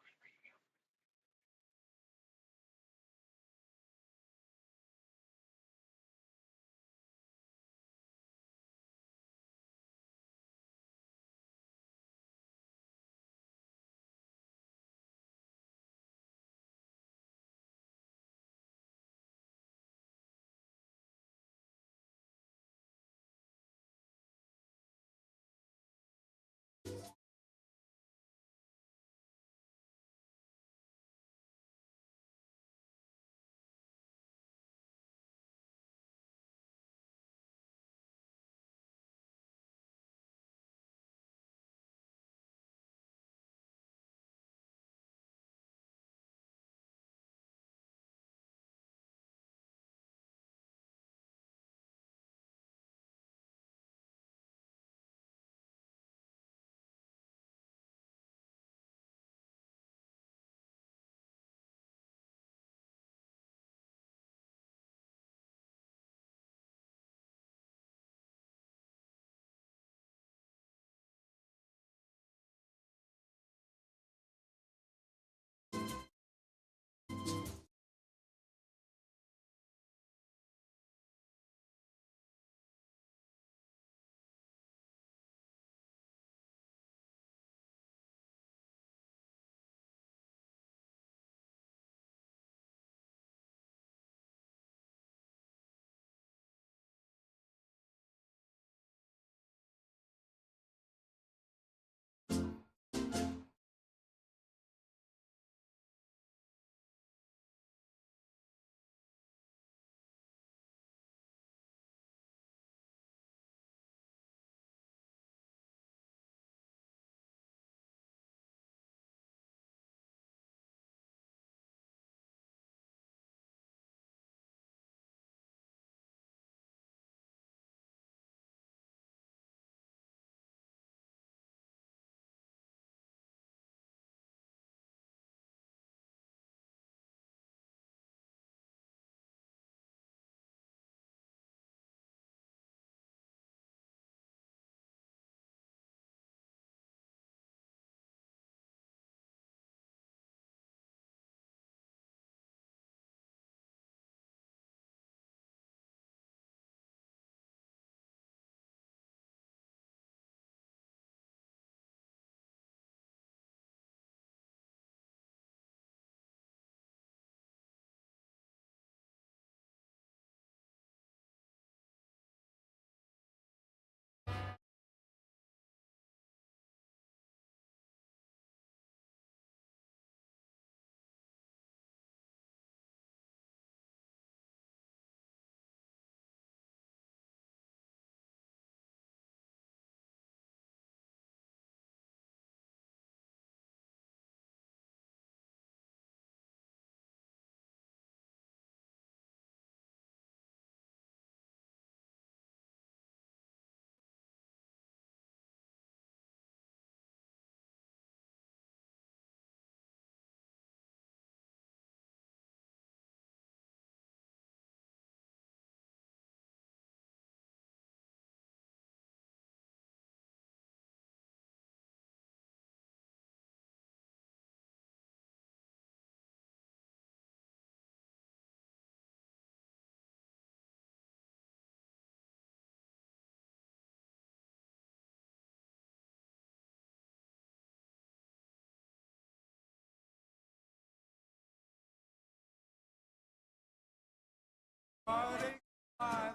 heartache, I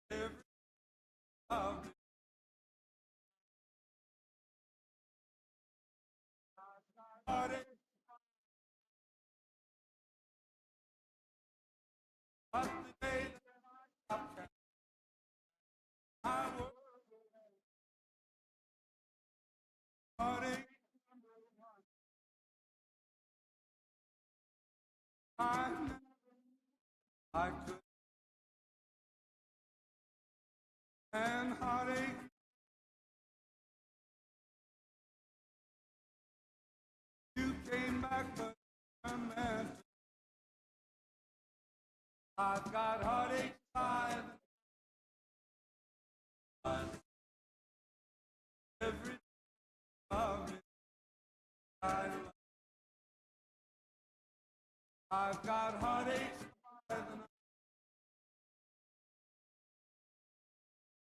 every of it. Heartache, but the day that I was heartache, I could and heartache. You came back, but I'm meant. I've got heartache by every of it. I've got heartaches by the night.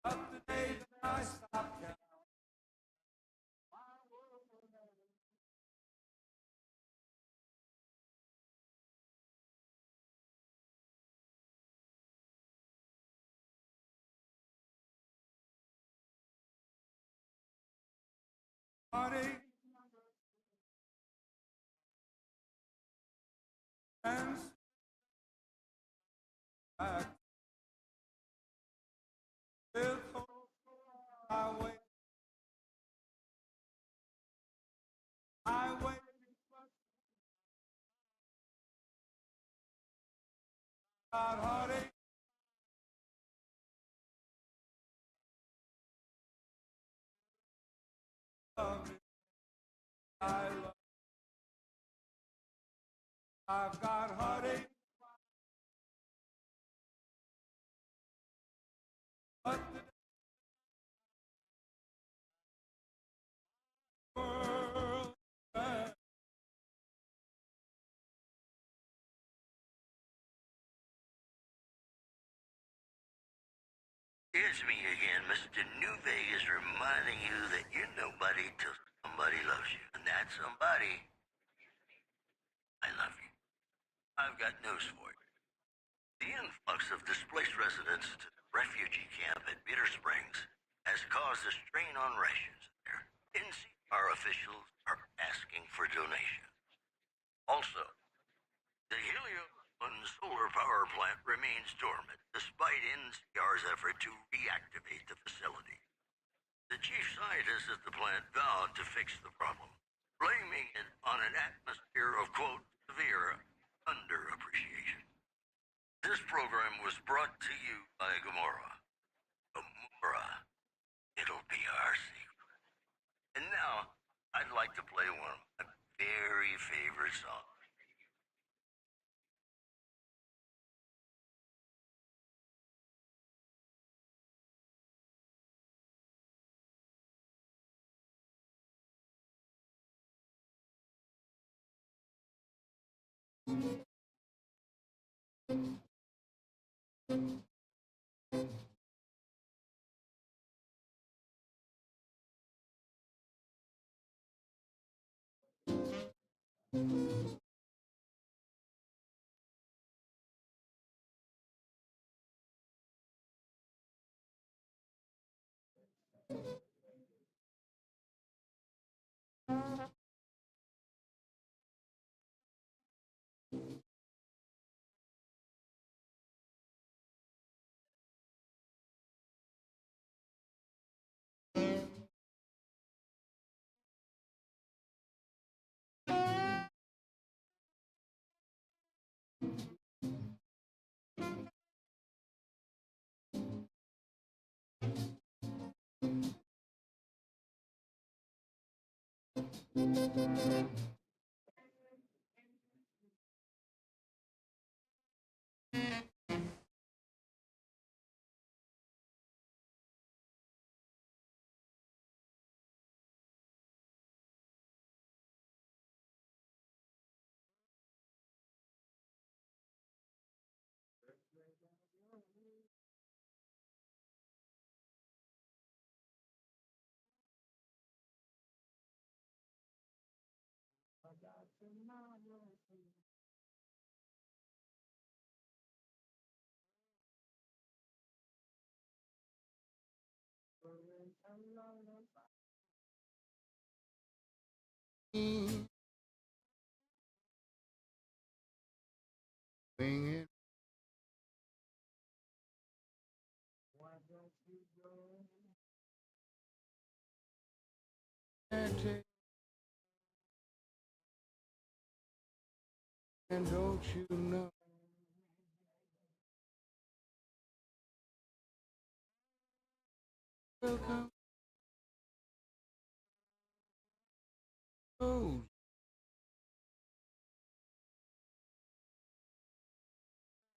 But the day that I stopped counting, heartache and back with hope. I wait, I wait. Got heartache of it. I love. I've got heartache, but the world. It's me again, Mr. New Vegas, reminding you that you're nobody till somebody loves you. And that somebody, I love you. I've got news for you. The influx of displaced residents to the refugee camp at Bitter Springs has caused a strain on rations there. NCR officials are asking for donations. Also, the Helios-1 solar power plant remains dormant despite NCR's effort to reactivate the facility. The chief scientist at the plant vowed to fix the problem, blaming it on an atmosphere of, quote, severe underappreciation. This program was brought to you by Gamora. Gamora, it'll be our secret. And now, I'd like to play one of my very favorite songs. Singing. And don't you know? Welcome. Oh,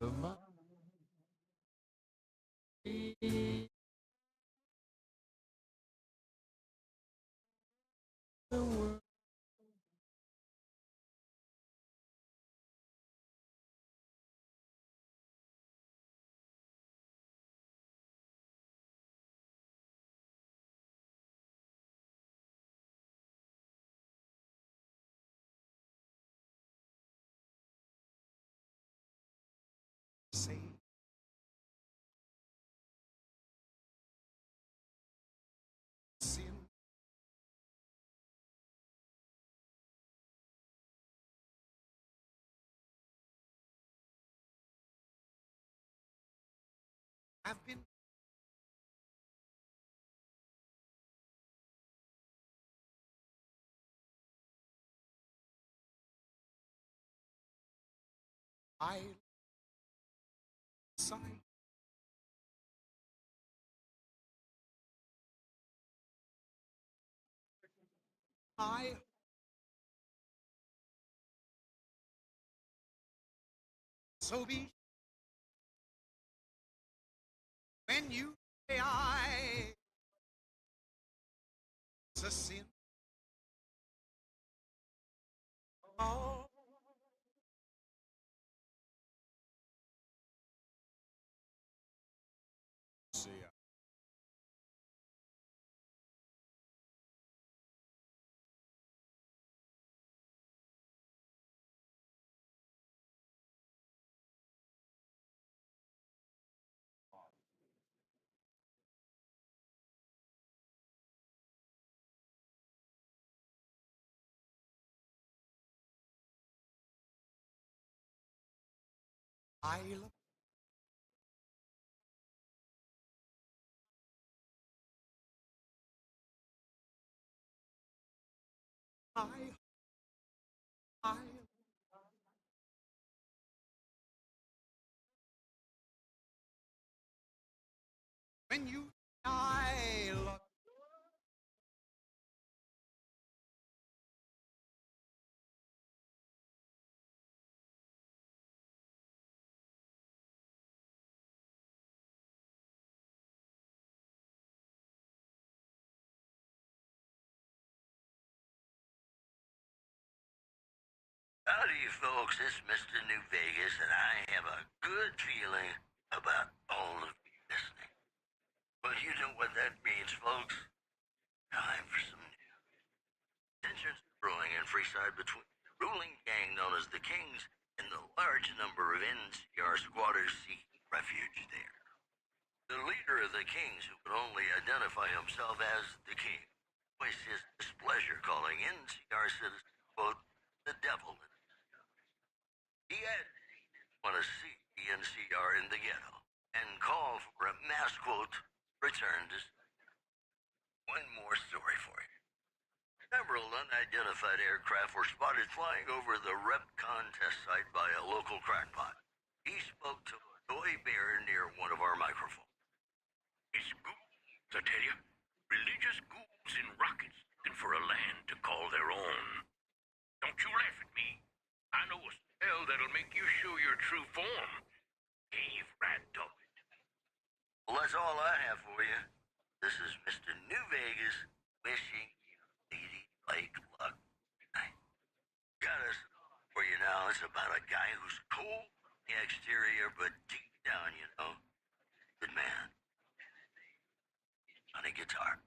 the mighty the world. Say, sin. I've been. I sight. I so be when you say I. It's a sin. Oh, see, I love. I when you I love. Howdy, folks. It's Mr. New Vegas, and I have a good feeling about all of you listening. Well, you know what that means, folks. Time for some tensions brewing in Freeside between the ruling gang known as the Kings and the large number of NCR squatters seeking refuge there. The leader of the Kings, who could only identify himself as the King, voiced his displeasure, calling NCR citizens, quote, the devil. He had want to see the NCR in the ghetto and call for a mass quote return to. One more story for you. Several unidentified aircraft were spotted flying over the RepCon test site by a local crackpot. He spoke to a toy bear near one of our microphones. It's ghouls, I tell you. Religious ghouls in rockets looking for a land to call their own. Don't you laugh at me. I know a spell that'll make you show your true form. Cave rat dog. Well, that's all I have for you. This is Mr. New Vegas wishing you lady like luck tonight. Got us for you now. It's about a guy who's cold on the exterior, but deep down, you know, good man. On a guitar.